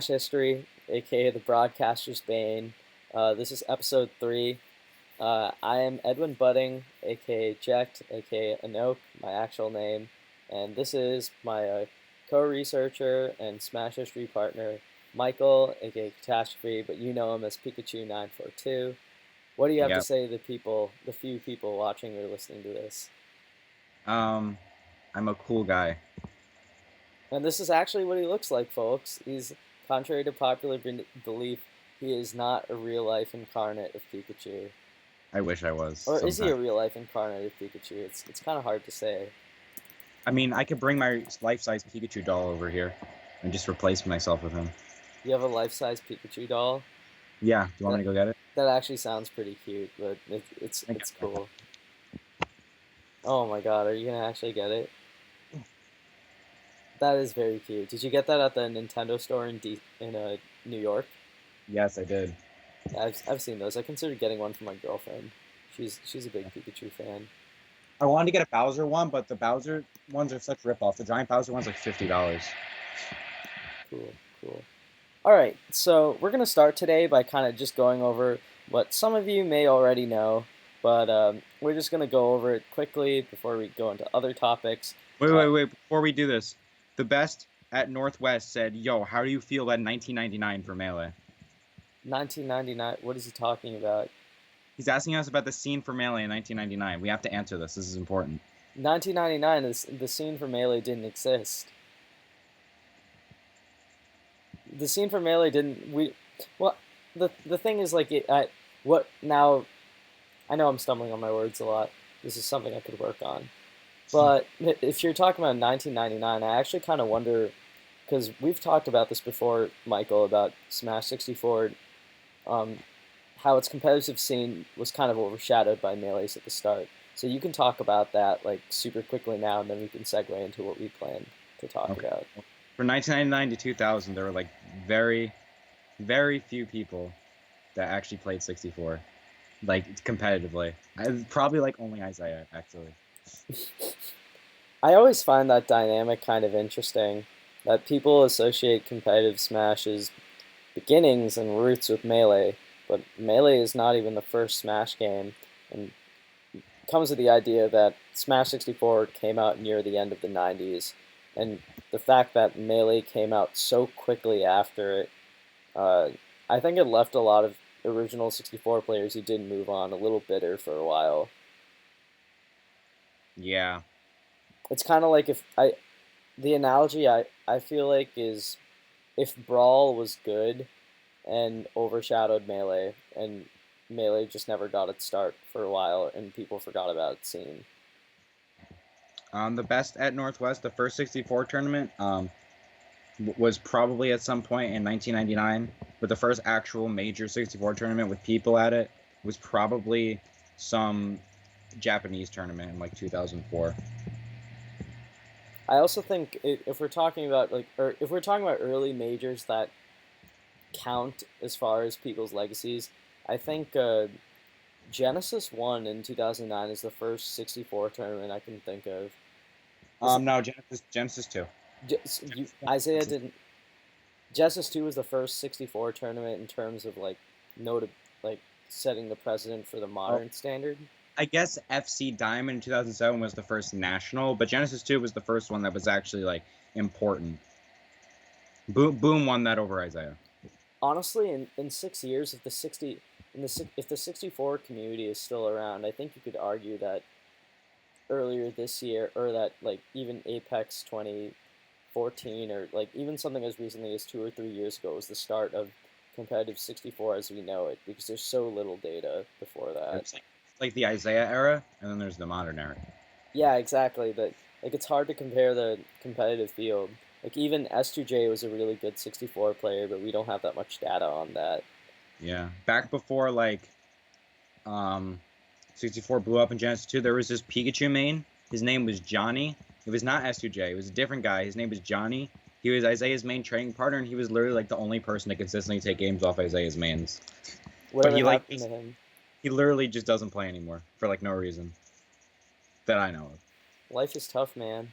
History, aka the Broadcaster's Bane. This is episode 3. I am Edwin Budding, aka Jekt, aka Anoke, my actual name, and this is my co-researcher and Smash History partner, Michael, aka Catastrophe, but you know him as Pikachu942. What do you have to Yep. say to the few people watching or listening to this? Um, I'm a cool guy. And this is actually what he looks like, folks. Contrary to popular belief, he is not a real life incarnate of Pikachu. I wish I was Or is he a sometimes. real life incarnate of Pikachu? It's kind of hard to say. I mean, I could bring my life-size Pikachu doll over here and just replace myself with him. You have a life size Pikachu doll. Yeah, do you want That me to go get it? that actually sounds pretty cute, but I it's think cool. Oh my god, are you gonna actually get it? That is very cute. Did you get that at the Nintendo store in New York? Yes, I did. Yeah, I've seen those. I considered getting one for my girlfriend. She's a big Pikachu fan. I wanted to get a Bowser one, but the Bowser ones are such rip-off. The giant Bowser one's like $50. Cool, cool. All right, so we're going to start today by kind of just going over what some of you may already know, but we're just going to go over it quickly before we go into other topics. Wait, Uh, wait, wait. Before we do this, the best at Northwest said, "Yo, how do you feel about 1999 for Melee?" 1999, what is he talking about? He's asking us about the scene for Melee in 1999. We have to answer this. This is important. 1999 is the scene for Melee didn't exist. The scene for Melee didn't we well the thing is like what now I know I'm stumbling on my words a lot. This is something I could work on. But if you're talking about 1999, I actually kind of wonder because we've talked about this before, Michael, about Smash 64, um, how its competitive scene was kind of overshadowed by Melee's at the start. So you can talk about that like super quickly now, and then we can segue into what we plan to talk Okay. about. For 1999 to 2000, there were like very, very few people that actually played 64, like competitively. Probably like only Isaiah, actually. I always find that dynamic kind of interesting, that people associate competitive Smash's beginnings and roots with Melee, but Melee is not even the first Smash game, and comes with the idea that Smash 64 came out near the end of the 90s, and the fact that Melee came out so quickly after it, uh, I think it left a lot of original 64 players who didn't move on a little bitter for a while. Yeah. It's kind of like the analogy I feel like is if Brawl was good and overshadowed Melee, and Melee just never got its start for a while, and people forgot about its scene. The best at Northwest, the first 64 tournament, was probably at some point in 1999, but the first actual major 64 tournament with people at it was probably some Japanese tournament in like 2004. I also think if we're talking about or if we're talking about early majors that count as far as people's legacies, I think Genesis One in 2009 is the first 64 tournament I can think of. This No, Genesis 2. Isaiah didn't. Genesis Two was the first 64 tournament in terms of like noted like setting the precedent for the Oh, modern standard. I guess FC Diamond in 2007 was the first national, but Genesis 2 was the first one that was actually like important. Boom won that over Isaiah. Honestly, in 6 years, if the 64 community is still around, I think you could argue that earlier this year, or that like even Apex 2014, or like even something as recently as 2 or 3 years ago, was the start of competitive 64 as we know it, because there's so little data before that. It's like the Isaiah era, and then there's the modern era. Yeah, exactly. That like it's hard to compare the competitive field. Like even S2J was a really good 64 player, but we don't have that much data on that. Yeah, back before like um 64 blew up in Genesis 2, there was this Pikachu main. His name was Johnny. It was not S2J. It was a different guy. His name was Johnny. He was Isaiah's main training partner, and he was literally like the only person to consistently take games off Isaiah's mains. But Whatever happened to him? he literally just doesn't play anymore for like no reason that I know of. Life is tough, man.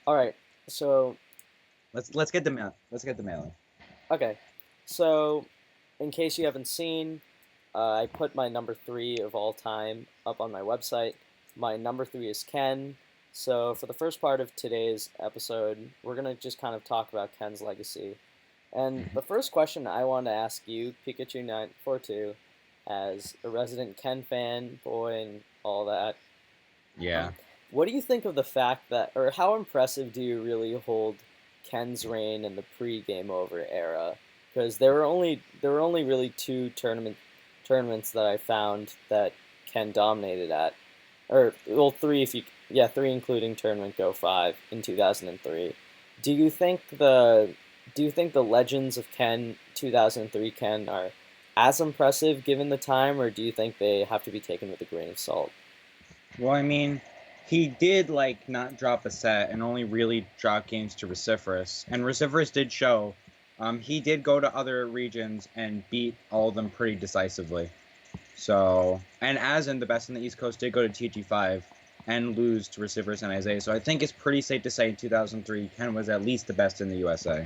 All right, so Let's get the mail. Let's get the mailing. Okay, so in case you haven't seen, I put my number 3 of all time up on my website. My number 3 is Ken. So for the first part of today's episode, we're gonna just kind of talk about Ken's legacy. And the first question I want to ask you, Pikachu942, as a resident Ken fan, boy, and all that, Yeah. what do you think of the fact that, or how impressive do you really hold Ken's reign in the pre-game over era? Because there were only really two tournaments that I found that Ken dominated at, or well, three if you yeah, three including Tournament Go 5 in 2003. Do you think the do you think the Legends of Ken 2003 Ken are as impressive given the time, or do you think they have to be taken with a grain of salt? Well, I mean, he did like not drop a set and only really drop games to Reciferous, and Reciferous did show. He did go to other regions and beat all of them pretty decisively. So, and Asin, the best in the East Coast, did go to TG5 and lose to Reciferous and Isaiah. So I think it's pretty safe to say in 2003, Ken was at least the best in the USA.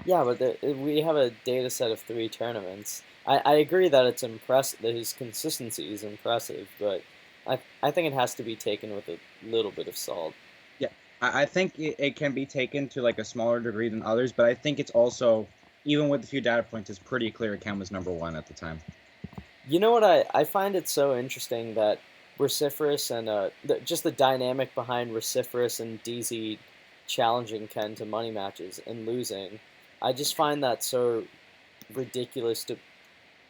Yeah, but we have a data set of three tournaments. I agree that it's impressive, that his consistency is impressive, but I think it has to be taken with a little bit of salt. Yeah, I think it can be taken to like a smaller degree than others, but I think it's also, even with a few data points, it's pretty clear Ken was number one at the time. You know what, I find it so interesting that Reciferous and just the dynamic behind Reciferous and DZ challenging Ken to money matches and losing. I just find that so ridiculous to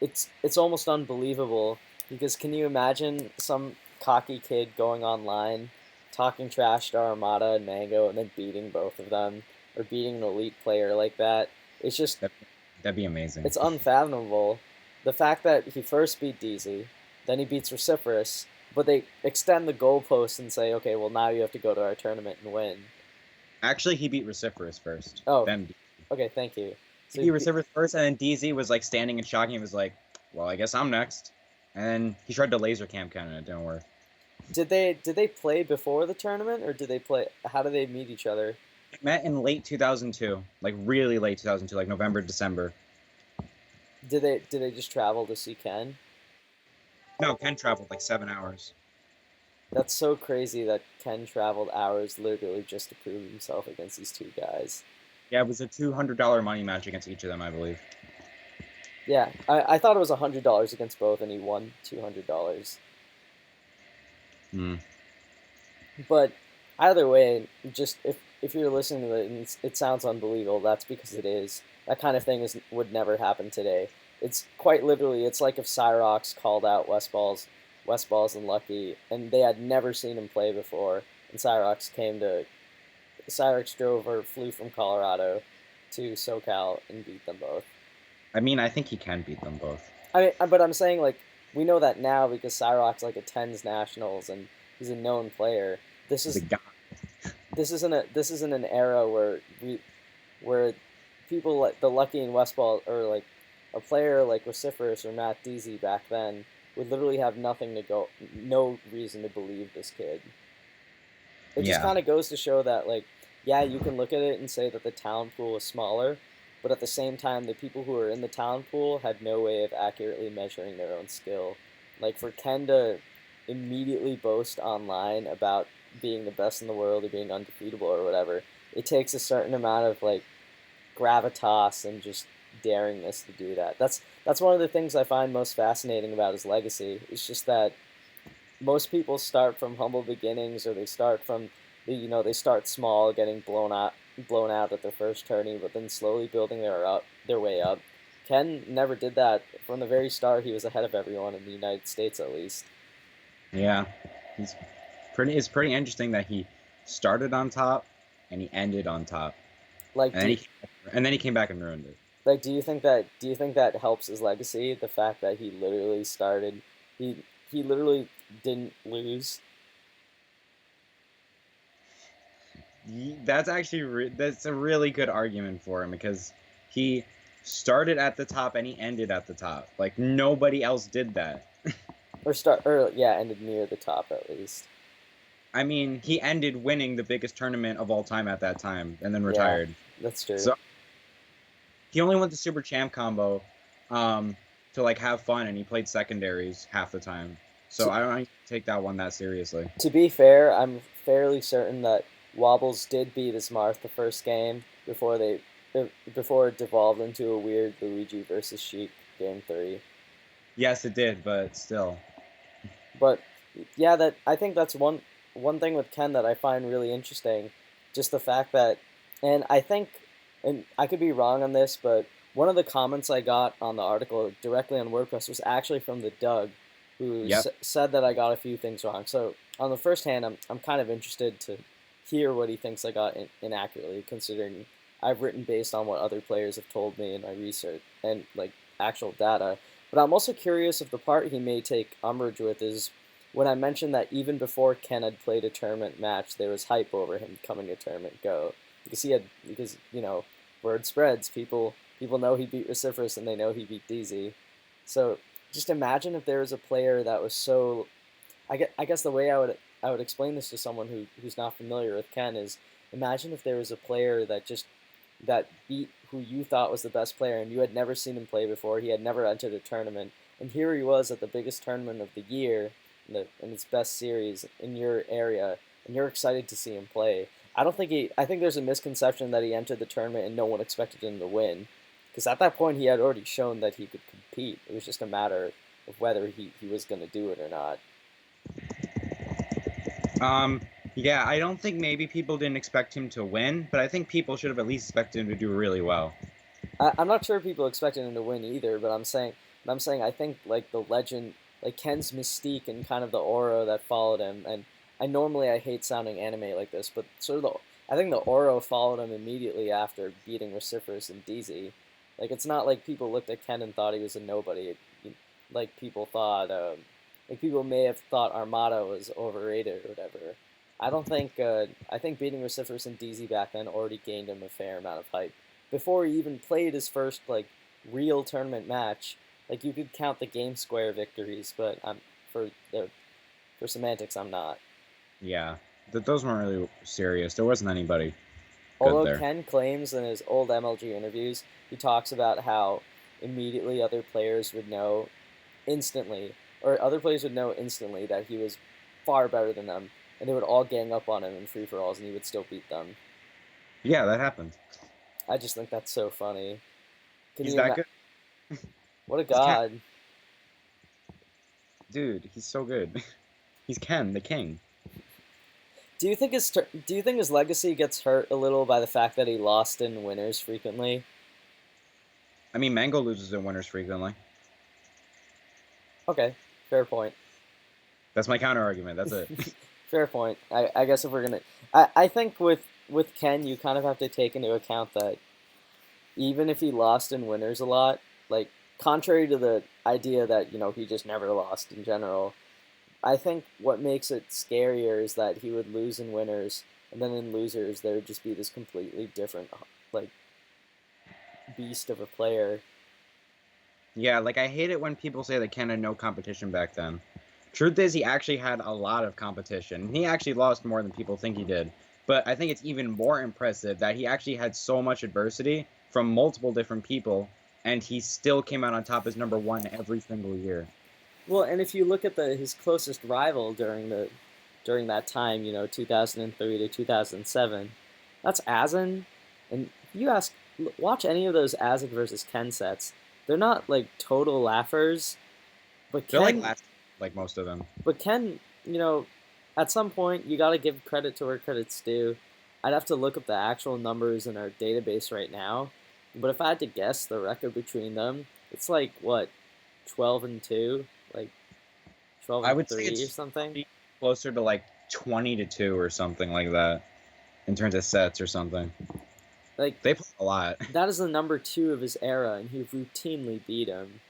it's almost unbelievable because can you imagine some cocky kid going online talking trash to Armada and Mango and then beating both of them or beating an elite player like that? It's just That, that'd be amazing. it's unfathomable. The fact that he first beat DZ, then he beats Reciferous, but they extend the goalposts and say, okay, well now you have to go to our tournament and win. Actually, he beat Reciferous first. Oh, Then okay, thank you. he beat Reciferous first, and then DZ was like standing and shocking. He was like, "Well, I guess I'm next." And then he tried to laser cam Ken, and it didn't work. Did they play before the tournament or did they play? How did they meet each other? Met in late 2002, like really late 2002, like November, December. Did they just travel to see Ken? No, Ken traveled like 7 hours. That's so crazy that Ken traveled hours literally just to prove himself against these two guys. Yeah, it was a $200 money match against each of them, I believe. Yeah, I thought it was $100 against both, and he won $200. Hmm. But either way, just if you're listening to it and it sounds unbelievable, that's because it is. That kind of thing would never happen today. It's quite literally, it's like if Cyrox called out Westballs and Lucky, and they had never seen him play before, and Cyrox drove or flew from Colorado to SoCal and beat them both. I mean, I think he can beat them both. I mean, but I'm saying like we know that now because Cyrox like attends nationals and he's a known player. This He's is a god. this isn't an era where people like the Lucky and Westball or like a player like Reciferous or Matt Deasy back then would literally have no reason to believe this kid. It just Yeah. kind of goes to show that like yeah, you can look at it and say that the talent pool is smaller, but at the same time, the people who are in the talent pool had no way of accurately measuring their own skill. Like for Ken to immediately boast online about being the best in the world or being undefeatable or whatever, it takes a certain amount of like gravitas and just daringness to do that. That's one of the things I find most fascinating about his legacy. It's just that most people start from humble beginnings or they start from they start small, getting blown out at their first tourney, but then slowly building their way up. Ken never did that from the very start. He was ahead of everyone in the United States, at least. Yeah. He's pretty. It's pretty interesting that he started on top and he ended on top, Like, and then he came back and ruined it. do you think that helps his legacy? The fact that he literally started, he literally didn't lose. That's actually that's a really good argument for him because he started at the top and he ended at the top. Like nobody else did that. Or ended near the top at least. I mean, he ended winning the biggest tournament of all time at that time and then Yeah, retired. that's true. So he only went the Super Champ combo to like have fun, and he played secondaries half the time. So To, I don't take that one that seriously. to be fair, I'm fairly certain that Wobbles did beat Ismarth the first game before it devolved into a weird Luigi versus Sheik game 3. Yes, it did, but still. But yeah, that I think that's one thing with Ken that I find really interesting, just the fact that, and I think, and I could be wrong on this, but one of the comments I got on the article directly on WordPress was actually from the Doug, who Yep. said that I got a few things wrong. So on the first hand, I'm kind of interested to hear what he thinks I got inaccurately, considering I've written based on what other players have told me in my research and like actual data. But I'm also curious if the part he may take umbrage with is when I mentioned that even before Ken had played a tournament match, there was hype over him coming to Tournament Go because word spreads. People know he beat Reciferous and they know he beat DZ. So just imagine if there was a player that was so. I guess the way I would explain this to someone who's not familiar with Ken is imagine if there was a player that beat who you thought was the best player and you had never seen him play before. He had never entered a tournament, and here he was at the biggest tournament of the year in its best series in your area, and you're excited to see him play. I think there's a misconception that he entered the tournament and no one expected him to win, because at that point he had already shown that he could compete. It was just a matter of whether he was going to do it or not. Um, yeah, I don't think maybe people didn't expect him to win, but I think people should have at least expected him to do really well. I'm not sure people expected him to win either, but I'm saying I think like the legend, like Ken's mystique and kind of the aura that followed him, and I hate sounding anime like this, but I think the aura followed him immediately after beating Reciferous and DZ. Like it's not like people looked at Ken and thought he was a nobody, like people thought, like people may have thought Armada was overrated or whatever. I think beating Reciferous and DZ back then already gained him a fair amount of hype before he even played his first like real tournament match. Like you could count the game square victories, but for the for semantics, I'm not. Yeah, those weren't really serious. There wasn't anybody good Although there. Ken claims in his old MLG interviews, he talks about how immediately other players would know instantly, or other players would know instantly that he was far better than them, and they would all gang up on him in free for alls, and he would still beat them. Yeah, that happened. I just think that's so funny. Can He's you that imagine? good. What a He's Ken, god! dude. He's so good. He's Ken, the king. Do you think his legacy gets hurt a little by the fact that he lost in winners frequently? I mean, Mango loses in winners frequently. Okay, fair point. That's my counter argument. That's it. Fair point. I guess if we're gonna, I think with Ken, you kind of have to take into account that even if he lost in winners a lot, like contrary to the idea that he just never lost in general, I think what makes it scarier is that he would lose in winners, and then in losers there would just be this completely different like beast of a player. Yeah, like I hate it when people say that Ken had no competition back then. Truth is, he actually had a lot of competition. He actually lost more than people think he did. But I think it's even more impressive that he actually had so much adversity from multiple different people, and he still came out on top as number one every single year. Well, and if you look at his closest rival during that time, 2003 to 2007, that's Azen. And if you watch any of those Azen versus Ken sets, they're not like total laughers, but They're like Ken, last, like most of them. but Ken, at some point you got to give credit to where credit's due. I'd have to look up the actual numbers in our database right now, but if I had to guess the record between them, it's like what, 12-2, like 12 I and would say 3 or it's something. probably closer to like 20-2 or something like that in terms of sets or something. Like They play a lot. that is the number 2 of his era, and he routinely beat him.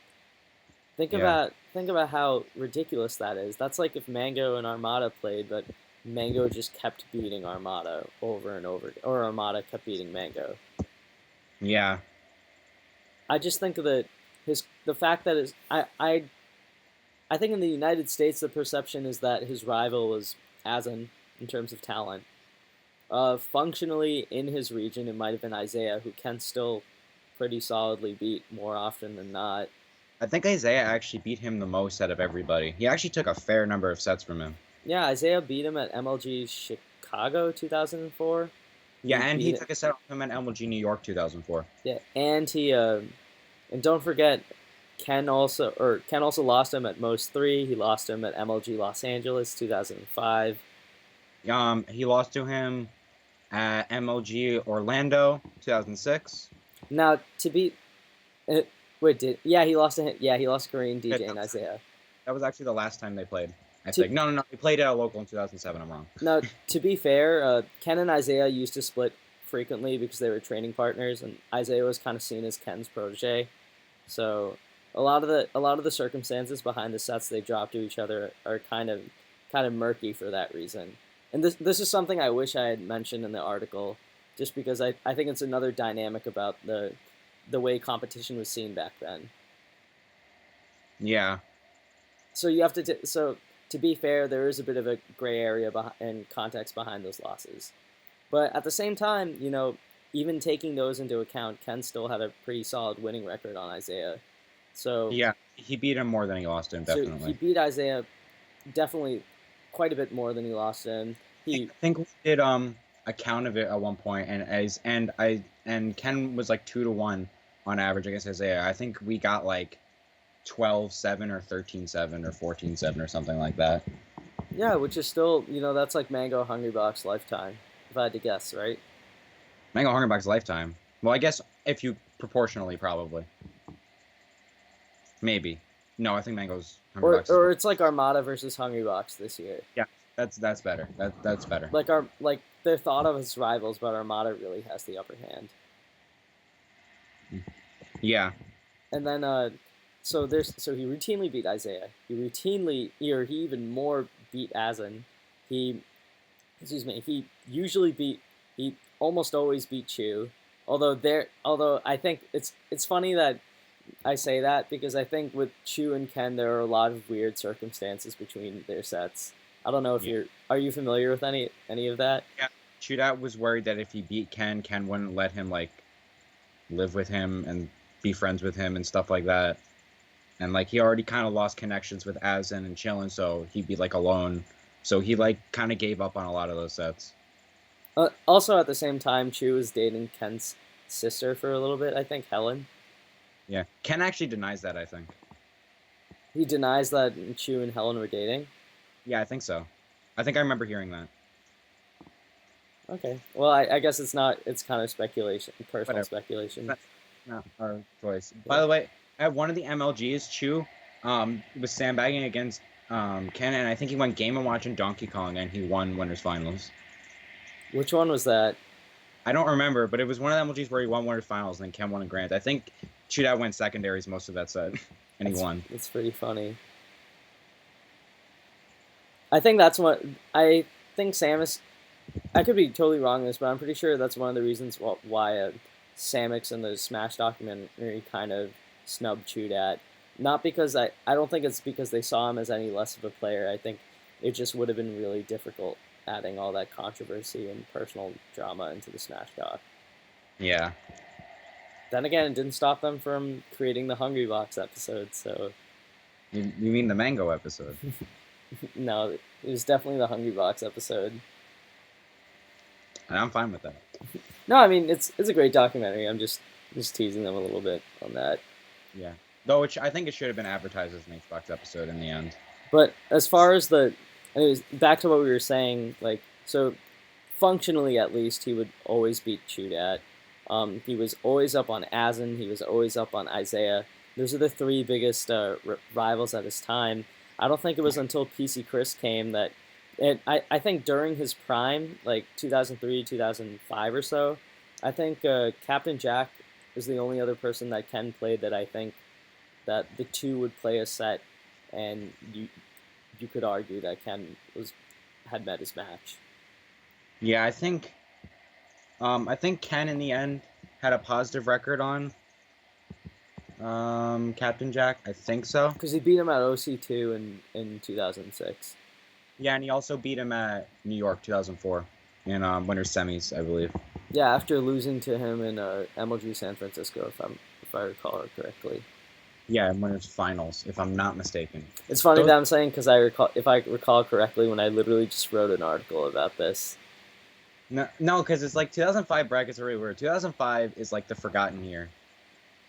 Yeah. Think about how ridiculous that is. That's like if Mango and Armada played, but Mango just kept beating Armada over and over, or Armada kept beating Mango. Yeah. I just think that the fact that I think in the United States the perception is that his rival was Azen, in terms of talent. Functionally, in his region, it might have been Isaiah, who Ken still pretty solidly beat more often than not. I think Isaiah actually beat him the most out of everybody. He actually took a fair number of sets from him. Yeah, Isaiah beat him at MLG Chicago 2004. Yeah, He and beat he it. took a set from him at MLG New York 2004. Yeah, and don't forget, Ken also lost him at Most 3. He lost him at MLG Los Angeles 2005. He lost to him at MLG Orlando 2006. Now to beat, he lost to him. Yeah, he lost Kareem, DJ, and Isaiah. That was actually the last time they played. I think no. They played at a local in 2007. I'm wrong. Now, to be fair, Ken and Isaiah used to split frequently because they were training partners, and Isaiah was kind of seen as Ken's protege. So a lot of the circumstances behind the sets they drop to each other are kind of murky for that reason. And this is something I wish I had mentioned in the article, just because I think it's another dynamic about the way competition was seen back then. Yeah. So you have to to be fair, there is a bit of a gray area and context behind those losses. But at the same time, even taking those into account, Ken still had a pretty solid winning record on Isaiah. So yeah, he beat him more than he lost him, definitely. So he beat Isaiah definitely quite a bit more than he lost him. I think we did a count of it at one point, and Ken was like 2-1 on average against Isaiah. I think we got like 12-7 or 13-7 or 14-7 or something like that. Yeah, which is still, that's like Mango Hungrybox lifetime, if I had to guess, right? Mango Hungrybox lifetime. Well, I guess if you proportionally, probably. Maybe. No, I think Mango's Hungrybox. Or it's like Armada versus Hungrybox this year. Yeah, that's better. That's better. Like they're thought of as rivals, but Armada really has the upper hand. Yeah. And then so he routinely beat Isaiah. He even more beat Azen. He almost always beat Chu. Although I think it's funny that I say that, because I think with Chu and Ken there are a lot of weird circumstances between their sets. I don't know if are you familiar with any of that? Yeah. Chudat was worried that if he beat Ken wouldn't let him like live with him and be friends with him and stuff like that. And like he already kind of lost connections with Azen and Chillin, so he'd be like alone. So he like kind of gave up on a lot of those sets. Also, at the same time, Chu was dating Ken's sister for a little bit. I think Helen. Yeah, Ken actually denies that. I think he denies that Chu and Helen were dating. Yeah, I think so. I think I remember hearing that. Okay. Well, I guess it's not. It's kind of speculation, personal speculation. That's not our choice. Yeah. By the way, at one of the MLGs, Chu was sandbagging against Ken, and I think he went Game & Watch and Donkey Kong, and he won Winners Finals. Which one was that? I don't remember, but it was one of the MLGs where he won Winners Finals, and then Ken won a Grand. I think Chudat went secondaries most of that set, and he won. It's pretty funny. I think that's what I think. Samus. I could be totally wrong on this, but I'm pretty sure that's one of the reasons why Samix in the Smash documentary kind of snubbed Chudat. Not because I don't think it's because they saw him as any less of a player. I think it just would have been really difficult adding all that controversy and personal drama into the Smash doc. Yeah. Then again, it didn't stop them from creating the Hungrybox episode, so... You mean the Mango episode? No, it was definitely the Hungrybox episode. And I'm fine with that. No, I mean, it's a great documentary. I'm just teasing them a little bit on that. Yeah. Though I think it should have been advertised as an Xbox episode in the end. But as far as anyways, back to what we were saying, like, so functionally at least, he would always beat Chudat. He was always up on Azen. He was always up on Isaiah. Those are the three biggest rivals at his time. I don't think it was until PC Chris came that... I think during his prime, like 2003, 2005 or so, I think Captain Jack was the only other person that Ken played that I think that the two would play a set, and you could argue that Ken had met his match. Yeah, I think Ken in the end had a positive record on Captain Jack. I think so. Because he beat him at OC2 in 2006. Yeah, and he also beat him at New York 2004 in winter semis, I believe. Yeah, after losing to him in MLG San Francisco, if I recall it correctly. Yeah, in winter finals, if I'm not mistaken. It's funny Those that I'm saying because if I recall correctly, when I literally just wrote an article about this. no, because it's like 2005 brackets are really weird. 2005 is like the forgotten year.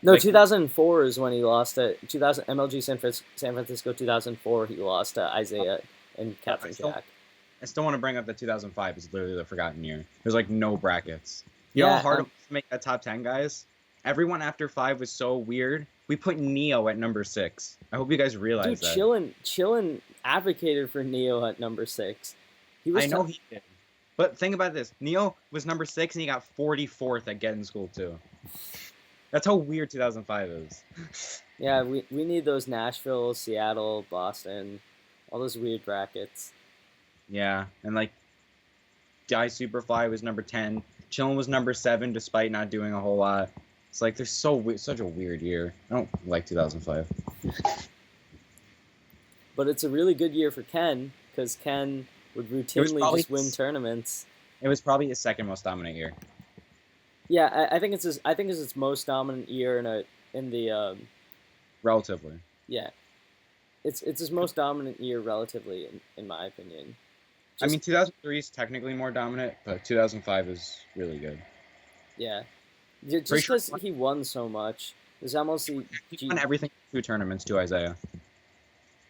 No, Like 2004 is when he lost at 2000 MLG San Francisco 2004. He lost to Isaiah and I Captain still Jack. I still want to bring up that 2005 is literally the forgotten year. There's like no brackets. You know how Yeah, hard it was to make that top 10, guys? Everyone after 5 was so weird. We put Neo at number 6. I hope you guys realize dude, that. Chillin advocated for Neo at number 6. He was I know he did. But think about this. Neo was number 6 and he got 44th at Getting School too. That's how weird 2005 is. Yeah, we need those Nashville, Seattle, Boston, all those weird brackets. Yeah, and like Die Superfly was number 10. Chillin was number 7 despite not doing a whole lot. It's like there's such a weird year. I don't like 2005. But it's a really good year for Ken because Ken would routinely just win tournaments. It was probably his second most dominant year. Yeah, I think it's its most dominant year in the Relatively. yeah. It's his most dominant year relatively in my opinion. I mean, 2003 is technically more dominant, but 2005 is really good. Yeah, just because he won so much. There's almost he won everything 2 tournaments to Isaiah.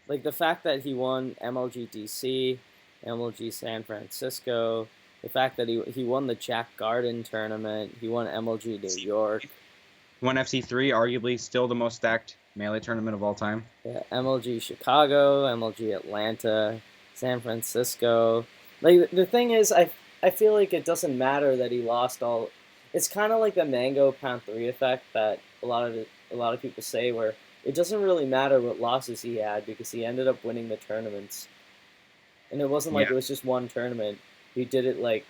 Like the fact that he won MLG DC, MLG San Francisco, the fact that he won the Jack Garden tournament, he won MLG New York. He won FC3, arguably still the most stacked Melee tournament of all time. Yeah, MLG Chicago, MLG Atlanta, San Francisco. Like the thing is, I feel like it doesn't matter that he lost all. It's kind of like the Mango Pound 3 effect that a lot of people say, where it doesn't really matter what losses he had because he ended up winning the tournaments. And it wasn't like it was just one tournament. He did it like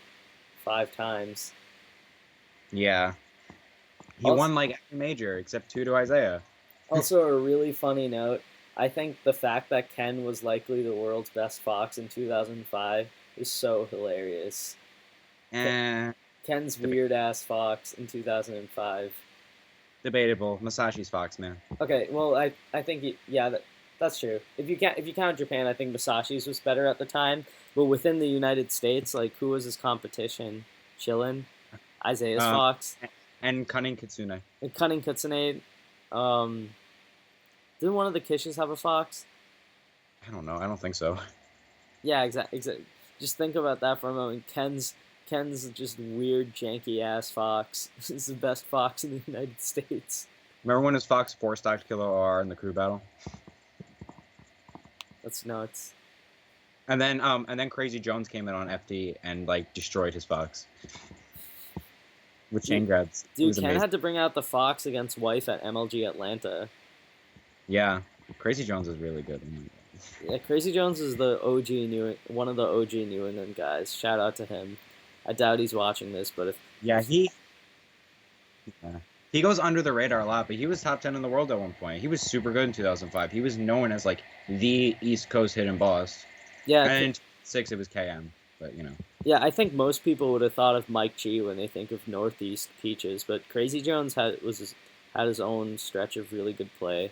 5 times. Yeah. He won like every major except 2 to Isaiah. Also, a really funny note, I think the fact that Ken was likely the world's best fox in 2005 is so hilarious. Ken's weird-ass fox in 2005. Debatable. Masashi's fox, man. Okay, well, I think, that's true. If you count Japan, I think Masashi's was better at the time. But within the United States, like, who was his competition? Chillin? Isaiah's fox? And Cunning Kitsune. And Cunning Kitsune. Didn't one of the Kishes have a fox? I don't know. I don't think so. Yeah, exactly. Just think about that for a moment. Ken's just weird, janky ass fox. He's the best fox in the United States. Remember when his fox 4-stocked Killer OR in the crew battle? That's nuts. And then Crazy Jones came in on FD and like destroyed his fox with chain grabs. Dude, Ken had to bring out the fox against Wife at MLG Atlanta. Yeah, Crazy Jones is really good. Yeah, Crazy Jones is the one of the OG New England guys. Shout out to him. I doubt he's watching this, but if he goes under the radar a lot, but he was top 10 in the world at one point. He was super good in 2005. He was known as like the East Coast hidden boss. Yeah, and in 2006 it was KM, but you know. Yeah, I think most people would have thought of Mike G when they think of Northeast Peaches, but Crazy Jones had his own stretch of really good play.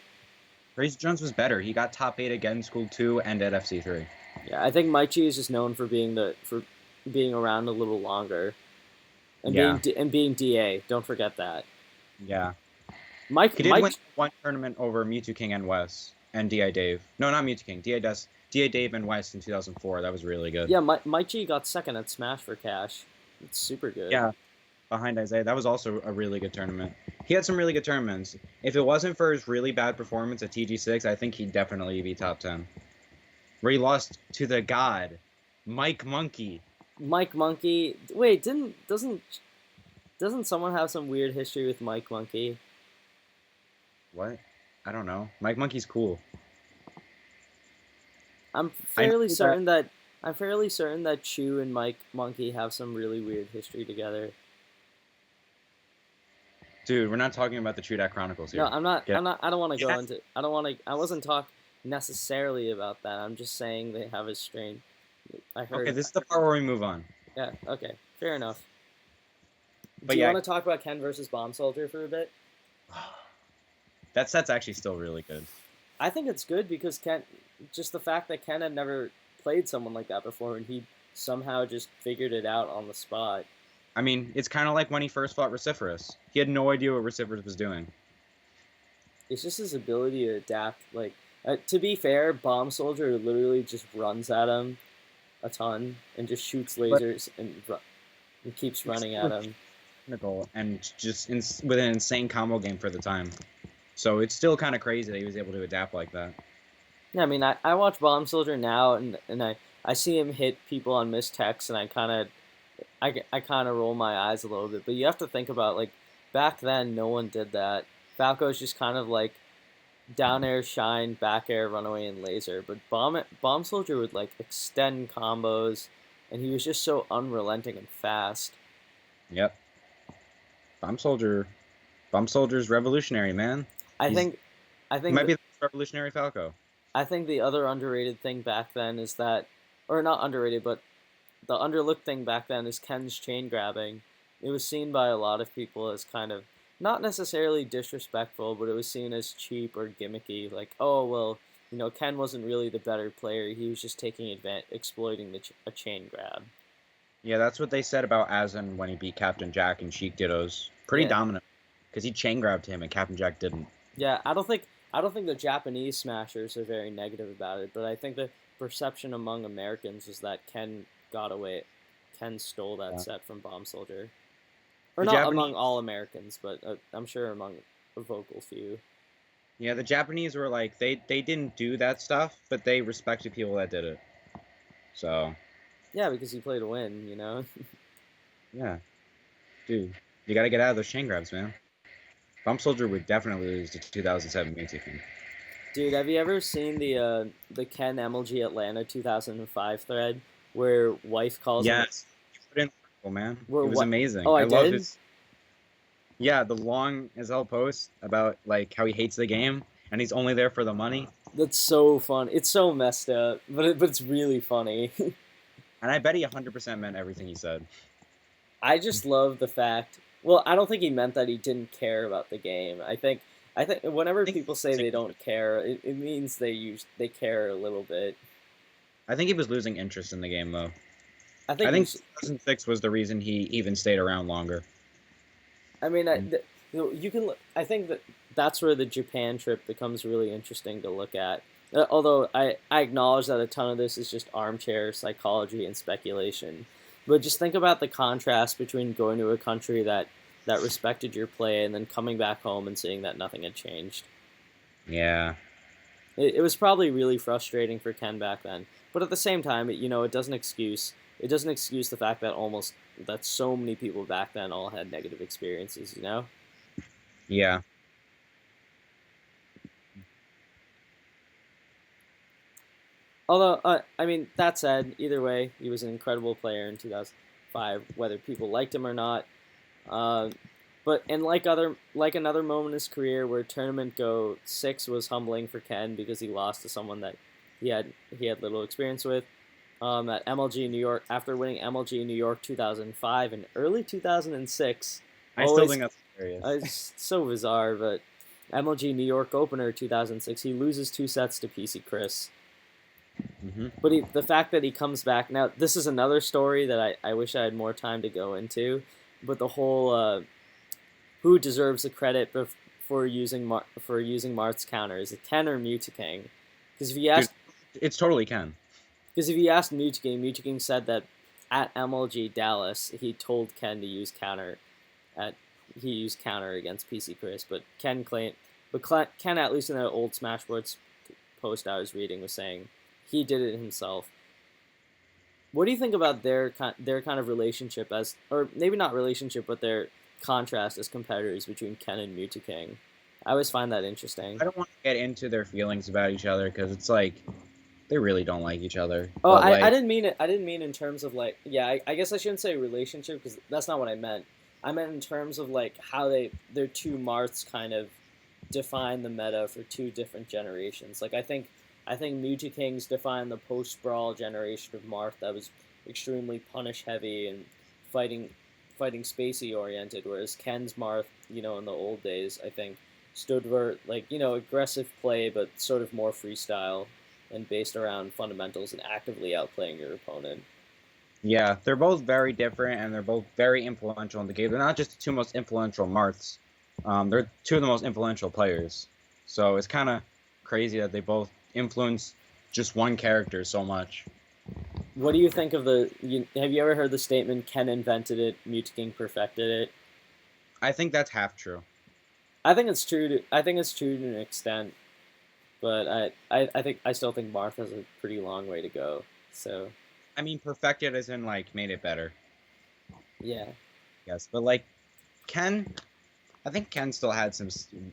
Crazy Jones was better. He got top 8 again, School 2, and at FC3. Yeah, I think Mike G is just known for being around a little longer, and being DA. Don't forget that. Yeah. He did win one tournament over Mewtwo King and Wes and DI Dave. No, not Mewtwo King. DI Dave and West in 2004. That was really good. Yeah, Mike G got second at Smash for Cash. It's super good. Yeah, behind Isaiah. That was also a really good tournament. He had some really good tournaments. If it wasn't for his really bad performance at TG6, I think he'd definitely be top 10. Where he lost to the god, Mike Monkey. Mike Monkey. Wait, doesn't someone have some weird history with Mike Monkey? What? I don't know. Mike Monkey's cool. I'm fairly certain that Chu and Mike Monkey have some really weird history together. Dude, we're not talking about the True Dat Chronicles here. No, I'm not. I don't want to go into. I wasn't talking necessarily about that. I'm just saying they have a strange. I Okay, heard. this is the part where we move on. Yeah. Okay. Fair enough. But Do you yeah, want to talk about Ken versus Bomb Soldier for a bit? that set's actually still really good. I think it's good because Ken, just the fact that Ken had never played someone like that before, and he somehow just figured it out on the spot. I mean, it's kind of like when he first fought Reciferous. He had no idea what Reciferous was doing. It's just his ability to adapt. Like, to be fair, Bomb Soldier literally just runs at him a ton and just shoots But lasers and keeps it's running at him. technical and just with an insane combo game for the time. So it's still kind of crazy that he was able to adapt like that. Yeah, I mean, I watch Bomb Soldier now, and I see him hit people on missed techs, and I kind of roll my eyes a little bit. But you have to think about, like, back then, no one did that. Falco's just kind of like down air, shine, back air, runaway, and laser. But Bomb Soldier would like extend combos, and he was just so unrelenting and fast. Yep. Bomb Soldier. Bomb Soldier's revolutionary, man. I He's think I he think might th- be the most revolutionary Falco. I think the other underrated thing back then is that, or not underrated, but the underlooked thing back then is Ken's chain grabbing. It was seen by a lot of people as kind of not necessarily disrespectful, but it was seen as cheap or gimmicky. Like, oh well, Ken wasn't really the better player. He was just taking exploiting a chain grab. Yeah, that's what they said about Azen when he beat Captain Jack and Sheik Dittos. Pretty Yeah, dominant. Because he chain grabbed him and Captain Jack didn't. yeah. I don't think the Japanese smashers are very negative about it, but I think the perception among Americans is that got away. Ken stole that Yeah. set from Bomb Soldier. Or The not among Japanese all Americans, but I'm sure among a vocal few. Yeah, the Japanese were like they didn't do that stuff, but they respected people that did it. So, Yeah, because he played to win. yeah. Dude, you gotta get out of those chain grabs, man. Bomb Soldier would definitely lose to 2007 Mexican. Dude, have you ever seen the Ken MLG Atlanta 2005 thread where wife calls him Yes. You put in the article, man. where It was what? amazing. Oh, I I love did. his yeah, the long as hell post about like how he hates the game and he's only there for the money. That's so fun. It's so messed up, but it's really funny. And I bet he 100% meant everything he said. I just love the fact. Well, I don't think he meant that he didn't care about the game. I think whenever people say they don't care, it means they care a little bit. I think he was losing interest in the game though. I think I he think was. 2006 was the reason he even stayed around longer. I mean, you can. I think that's where the Japan trip becomes really interesting to look at. Although I acknowledge that a ton of this is just armchair psychology and speculation, but just think about the contrast between going to a country that respected your play and then coming back home and seeing that nothing had changed. Yeah. It was probably really frustrating for Ken back then, but at the same time, it doesn't excuse the fact that so many people back then all had negative experiences. Yeah. Although, I mean, that said, either way, he was an incredible player in 2005, whether people liked him or not. Uh, but and like another moment in his career where tournament go 6 was humbling for Ken because he lost to someone that he had little experience with. At MLG New York, after winning MLG New York 2005 and early 2006, I still always think that's hilarious. it's so bizarre. But MLG New York opener 2006, he loses 2 sets to PC Chris. Hmm. But the fact that he comes back now, this is another story that I wish I had more time to go into. But the whole who deserves the credit for using Marth's counter, is it Ken or Mutaking? Because if you Dude, asked it's totally Ken. because if you asked Mutaking said that at MLG Dallas he told Ken to use counter at he used counter against PC Chris, but Ken, at least in the old Smashboards post I was reading, was saying he did it himself. What do you think about their kind of relationship or maybe not relationship, but their contrast as competitors between Ken and Mutaking? I always find that interesting. I don't want to get into their feelings about each other because it's like they really don't like each other. Oh, But I like, didn't mean it. I didn't mean in terms of like, yeah. I guess I shouldn't say relationship because that's not what I meant. I meant in terms of like how their two Marths kind of define the meta for two different generations. Like I think I think Mewtwo Kings defined the post-Brawl generation of Marth that was extremely punish-heavy and fighting spacey oriented, whereas Ken's Marth, in the old days, I think stood for aggressive play but sort of more freestyle and based around fundamentals and actively outplaying your opponent. Yeah, they're both very different, and they're both very influential in the game. They're not just the two most influential Marths. They're two of the most influential players. So it's kind of crazy that they both influence just one character so much. What do you think of have you ever heard the statement, Ken invented it, Mewtwo King perfected it? I think that's half true. I think it's true to an extent, but I still think Marth has a pretty long way to go. So I mean, perfected as in like made it better. yeah. Yes, but like Ken, I think Ken still had some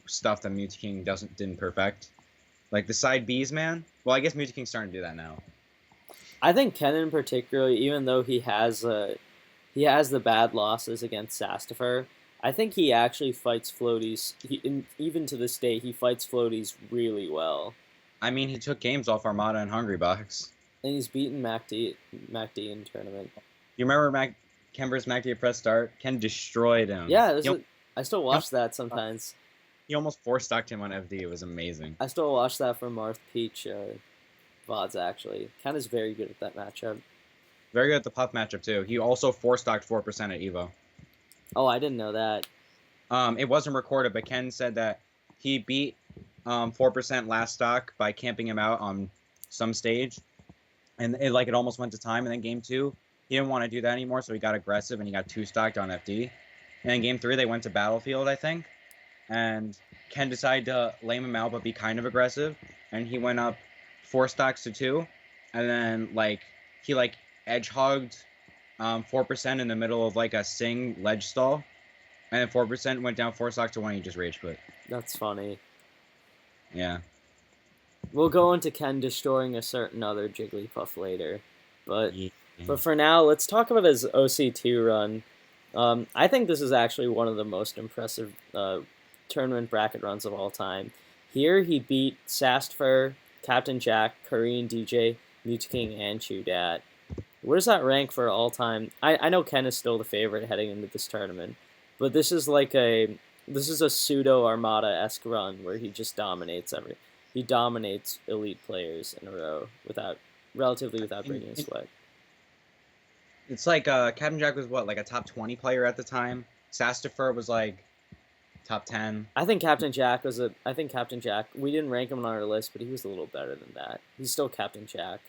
stuff that Mewtwo King didn't perfect. Like the side Bs, man. Well, I guess Mewtwo King's starting to do that now. I think Ken in particular, even though he has the bad losses against Sastifer, I think he actually fights floaties. Even to this day, he fights floaties really well. I mean, he took games off Armada and Hungry Box. And he's beaten MacD in tournament. You remember Ken versus MacD at press start? Ken destroyed him. Yeah, I still watch that sometimes. He almost four-stocked him on FD. It was amazing. I still watch that from Marth Peach VODs, actually. Ken is very good at that matchup. Very good at the Puff matchup, too. He also four-stocked 4% at EVO. Oh, I didn't know that. It wasn't recorded, but Ken said that he beat 4% last stock by camping him out on some stage. And it almost went to time. And then game 2, he didn't want to do that anymore, so he got aggressive, and he got 2-stocked on FD. And then game 3, they went to Battlefield, I think. And Ken decided to lame him out but be kind of aggressive. And he went up 4 stocks to 2. And then, he, edge-hogged 4% in the middle of, a Sing ledge stall. And then 4% went down 4 stocks to 1, and he just rage quit. That's funny. Yeah. We'll go into Ken destroying a certain other Jigglypuff later. But for now, let's talk about his OC2 run. I think this is actually one of the most impressive tournament bracket runs of all time. Here he beat Sastifer, Captain Jack, Korean DJ, Mewtwo King, and Chudat. Where does that rank for all time? I know Ken is still the favorite heading into this tournament, but this is a pseudo Armada-esque run where he just dominates he dominates elite players in a row without breaking a sweat. It's like Captain Jack was a top 20 player at the time. Sastifer was top 10. I think Captain Jack we didn't rank him on our list, but he was a little better than that. He's still Captain Jack.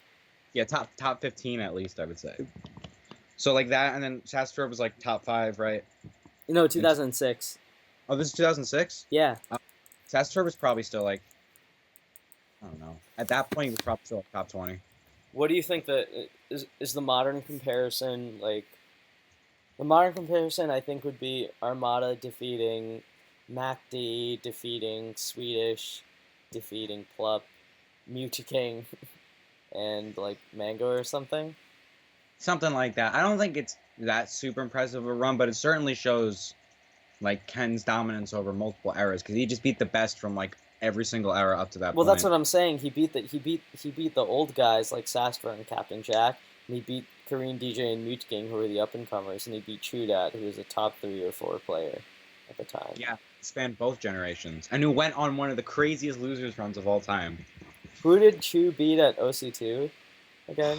Yeah, top 15 at least, I would say. So that, and then Sastifer was top 5, right? No, 2006. Oh, this is 2006? Yeah. Sastifer was probably still I don't know. At that point, he was probably still top 20. What do you think that is the modern comparison? The modern comparison, I think, would be Armada defeating MacD, defeating Swedish, defeating Plup, Mewtwo King, and Mango or something. Something like that. I don't think it's that super impressive a run, but it certainly shows Ken's dominance over multiple eras because he just beat the best from every single era up to that point. Well, that's what I'm saying. He beat the old guys like Sastifer and Captain Jack, and he beat Korean DJ and Mewtwo King, who were the up-and-comers, and he beat Chudat, who was a top 3 or 4 player at the time. Yeah, spanned both generations, and who went on one of the craziest losers runs of all time. Who did Chu beat at OC2 again?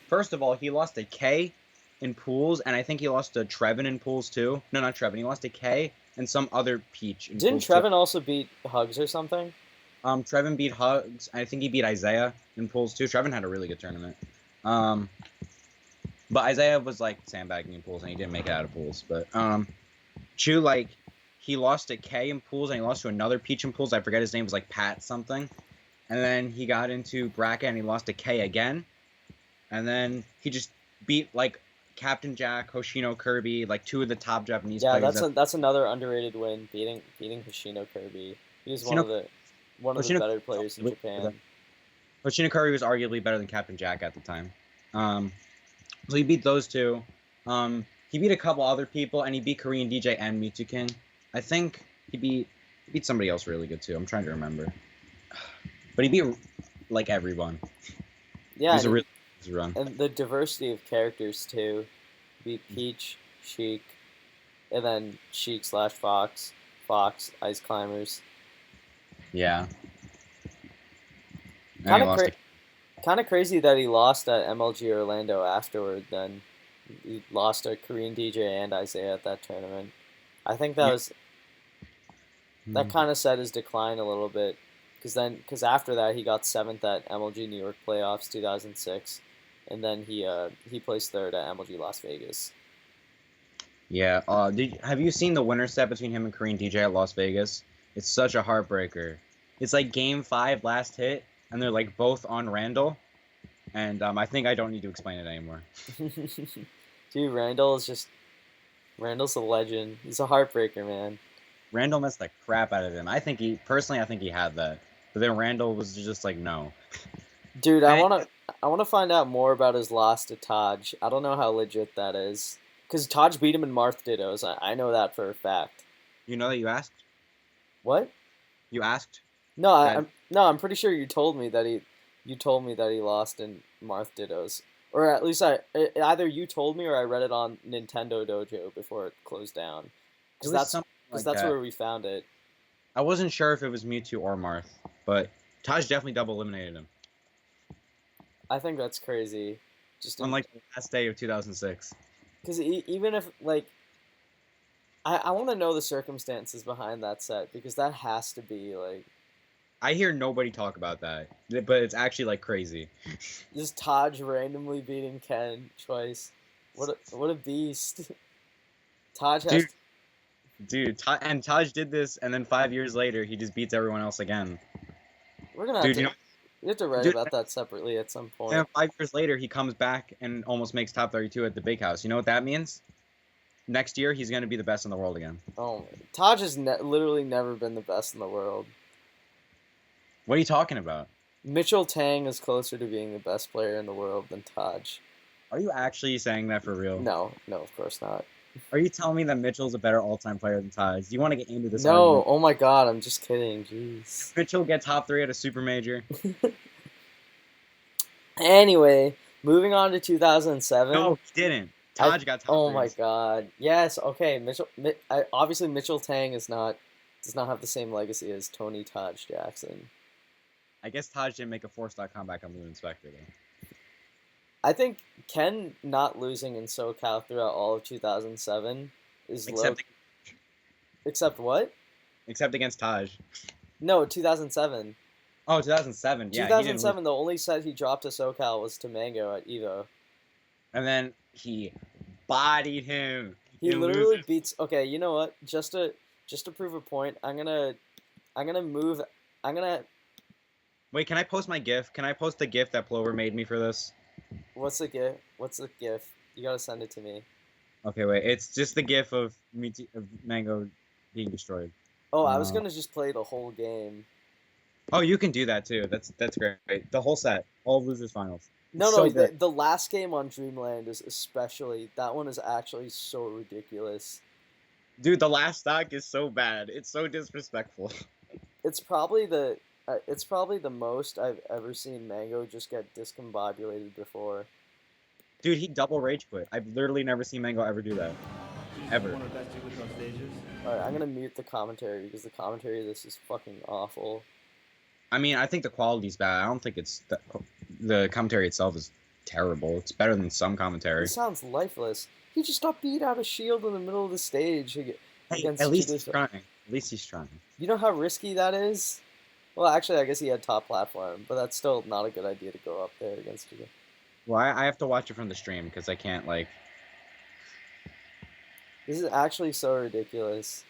First of all, he lost to K in pools, and I think he lost to Trevin in pools too. No, not Trevin. He lost to K and some other Peach in Didn't pools Trevin too. also beat Hugs or something? Trevin beat Hugs. I think he beat Isaiah in pools too. Trevin had a really good tournament. But Isaiah was sandbagging in pools, and he didn't make it out of pools. But Chu, he lost to K in pools, and he lost to another Peach in pools. I forget his name was Pat something. And then he got into bracket, and he lost to K again. And then he just beat Captain Jack, Hoshino Kirby, 2 of the top Japanese players. Yeah, that's another underrated win, beating Hoshino Kirby. He was one of the better players in Japan. Hoshino Kirby was arguably better than Captain Jack at the time. So he beat those 2. He beat a couple other people, and he beat Korean DJ and Mewtwo King. I think he beat somebody else really good too. I'm trying to remember. but he beat like everyone. It Yeah, was a really easy run. and the diversity of characters too. Beat Peach, Sheik, and then Sheik slash Fox, Fox, Ice Climbers. Yeah. And he Kind of lost. kind of crazy that he lost at MLG Orlando afterward. Then he lost to Korean DJ and Isaiah at that tournament. I think Yeah. that kind of set his decline a little bit, because after that he got seventh at MLG New York playoffs 2006, and then he placed third at MLG Las Vegas. Yeah. Have you seen the winner set between him and Korean DJ at Las Vegas? It's such a heartbreaker. It's like Game 5, last hit, and they're like both on Randall. And I think I don't need to explain it anymore. Dude, Randall's a legend. He's a heartbreaker, man. Randall messed the crap out of him. I think he had that. But then Randall was just like, no. Dude, I wanna find out more about his loss to Taj. I don't know how legit that is. Because Taj beat him in Marth Dittos. I know that for a fact. You know that you asked? What? You asked? No, That, I'm pretty sure you told me that he lost in Marth Dittos. Or at least either you told me or I read it on Nintendo Dojo before it closed down. it Because was that's something because like that's that. where we found it. I wasn't sure if it was Mewtwo or Marth, but Taj definitely double eliminated him. I think that's crazy. On like the last day of 2006. Because even if like I want to know the circumstances behind that set, because that has to be like I hear nobody talk about that, but it's actually like crazy. just Taj randomly beating Ken twice. What a beast. Taj has And Taj did this, and then 5 years later, he just beats everyone else again. we're gonna have Dude, to you know, we have to write dude, about that separately at some point. and 5 years later, he comes back and almost makes top 32 at the Big House. You know what that means? Next year, he's gonna be the best in the world again. Oh, Taj has literally never been the best in the world. What are you talking about? Mitchell Tang is closer to being the best player in the world than Taj. Are you actually saying that for real? No, of course not. Are you telling me that Mitchell's a better all-time player than Taj? Do you want to get into this No, argument? oh my god, I'm just kidding. Jeez. Mitchell get top 3 at a super major? Anyway, moving on to 2007. No, he didn't. Taj got top 3. Oh my god. Yes. Okay. Obviously Mitchell Tang does not have the same legacy as Tony Taj Jackson. I guess Taj didn't make a 4-star comeback on Moon Inspector though. I think Ken not losing in SoCal throughout all of 2007 is low. Except what? Except against Taj. No, 2007. Oh, 2007. Yeah, 2007. The only set he dropped to SoCal was to Mango at Evo. And then he bodied him. He literally beats. Okay, you know what? Just to prove a point, I'm gonna move. I'm gonna. Wait, can I post my GIF? Can I post the GIF that Plover made me for this? What's the GIF? What's the GIF? You gotta send it to me. Okay, wait. It's just the GIF of Mango being destroyed. Oh, I was gonna just play the whole game. Oh, you can do that too. That's great. The whole set, all losers finals. No, the last game on Dreamland is especially. That one is actually so ridiculous. Dude, the last stock is so bad. It's so disrespectful. It's probably the most I've ever seen Mango just get discombobulated before. Dude, he double rage quit. I've literally never seen Mango ever do that. Ever. Alright, I'm gonna mute the commentary because the commentary of this is fucking awful. I mean, I think the quality's bad. I don't think it's the commentary itself is terrible. It's better than some commentary. It sounds lifeless. He just got beat out of shield in the middle of the stage. Hey, at least he's trying. At least he's trying. You know how risky that is? Well, actually, I guess he had top platform, but that's still not a good idea to go up there against you. Well, I have to watch it from the stream because I can't, like... This is actually so ridiculous.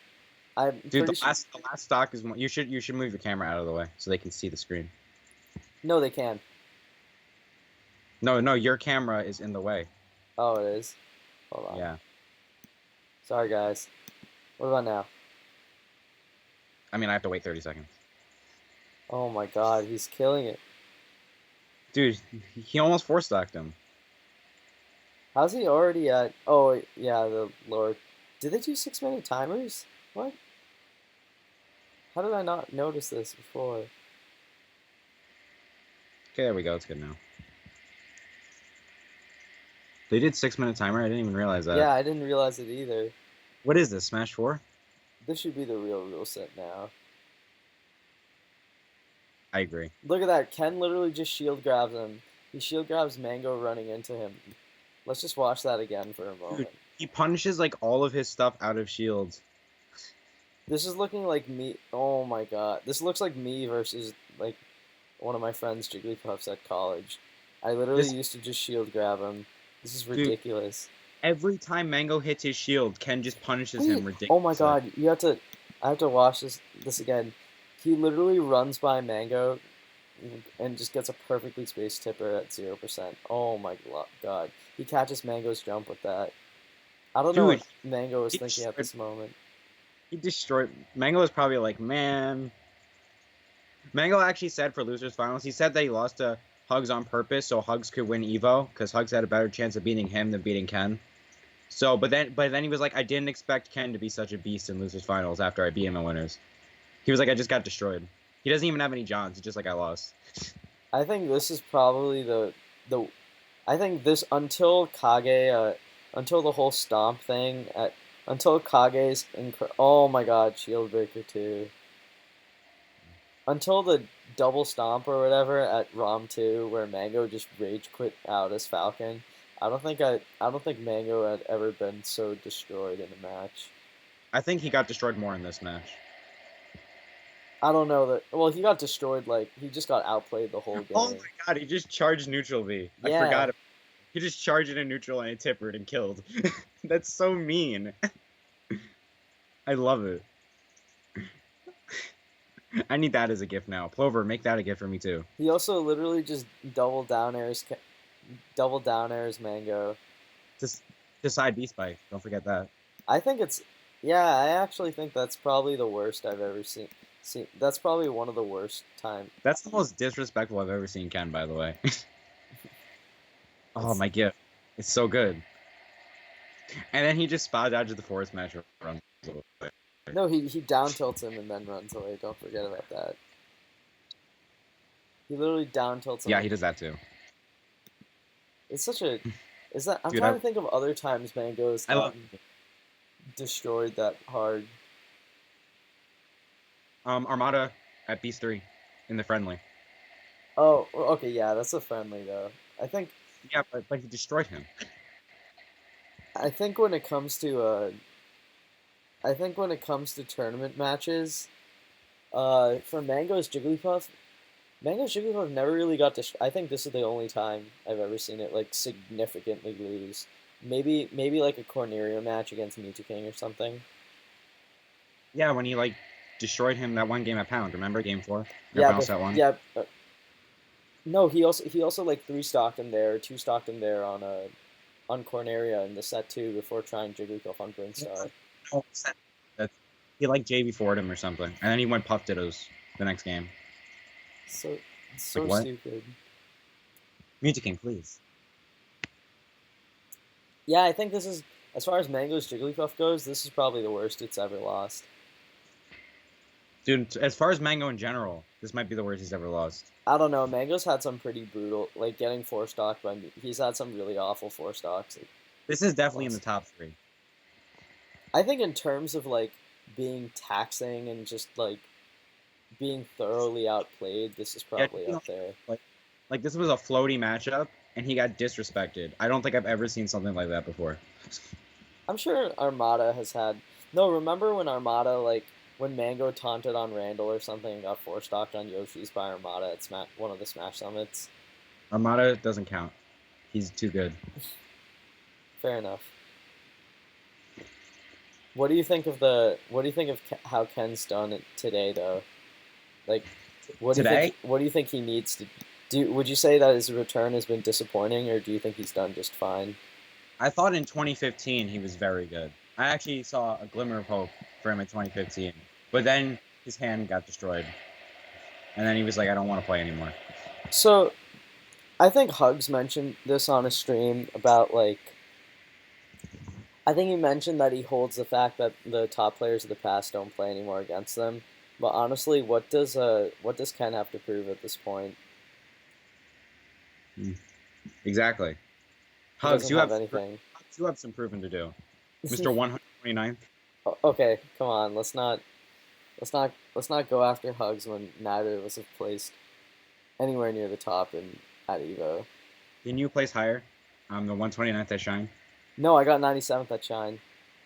Dude, the last stock is... You should move your camera out of the way so they can see the screen. No, they can. No, your camera is in the way. Oh, it is? Hold on. Yeah. Sorry, guys. What about now? I mean, I have to wait 30 seconds. Oh my god, he's killing it. Dude, he almost four-stocked him. How's he already at... Oh, yeah, the lower... Did they do 6-minute timers? What? How did I not notice this before? Okay, there we go. It's good now. They did 6-minute timer. I didn't even realize that. Yeah, I didn't realize it either. What is this? Smash 4? This should be the real rule set now. I agree. Look at that. Ken literally just shield grabs him. He shield grabs Mango running into him. Let's just watch that again for a moment. Dude, he punishes like all of his stuff out of shields. This is looking like me. Oh my god. This looks like me versus like one of my friends Jigglypuffs at college. I literally used to just shield grab him. This is ridiculous. Dude, every time Mango hits his shield, Ken just punishes him ridiculously. Oh my god, I have to watch this again. He literally runs by Mango and just gets a perfectly spaced tipper at 0%. Oh my god. He catches Mango's jump with that. I don't know what Mango was thinking at this moment. He destroyed... Mango was probably like, man... Mango actually said for Losers Finals, he said that he lost to Hugs on purpose so Hugs could win Evo, because Hugs had a better chance of beating him than beating Ken. So, but then he was like, I didn't expect Ken to be such a beast in Losers Finals after I beat him in Winners. He was like, I just got destroyed. He doesn't even have any Johns. He's just like, I lost. I think this is probably I think this until the whole stomp thing until Kage's oh my god, Shield Breaker 2. Until the double stomp or whatever at ROM 2 where Mango just rage quit out as Falcon. I don't think Mango had ever been so destroyed in a match. I think he got destroyed more in this match. I don't know that. Well, he got destroyed. Like he just got outplayed the whole game. Oh my god, he just charged neutral V. Yeah. I forgot. He just charged it in neutral and it tippered and killed. That's so mean. I love it. I need that as a gift now. Plover, make that a gift for me too. He also literally just double down airs Mango. Just side B spike. Don't forget that. I think it's I actually think that's probably the worst I've ever seen. That's probably one of the worst times. That's the most disrespectful I've ever seen Ken, by the way. Oh, my gift. It's so good. And then he just spot dodges the forest match and runs away. No, he down tilts him and then runs away. Don't forget about that. He literally down tilts him. Yeah, he does that too. It's such a... I'm trying to think of other times Mango's gotten destroyed that hard. Armada at Beast 3 in the friendly. Oh, okay, yeah, that's a friendly though. I think. Yeah, but he destroyed him. I think when it comes to tournament matches, for Mango's Jigglypuff never really got destroyed. I think this is the only time I've ever seen it like significantly lose. Maybe like a Corneria match against Mewtwo King or something. Yeah, when he like destroyed him that one game at Pound. Remember game 4? Yeah, yeah. No, he also like 3-stocked him there, 2-stocked him there on Corneria in the set 2 before trying Jigglypuff on Brinstar. Oh, he like JV4'd him or something, and then he went Puff Dittos the next game. So like, stupid. Mewtwo King, please. Yeah, I think this is, as far as Mango's Jigglypuff goes, this is probably the worst it's ever lost. Dude, as far as Mango in general, this might be the worst he's ever lost. I don't know. Mango's had some pretty brutal, like getting 4-stocked by me. He's had some really awful 4-stocks. This is definitely in the top 3. I think in terms of like being taxing and just like being thoroughly outplayed, this is probably up there. Like this was a floaty matchup, and he got disrespected. I don't think I've ever seen something like that before. I'm sure Armada has had. No, remember when Armada when Mango taunted on Randall or something and got 4-stocked on Yoshi's by Armada at one of the Smash Summits? Armada doesn't count. He's too good. Fair enough. What do you think of how Ken's done it today though? Like, what do you think he needs to do? Would you say that his return has been disappointing, or do you think he's done just fine? I thought in 2015 he was very good. I actually saw a glimmer of hope for him in 2015, but then his hand got destroyed, and then he was like, I don't want to play anymore. So, I think Hugs mentioned this on a stream about I think he mentioned that he holds the fact that the top players of the past don't play anymore against them. But honestly, what does Ken have to prove at this point? Exactly. He Hugs, doesn't have anything. you have some proving to do, Mr. 129th. Okay, come on. Let's not go after Hugs when neither of us have placed anywhere near the top in at Evo. Can you place higher? The 129th at Shine. No, I got 97th at Shine.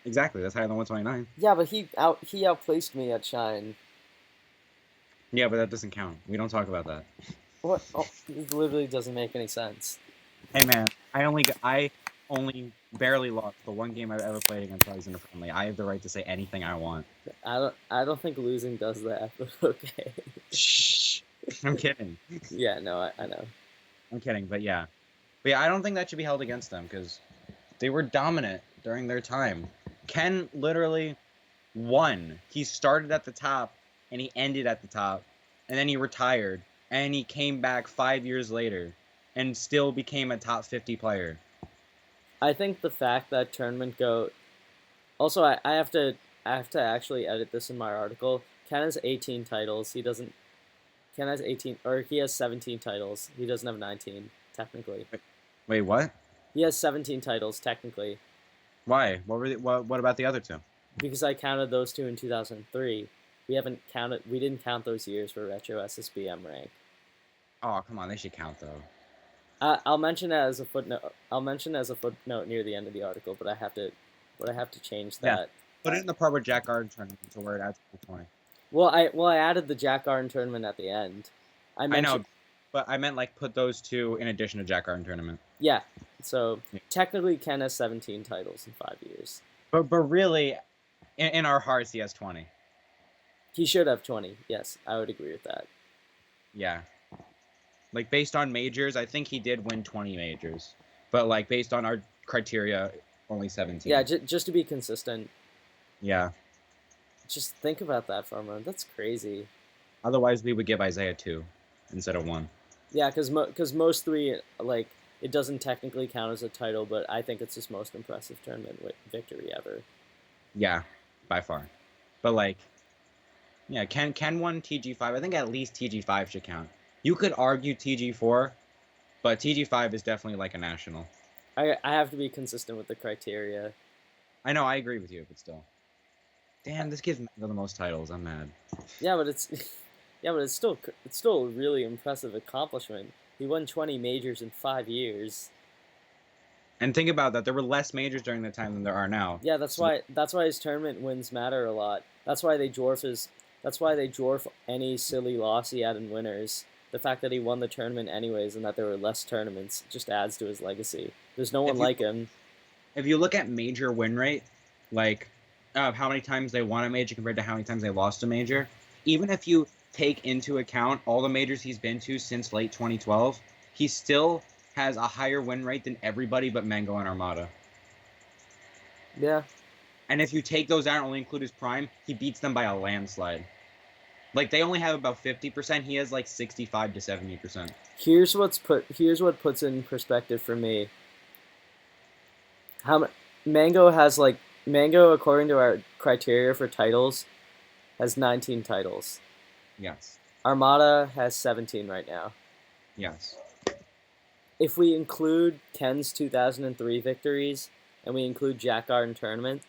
Exactly, that's higher than 129. Yeah, but he outplaced me at Shine. Yeah, but that doesn't count. We don't talk about that. What? Oh, it literally doesn't make any sense. Hey man, I only barely lost the one game I've ever played against Alexander Friendly. I have the right to say anything I want. I don't think losing does that, but okay. Shh. I'm kidding. Yeah, no, I know. I'm kidding, but yeah. But yeah, I don't think that should be held against them because they were dominant during their time. Ken literally won. He started at the top and he ended at the top, and then he retired and he came back 5 years later and still became a top 50 player. I think the fact that Tournament Goat. Also, I have to actually edit this in my article. Ken has 18 titles. He doesn't. Ken has 18, or he has 17 titles. He doesn't have 19 technically. Wait, what? He has 17 titles technically Why? What about the other two? because I counted those two in 2003. We didn't count those years for Retro SSBM rank. Oh, come on, they should count though. I'll mention it as a footnote. I'll mention it as a footnote near the end of the article, but I have to change Yeah. that. Put it in the proper Jack Garden tournament to where it adds to the point. Well, I added the Jack Garden tournament at the end. I know, but I meant like put those two in addition to Jack Garden tournament. Yeah. So Yeah. technically, Ken has 17 titles in 5 years. But really, in our hearts, he has 20. He should have 20. Yes, I would agree with that. Yeah. Like based on majors, I think he did win 20 majors. But like based on our criteria, only 17. Yeah, just to be consistent. Yeah. Just think about that for a moment. That's crazy. Otherwise, we would give Isaiah 2 instead of 1. Yeah, because most three, like, it doesn't technically count as a title, but I think it's his most impressive tournament victory ever. Yeah, by far. But like, yeah, Ken won TG5. I think at least TG5 should count. You could argue TG4, but TG5 is definitely like a national. I have to be consistent with the criteria. I know, I agree with you, but still. Damn, this gives Mango the most titles. I'm mad. Yeah, but it's still a really impressive accomplishment. He won 20 majors in 5 years. And think about that. There were less majors during that time than there are now. Yeah, that's why his tournament wins matter a lot. That's why they dwarf any silly loss he had in winners. The fact that he won the tournament anyways and that there were less tournaments just adds to his legacy. There's no one like him. If you look at major win rate, like how many times they won a major compared to how many times they lost a major, even if you take into account all the majors he's been to since late 2012, he still has a higher win rate than everybody but Mango and Armada. Yeah. And if you take those out and only include his prime, he beats them by a landslide. Like they only have about 50%. He has like 65 to 70%. Here's what puts it in perspective for me. Mango according to our criteria for titles has 19 titles. Yes. Armada has 17 right now. Yes. If we include Ken's 2003 victories and we include Jack Garden tournament,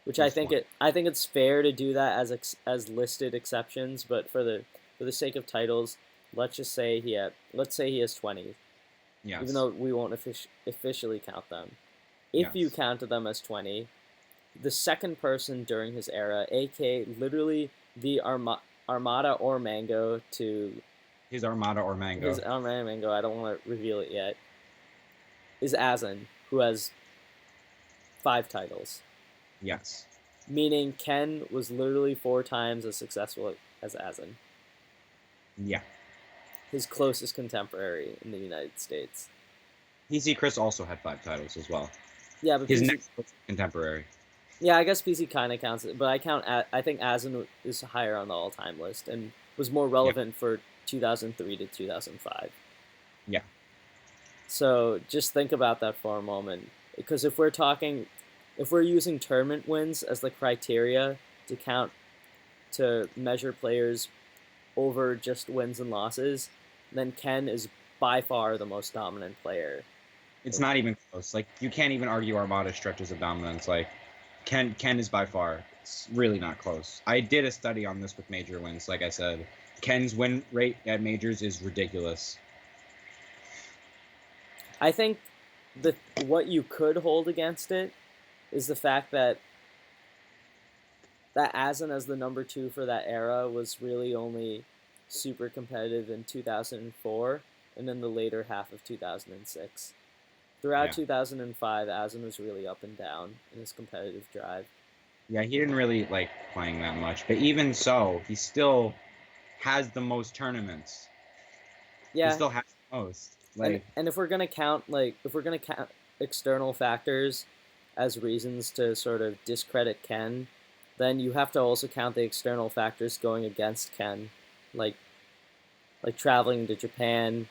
which I think it's fair to do that as listed exceptions, but for the sake of titles, let's say he has 20. Yes. Even though we won't officially count them. If you counted them as 20, the second person during his era, aka literally the Armada or Mango to his Armada or Mango. His Armada Mango, I don't want to reveal it yet, is Azan, who has 5 titles. Yes. Meaning Ken was literally 4 times as successful as Azan. Yeah. His closest contemporary in the United States. PC Chris also had 5 titles as well. Yeah, but his next contemporary. Yeah, I guess PC kind of counts it, but I think Azan is higher on the all-time list and was more relevant for 2003 to 2005. Yeah. So just think about that for a moment, because if we're using tournament wins as the criteria to measure players over just wins and losses, then Ken is by far the most dominant player. It's not even close. Like, you can't even argue Armada stretches of dominance. Like, Ken is by far. It's really not close. I did a study on this with major wins. Like I said, Ken's win rate at majors is ridiculous. I think what you could hold against it is the fact that Asin as the number 2 for that era was really only super competitive in 2004 and in the later half of 2006. Throughout 2005, Asin was really up and down in his competitive drive. Yeah, he didn't really like playing that much, but even so, he still has the most tournaments. Yeah, he still has the most. Like, and if we're gonna count external factors as reasons to sort of discredit Ken, then you have to also count the external factors going against Ken, like traveling to Japan,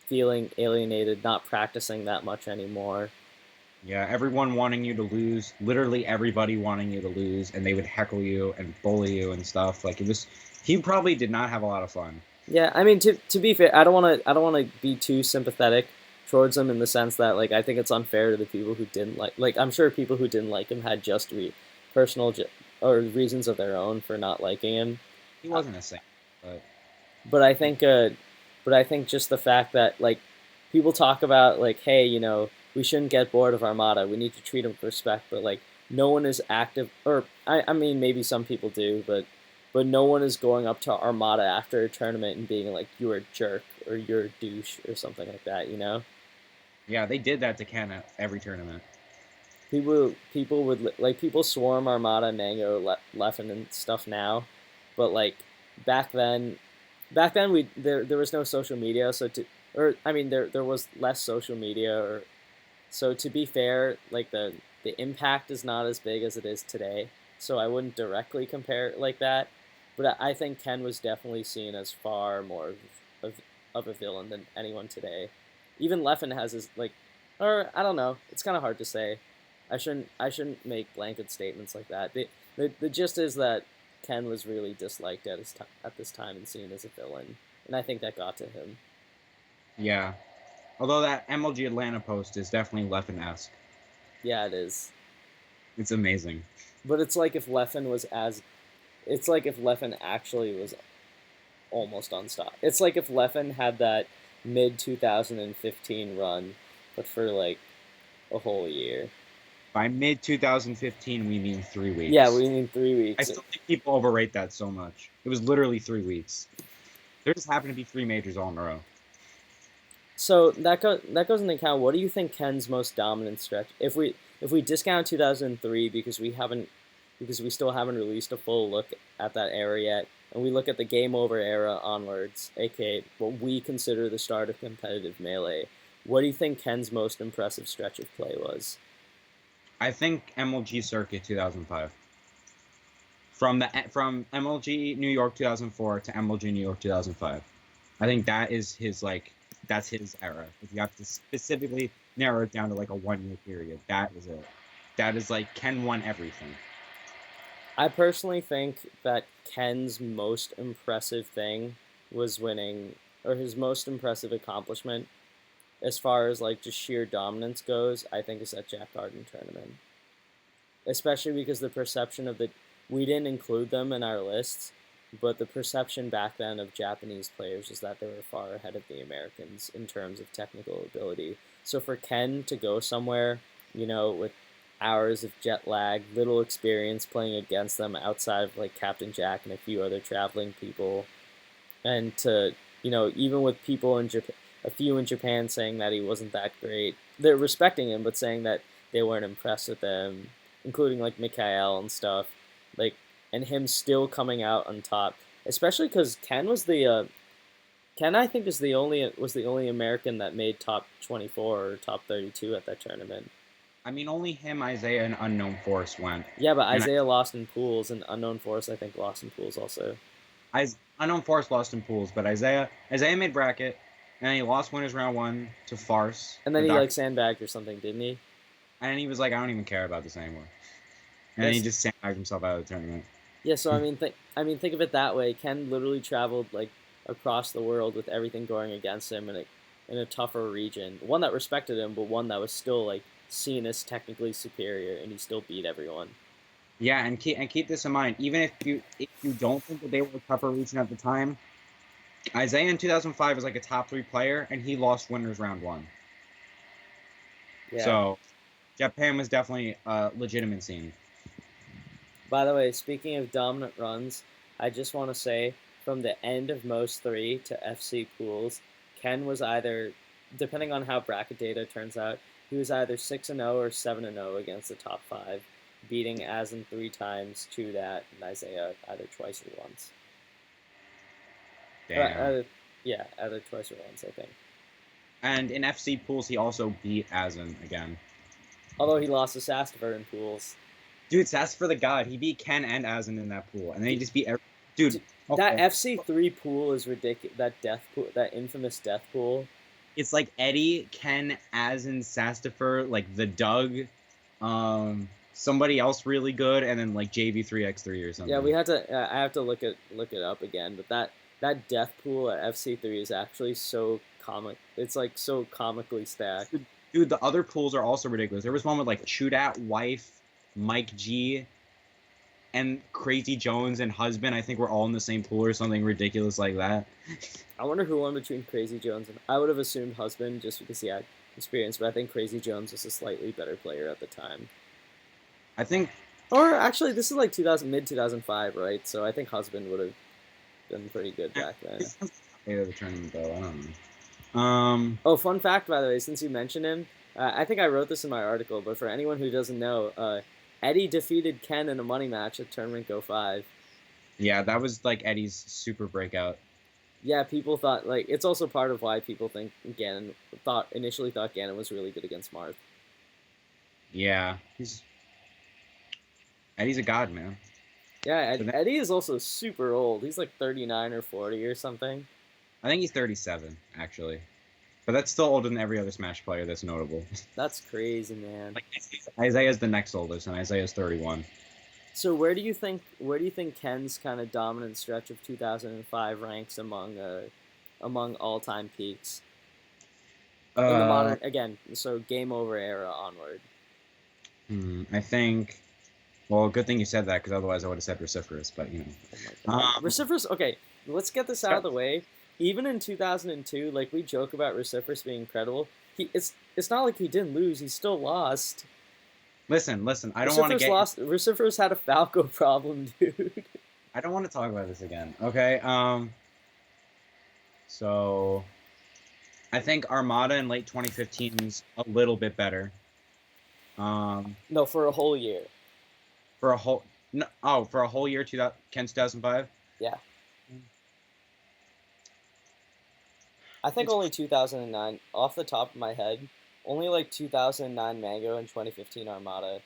feeling alienated, not practicing that much anymore. Yeah, everyone wanting you to lose, literally everybody wanting you to lose, and they would heckle you and bully you and stuff. Like, he probably did not have a lot of fun. Yeah, I mean, to be fair, I don't want to be too sympathetic towards him in the sense that like I think it's unfair to the people who didn't like I'm sure people who didn't like him had just personal or reasons of their own for not liking him. He wasn't a saint, but but I think just the fact that like people talk about like, hey, we shouldn't get bored of Armada. We need to treat him with respect, but like no one is active, or I mean maybe some people do, but no one is going up to Armada after a tournament and being like, you're a jerk or you're a douche or something like that, Yeah, they did that to Ken at every tournament. People would like people swarm Armada, Mango, Leffen, and stuff now, but like back then, there was no social media, there was less social media, or so to be fair, like the impact is not as big as it is today. So I wouldn't directly compare it like that, but I think Ken was definitely seen as far more of a villain than anyone today. Even Leffen has his like, or I don't know. It's kind of hard to say. I shouldn't make blanket statements like that. The gist is that Ken was really disliked at this time and seen as a villain, and I think that got to him. Yeah, although that MLG Atlanta post is definitely Leffen-esque. Yeah, it is. It's amazing. But it's like if Leffen actually was almost unstoppable. It's like if Leffen had that mid 2015 run, but for like a whole year. By mid 2015, we mean 3 weeks. Yeah, we mean 3 weeks. I still think people overrate that so much. It was literally 3 weeks. There just happened to be 3 majors all in a row. So that goes into account. What do you think Ken's most dominant stretch? If we discount 2003 because we still haven't released a full look at that era yet, and we look at the Game Over era onwards, aka what we consider the start of competitive Melee, what do you think Ken's most impressive stretch of play was? I think MLG Circuit 2005. From MLG New York 2004 to MLG New York 2005. I think that is that's his era. If you have to specifically narrow it down to like a 1-year period, that is it. That is like Ken won everything. I personally think that Ken's most impressive thing was winning, or his most impressive accomplishment, as far as like just sheer dominance goes, I think is that Jack Garden tournament. Especially because the perception of we didn't include them in our lists, but the perception back then of Japanese players is that they were far ahead of the Americans in terms of technical ability. So for Ken to go somewhere, with hours of jet lag, little experience playing against them outside of like Captain Jack and a few other traveling people, and to, even with people in Japan, a few in Japan saying that he wasn't that great, they're respecting him, but saying that they weren't impressed with him, including like Mikhail and stuff, like, and him still coming out on top, especially because Ken I think was the only American that made top 24 or top 32 at that tournament. I mean, only him, Isaiah, and Unknown Force went. Yeah, but Isaiah lost in pools, and Unknown Force I think lost in pools also. Unknown Force lost in pools, but Isaiah made bracket, and he lost winners round 1 to Farce. And then he like sandbagged or something, didn't he? And he was like, I don't even care about this anymore. And then he just sandbagged himself out of the tournament. Yeah, so I mean, think of it that way. Ken literally traveled like across the world with everything going against him, and in a tougher region, one that respected him, but one that was still like seen as technically superior, and he still beat everyone. Yeah, and keep this in mind. Even if you don't think that they were a tougher region at the time, Isaiah in 2005 was like a top 3 player, and he lost winners round 1. Yeah. So Japan was definitely a legitimate scene. By the way, speaking of dominant runs, I just want to say from the end of most 3 to FC pools, Ken was either, depending on how bracket data turns out, he was either 6-0 or 7-0 against the top 5, beating Asin 3 times to that, and Isaiah either twice or once. Damn. Yeah, either twice or once, I think. And in FC pools, he also beat Asin again. Although he lost to Sastiver in pools. Dude, Sastiver the God. He beat Ken and Asin in that pool, and then he just beat every. Dude, okay. That FC3 pool is ridiculous. That death pool, that infamous death pool. It's like Eddie, Ken, Asin, Sastifer, like the Doug, somebody else really good, and then like JV3x3 or something. Yeah, we had to. I have to look it up again. But that death pool at FC3 is actually so comic. It's like so comically stacked. Dude, the other pools are also ridiculous. There was one with like Chudat, Wife, Mike G, and Crazy Jones and Husband. I think we're all in the same pool or something ridiculous like that. I wonder who won between Crazy Jones and I would have assumed Husband just because he had experience, but I think Crazy Jones was a slightly better player at the time. I think. Or actually, this is like mid 2005, right? So I think Husband would have been pretty good back then. Of the tournament though, I don't know. Oh, fun fact, by the way, since you mentioned him, I think I wrote this in my article, but for anyone who doesn't know, Eddie defeated Ken in a money match at Tournament Go 5. Yeah, that was like Eddie's super breakout. Yeah, people thought, like, it's also part of why people think initially thought Ganon was really good against Marth. Yeah, Eddie's a god, man. Yeah, Eddie is also super old. He's like 39 or 40 or something. I think he's 37, actually. But that's still older than every other Smash player that's notable. That's crazy, man. Like, Isaiah's the next oldest, and Isaiah's 31. So where do you think Ken's kind of dominant stretch of 2005 ranks among all-time peaks? In the modern, again, so game over era onward. I think. Well, good thing you said that, because otherwise I would have said Reciferous, but you know. Reciferous. Okay, let's get this out of the way. Even in 2002, like we joke about Reciferous being incredible, it's not like he didn't lose. He still lost. Listen. I don't want to get. Reciferous had a Falco problem, dude. I don't want to talk about this again. Okay. So, I think Armada in late 2015 is a little bit better. No, for a whole year. For a whole year, Ken's 2005. Yeah. I think only 2009, off the top of my head, only like 2009 Mango and 2015 Armada.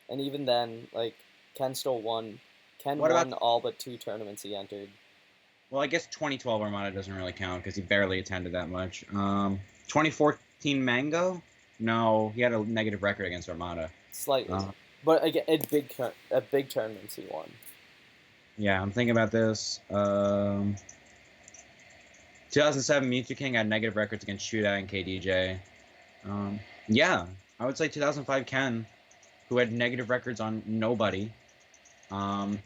And even then, like, Ken still won. Ken won all but 2 tournaments he entered. Well, I guess 2012 Armada doesn't really count because he barely attended that much. 2014 Mango? No, he had a negative record against Armada. Slightly. But again, at big tournaments he won. Yeah, I'm thinking about this. 2007 Mewtwo King had negative records against Shootout and KDJ. Yeah, I would say 2005 Ken, who had negative records on nobody,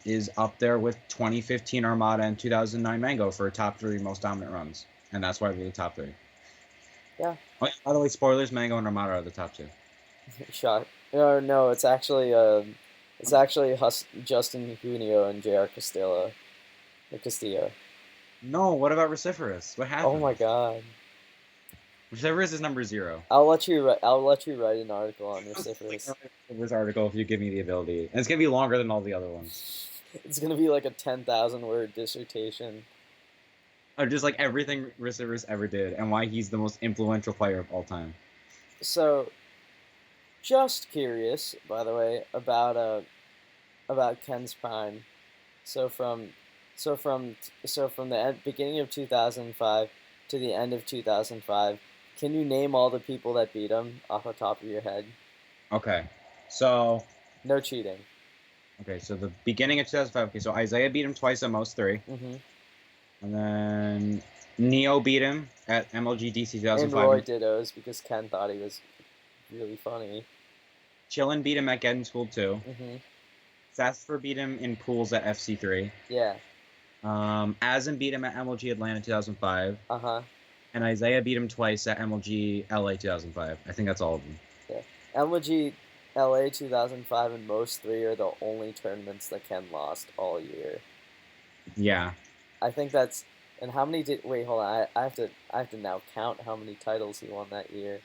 is up there with 2015 Armada and 2009 Mango for top 3 most dominant runs, and that's why they're the top 3. Yeah. Oh, by the way, spoilers: Mango and Armada are the top 2. Shot. No, it's actually Justin Junio and JR Castillo. Castillo. No, what about Reciferous? What happened? Oh my god. Reciferous is number 0. I'll let you write an article on Reciferous. This article, if you give me the ability, and it's gonna be longer than all the other ones. It's gonna be like a 10,000 word dissertation. Of just like everything Reciferous ever did, and why he's the most influential player of all time. So, just curious, by the way, about Ken's prime. So from the beginning of 2005 to the end of 2005, can you name all the people that beat him off the top of your head? Okay, so no cheating. Okay, so the beginning of 2005. Okay, so Isaiah beat him twice at most 3. Mm-hmm. And then Neo beat him at MLG DC And 2005. Roy dittos because Ken thought he was really funny. Chillin beat him at Getting School 2. Mm-hmm. Sasfer beat him in pools at FC3. Yeah. Azim beat him at MLG Atlanta 2005. Uh-huh. And Isaiah beat him twice at MLG LA 2005. I think that's all of them. Yeah. MLG LA 2005 and most 3 are the only tournaments that Ken lost all year. Yeah. I think that's. And how many did? Wait, hold on. I have to now count how many titles he won that year.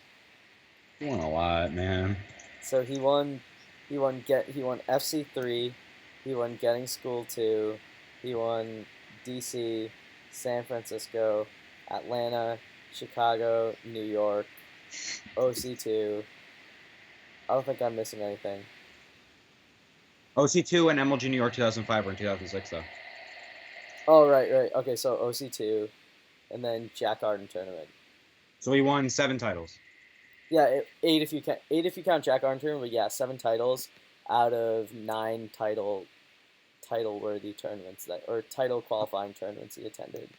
He won a lot, man. So he won FC3, he won Getting School 2, he won DC, San Francisco, Atlanta, Chicago, New York, OC2. I don't think I'm missing anything. OC2 and MLG New York 2005 were in 2006, though. Oh, right. Okay, so OC2, and then Jack Arden tournament. So he won 7 titles. Yeah, 8 if you count Jack Arden tournament, but yeah, 7 titles out of 9 title worthy tournaments or title qualifying tournaments he attended.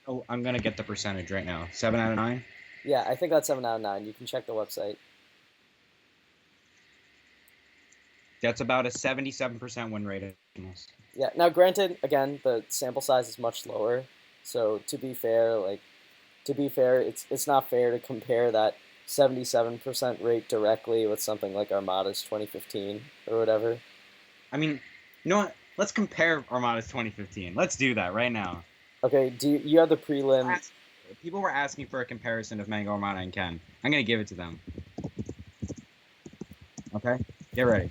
Oh, I'm gonna get the percentage right now. 7 out of 9. Yeah, I think that's 7 out of 9. You can check the website. That's about a 77% win rate. Yeah. Now, granted, again, the sample size is much lower, so to be fair, it's not fair to compare that 77% rate directly with something like Armada's 2015 or whatever. I mean, you know what? Let's compare Armada's 2015. Let's do that right now. Okay. You have the prelim? People were asking for a comparison of Mango, Armada, and Ken. I'm gonna give it to them. Okay, get ready.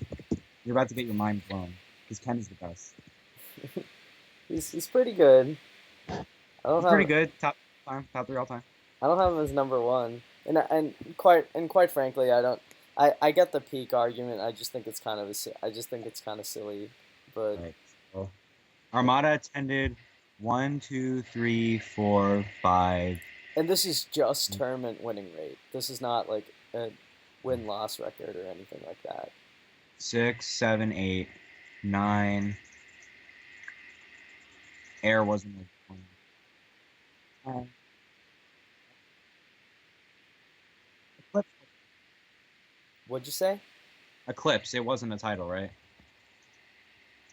You're about to get your mind blown because Ken is the best. He's pretty good. He's pretty good. Top 3 all time. I don't have him as number 1, and quite frankly, I get the peak argument. I just think it's kind of silly, but right. So, Armada attended 1, 2, 3, 4, 5. And this is just tournament winning rate. This is not like a win-loss record or anything like that. 6, 7, 8, 9. Air wasn't like 1. Eclipse. What'd you say? Eclipse. It wasn't a title, right?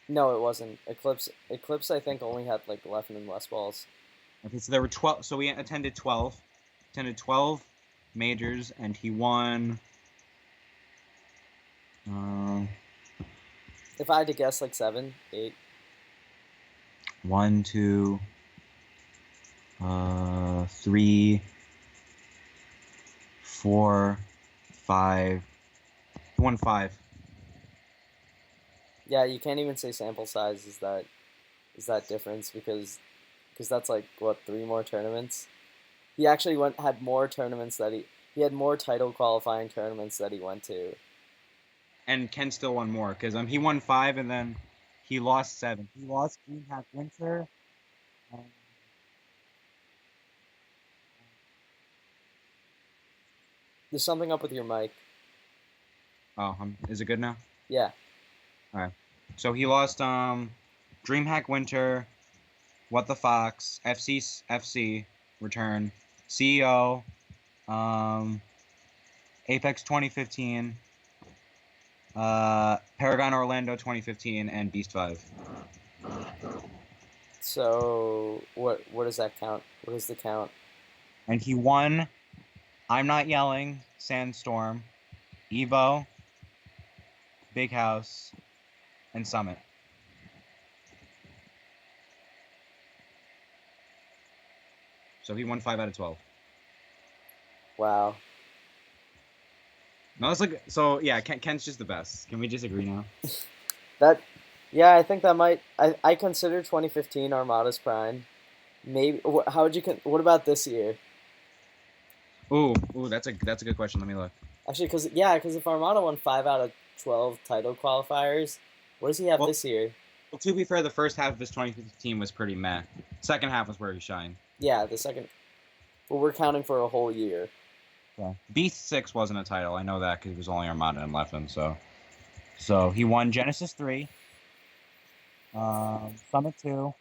No, it wasn't. Eclipse, I think, only had like 11 and less balls. Okay, so there were 12. So we attended 12. Attended 12 majors, and he won. If I had to guess, like 7, 8. 1, 2, 3, 4, 5. He won 5. Yeah, you can't even say sample size is that difference because that's like what 3 more tournaments. He actually had more tournaments he had more title qualifying tournaments that he went to. And Ken still won more because he won 5 and then he lost 7. He lost DreamHack Winter. There's something up with your mic. Oh, is it good now? Yeah. All right. So he lost DreamHack Winter, What the Fox, FC Return, CEO, Apex 2015, Paragon Orlando 2015, and Beast 5. So what does that count? What is the count? And he won I'm Not Yelling, Sandstorm, Evo, Big House, and Summit. So he won 5 out of 12. Wow. No, it's like so. Yeah, Ken's just the best. Can we just agree now? Yeah, I think that might. I consider 2015 Armada's prime. Maybe. How would you? What about this year? Ooh, that's a good question. Let me look. Actually, because if Armada won 5 out of 12 title qualifiers, what does he have this year? Well, to be fair, the first half of his 2015 was pretty meh. Second half was where he shined. Yeah, the second. Well, we're counting for a whole year. Yeah. Beast 6 wasn't a title. I know that because it was only Armada and Leffen. So he won Genesis 3, Summit 2,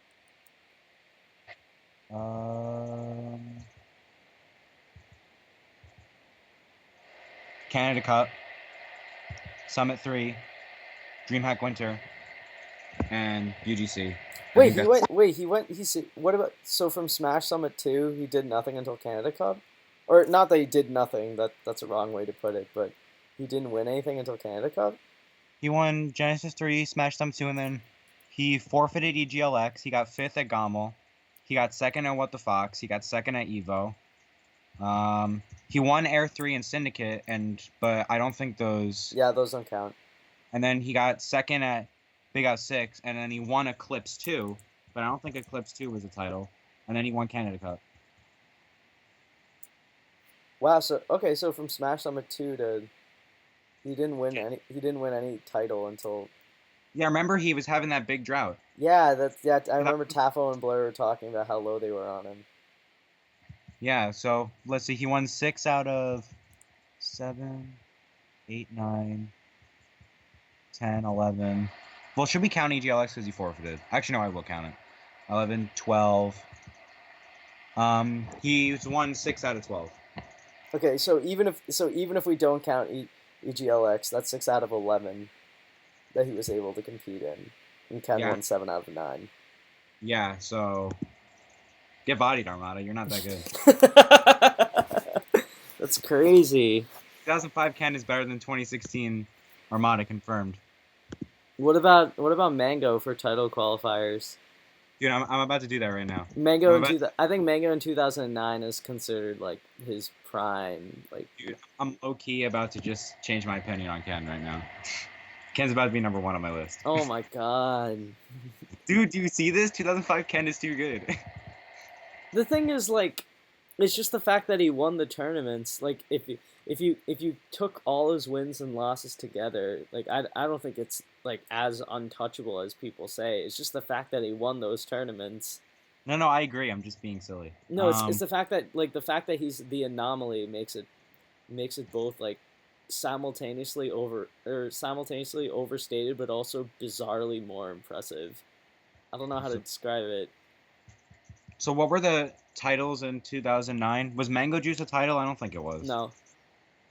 Canada Cup, Summit 3, DreamHack Winter, and UGC. Wait, he went. Wait, he went. What about? So from Smash Summit 2, he did nothing until Canada Cup, or not that he did nothing. That's a wrong way to put it. But he didn't win anything until Canada Cup. He won Genesis 3, Smash Summit 2, and then he forfeited EGLX. He got 5th at Gommel. He got 2nd at What the Fox. He got 2nd at Evo. He won Air 3 and Syndicate, but I don't think those. Yeah, those don't count. And then he got 2nd at Big Out 6, and then he won Eclipse 2, but I don't think Eclipse 2 was a title. And then he won Canada Cup. Wow. So okay. So from Smash Summit 2 to he didn't win any. He didn't win any title until. Yeah, remember he was having that big drought. Yeah, I remember Tafo and Blur were talking about how low they were on him. Yeah, so let's see. He won 6 out of 7, 8, 9, 10, 11. Well, should we count EGLX because he forfeited? Actually, no, I will count it. 11, 12. He's won 6 out of 12. Okay, so even if we don't count EGLX, that's 6 out of 11 that he was able to compete in. And Ken won 7 out of 9. Yeah, so get bodied, Armada. You're not that good. That's crazy. 2005 Ken is better than 2016 Armada, confirmed. What about Mango for title qualifiers? Dude, I'm about to do that right now. I think Mango in 2009 is considered like his prime. Like, dude, I'm low key about to just change my opinion on Ken right now. Ken's about to be number 1 on my list. Oh my god. Dude, do you see this? 2005 Ken is too good. The thing is, like, it's just the fact that he won the tournaments. Like, if you took all his wins and losses together, like, I don't think it's like as untouchable as people say. It's just the fact that he won those tournaments. No, I agree. I'm just being silly. No, it's the fact that he's the anomaly makes it both like simultaneously overstated, but also bizarrely more impressive. I don't know how to describe it. So what were the titles in 2009? Was Mango Juice a title? I don't think it was. No.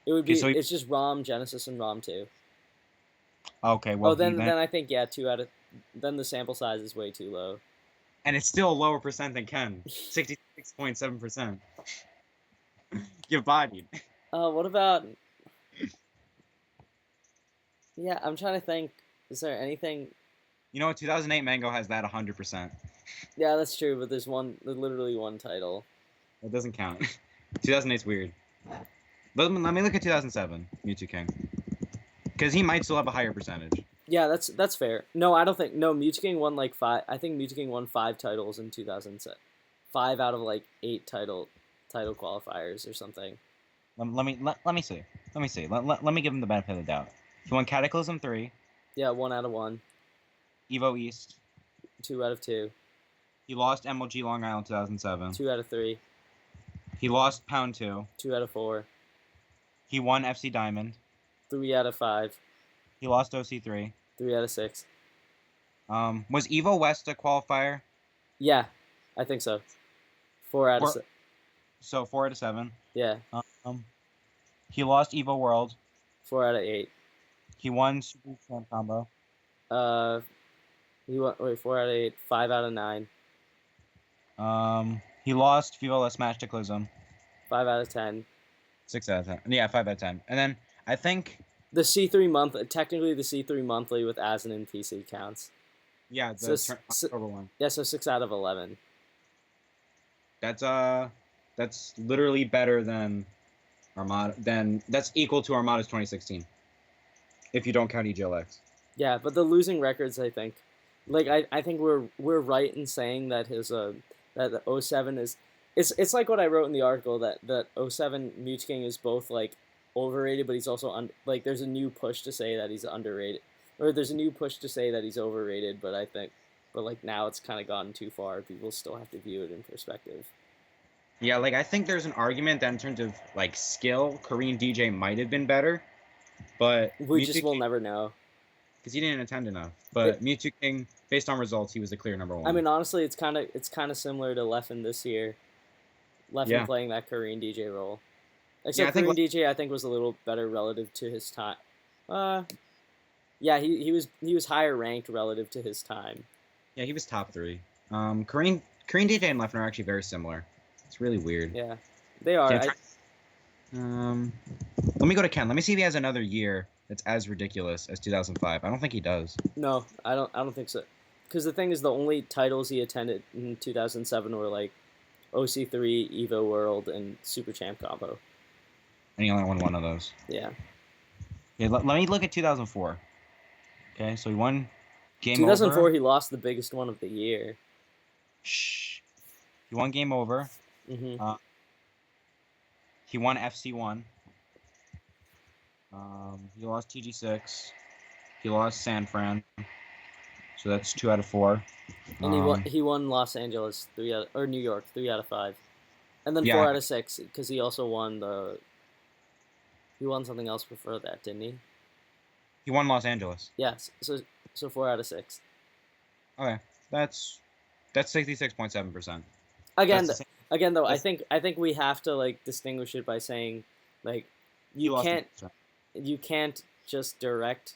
It would be. So it's just ROM, Genesis, and ROM 2. Okay, well. Then I think 2 out of. Then the sample size is way too low. And it's still a lower percent than Ken, 66.7%. You're bodied. What about? Yeah, I'm trying to think. Is there anything? You know what? 2008 Mango has that 100%. Yeah, that's true, but there's literally one title. It doesn't count. 2008's weird. Let me look at 2007 Mewtwo King, because he might still have a higher percentage. Yeah, that's fair. No, I don't think. No, Mewtwo King won like 5. I think Mewtwo King won 5 titles in 2007. 5 out of like 8 title qualifiers or something. Let me see. Let me give him the benefit of the doubt. He won Cataclysm 3. Yeah, 1 out of 1. Evo East. 2 out of 2. He lost MLG Long Island 2007. 2 out of 3. He lost Pound 2. 2 out of 4. He won FC Diamond. 3 out of 5. He lost OC3. 3 out of 6. Was Evo West a qualifier? Yeah, I think so. 4 out of 6. So 4 out of 7. Yeah. He lost Evo World. 4 out of 8. He won Super Champ Combo. He won. Wait, 4 out of 8. 5 out of 9. He lost Viva Smash Cataclysm. 5 out of 10. 6 out of 10. Yeah, 5 out of 10. And then I think the C3 month, technically the C3 monthly with Asin and PC counts. Yeah, the October one. Yeah, so 6 out of 11. That's literally better than Armada. That's equal to Armada's 2016. If you don't count EGLX. Yeah, but the losing records, I think, like I think we're right in saying that his that the 07 is it's like what I wrote in the article that 07 Mewtwo King is both like overrated, but he's also like there's a new push to say that he's underrated, or there's a new push to say that he's overrated, but like now it's kind of gotten too far. People still have to view it in perspective. Yeah, like I think there's an argument that in terms of like skill, Korean DJ might have been better, but we just will never know because he didn't attend enough. But Mewtwo King based on results, he was the clear number one. I mean, honestly, it's kind of similar to Leffen this year. Leffen playing that Korean DJ role. Except Korean DJ, I think, was a little better relative to his time. Yeah, he was higher ranked relative to his time. Yeah, he was top 3. Korean DJ and Leffen are actually very similar. It's really weird. Yeah, they are. Let me go to Ken. Let me see if he has another year that's as ridiculous as 2005. I don't think he does. No, I don't think so. Because the thing is, the only titles he attended in 2007 were like OC3, Evo World, and Super Champ Combo. And he only won one of those. Yeah. Yeah. Let me look at 2004. Okay, so he won Game 2004, Over. he lost the biggest one of the year. Shh. He won Game Over. Mm-hmm. He won FC1. He lost TG6. He lost San Fran. So that's 2 out of 4. And he won Los Angeles or New York 3 out of 5, and then 4 out of 6 because he also won something else before that, didn't he? He won Los Angeles. Yes. So 4 out of 6. Okay, that's 66.7%. Again, though, I think we have to like distinguish it by saying like you can't just direct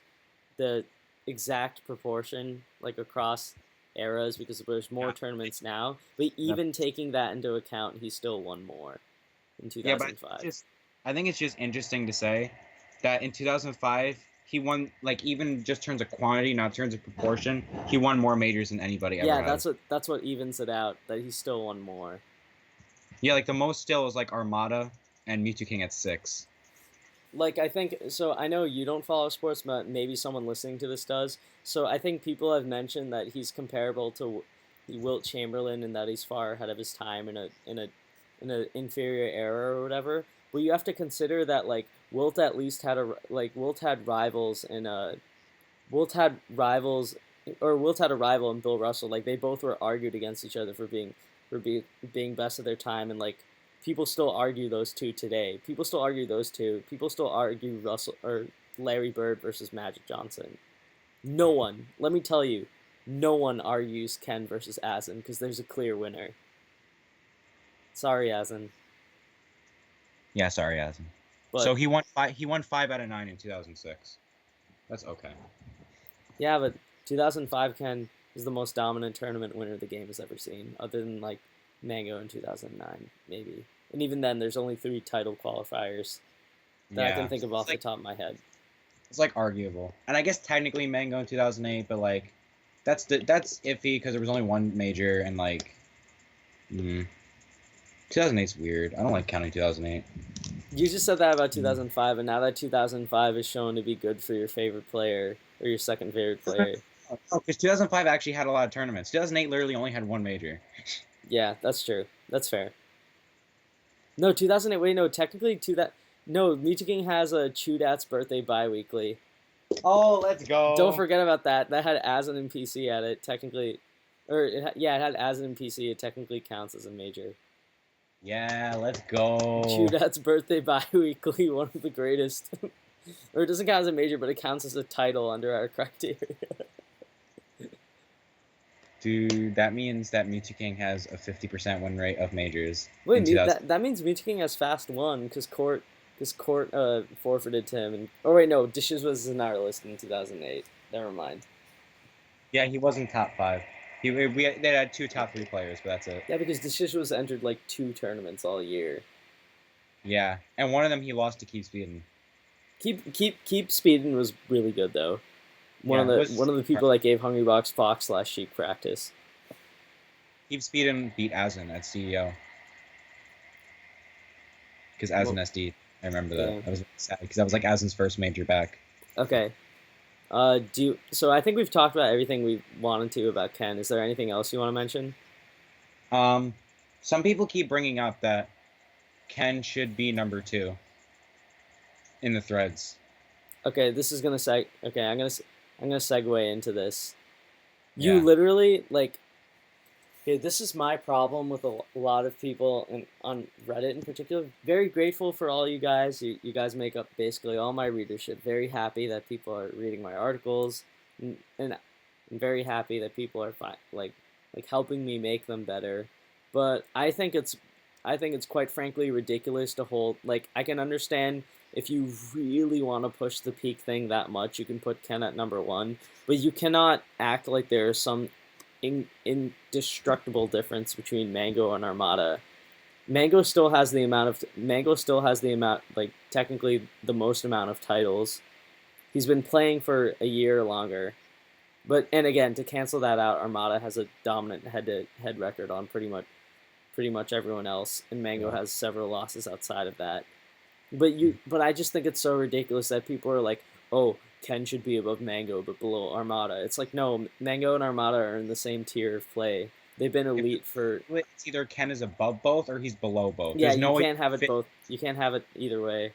the exact proportion like across eras because there's more tournaments now. But even taking that into account, he still won more in 2005. Yeah, I think it's just interesting to say that in 2005 he won, like, even just terms of quantity, not terms of proportion, he won more majors than anybody ever has. Yeah, that's what evens it out, that he still won more. Yeah, like the most still was like Armada and Mewtwo King at 6. Like, I think, so I know you don't follow sports, but maybe someone listening to this does. So I think people have mentioned that he's comparable to Wilt Chamberlain and that he's far ahead of his time in an inferior era or whatever. But you have to consider that like Wilt at least had Wilt had rivals in Wilt had a rival in Bill Russell. Like they both were argued against each other for being best of their time, and like people still argue those two today. People still argue those two. People still argue Russell or Larry Bird versus Magic Johnson. No one, let me tell you, no one argues Ken versus Azen because there's a clear winner. Sorry, Azen. Yeah, sorry, Azen. But, so he won 5 out of 9 in 2006. That's okay. Yeah, but 2005 Ken is the most dominant tournament winner the game has ever seen, other than like Mango in 2009, maybe. And even then, there's only 3 title qualifiers that I can think of off the top of my head. It's like arguable, and I guess technically Mango in 2008, but like that's iffy because there was only one major, and like 2008's weird. I don't like counting 2008. You just said that about 2005, and now that 2005 is shown to be good for your favorite player or your second favorite player. Oh, because 2005 actually had a lot of tournaments. 2008 literally only had one major. Yeah, that's true. That's fair. No, 2008. Wait, no. Technically, Mewtwo King has a Chudat's birthday bi-weekly. Oh, let's go. Don't forget about that. That had Azen and PC at it. Technically, it had Azen and PC. It technically counts as a major. Yeah, let's go. Chudat's birthday bi-weekly, one of the greatest. Or it doesn't count as a major, but it counts as a title under our criteria. Dude, that means that Mewtwo King has a 50% win rate of majors. Wait, that means Mewtwo King has fast won because Court forfeited to him. Oh wait, no, Dishes was in our list in 2008. Never mind. Yeah, he wasn't top 5. They had 2 top 3 players, but that's it. Yeah, because Dishes was entered like 2 tournaments all year. Yeah, and one of them he lost to Keep Speedin. Keep Speedin was really good though. One of the people that gave Hungrybox Fox/Sheep practice. Keep Speedin beat Azen at CEO. Because Azen SD. I remember that. Yeah. I was sad because that was like Azen's first major back. Okay. So I think we've talked about everything we wanted to about Ken. Is there anything else you want to mention? Some people keep bringing up that Ken should be number 2 in the threads. Okay, this is gonna I'm gonna segue into this. You literally like. Okay, this is my problem with a lot of people on Reddit in particular. Very grateful for all you guys. You guys make up basically all my readership. Very happy that people are reading my articles, and I'm very happy that people are like helping me make them better. But I think it's quite frankly ridiculous to hold. Like, I can understand if you really want to push the peak thing that much, you can put Ken at number one, but you cannot act like there's some indestructible difference between Mango and Armada. Mango still has the amount, like, technically the most amount of titles. He's been playing for a year longer. But and again, to cancel that out, Armada has a dominant head-to-head record on pretty much everyone else, and Mango Yeah. has several losses outside of that. But I just think it's so ridiculous that people are like, "Oh, Ken should be above Mango but below Armada." It's like, no, Mango and Armada are in the same tier of play. They've been If elite for. it's either Ken is above both or he's below both. Yeah, There's you no way can't to have it fit. both. You can't have it either way.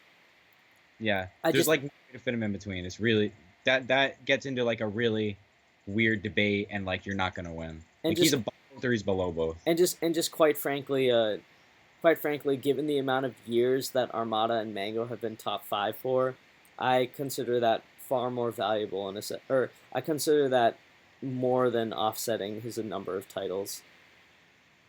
Yeah, I there's just like no way to fit him in between. It's really that gets into like a really weird debate, and like you're not gonna win. and Like he's just above both or he's below both. and just quite frankly, given the amount of years that Armada and Mango have been top five for, I consider that far more valuable or I consider that more than offsetting his number of titles,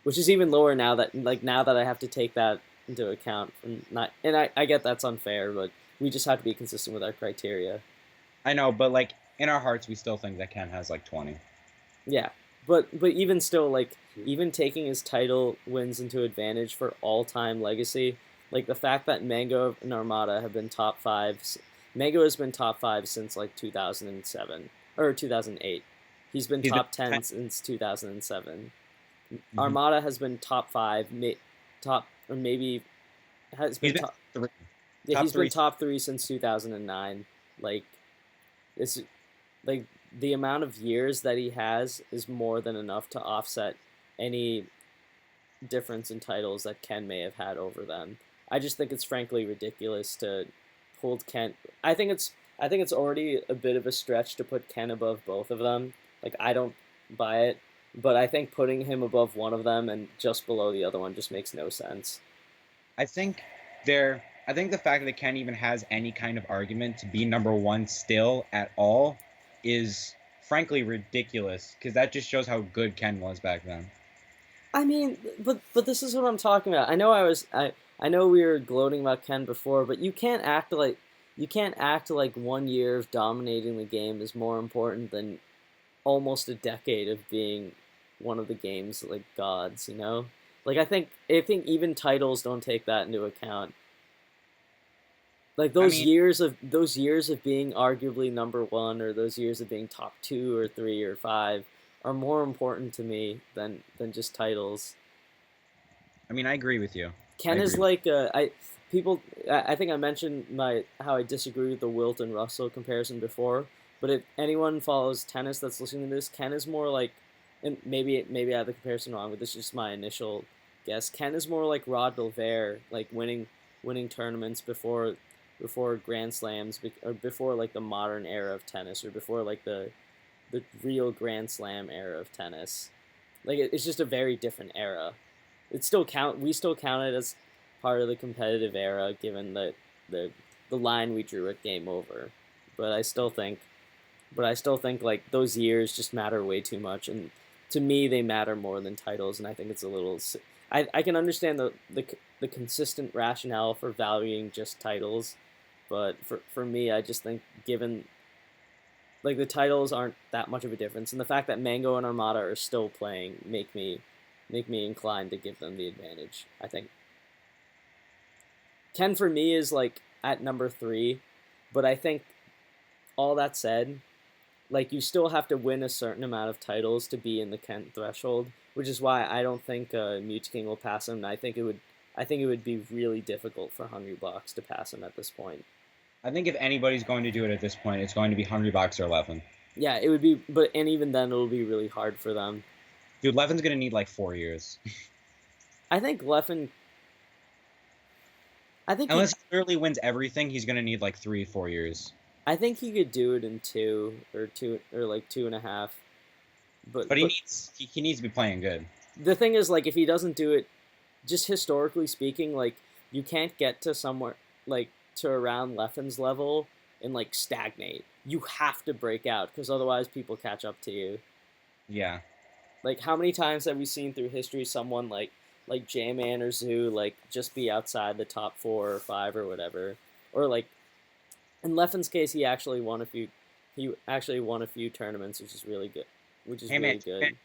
which is even lower now that I have to take that into account. I get that's unfair, but we just have to be consistent with our criteria. I know, but like in our hearts, we still think that Ken has like 20. Yeah, but even still, like, even taking his title wins into advantage for all time legacy, like the fact that Mango and Armada have been top five. Mango has been top five since like 2007 or 2008. He's been He's been top 10 since 2007. mm-hmm. Armada has been top five, top or maybe has been He's been top. three. Yeah, Top he's three. been top three since 2009. Like, it's like the amount of years that he has is more than enough to offset any difference in titles that Ken may have had over them. I just think it's frankly ridiculous to hold Ken. I think it's already a bit of a stretch to put Ken above both of them. Like, I don't buy it, but I think putting him above one of them and just below the other one just makes no sense. I think I think the fact that Ken even has any kind of argument to be number one still at all is frankly ridiculous because that just shows how good Ken was back then. I mean, but this is what I'm talking about. I know we were gloating about Ken before, but you can't act like 1 year of dominating the game is more important than almost a decade of being one of the game's like gods, you know? Like, I think even titles don't take that into account. Like, I mean, those years of being arguably number one, or those years of being top two or three or five, are more important to me than just titles. I agree with you. I Ken is agree. like I people. I think I mentioned my how I disagree with the Wilt and Russell comparison before. But if anyone follows tennis that's listening to this, Ken is more like, and maybe I have the comparison wrong, but this is just my initial guess. Ken is more like Rod Belver, like winning tournaments before Grand Slams, or before like the modern era of tennis, or before like the real Grand Slam era of tennis. Like, it's just a very different era. We still count it as part of the competitive era, given the the line we drew at game over. But I still think like those years just matter way too much, and to me they matter more than titles. And I think it's a little. I can understand the consistent rationale for valuing just titles, but for me, I just think given like the titles aren't that much of a difference, and the fact that Mango and Armada are still playing make me inclined to give them the advantage. I think Ken for me is like at number three, but I think all that said, like you still have to win a certain amount of titles to be in the Ken threshold, which is why I don't think Mute King will pass him. I think it would be really difficult for Hungry Box to pass him at this point. I think if anybody's going to do it at this point, it's going to be Hungry Box or Levin. Yeah, it would be, but and even then it'll be really hard for them. Dude, Levin's gonna need like 4 years. I think Leffen. I think Unless he literally wins everything, he's gonna need like 3, 4 years. I think he could do it in two or like 2.5. But he needs to be playing good. The thing is, like, if he doesn't do it, just historically speaking, like, you can't get to somewhere like to around Leffen's level and like stagnate. you have to break out because otherwise people catch up to you. Yeah. Like, how many times have we seen through history someone like J-Man or Zoo like just be outside the top 4 or 5 or whatever, or like in Leffen's case, he actually won a few. He actually won a few tournaments, which is really good. Which is Hey man, really good.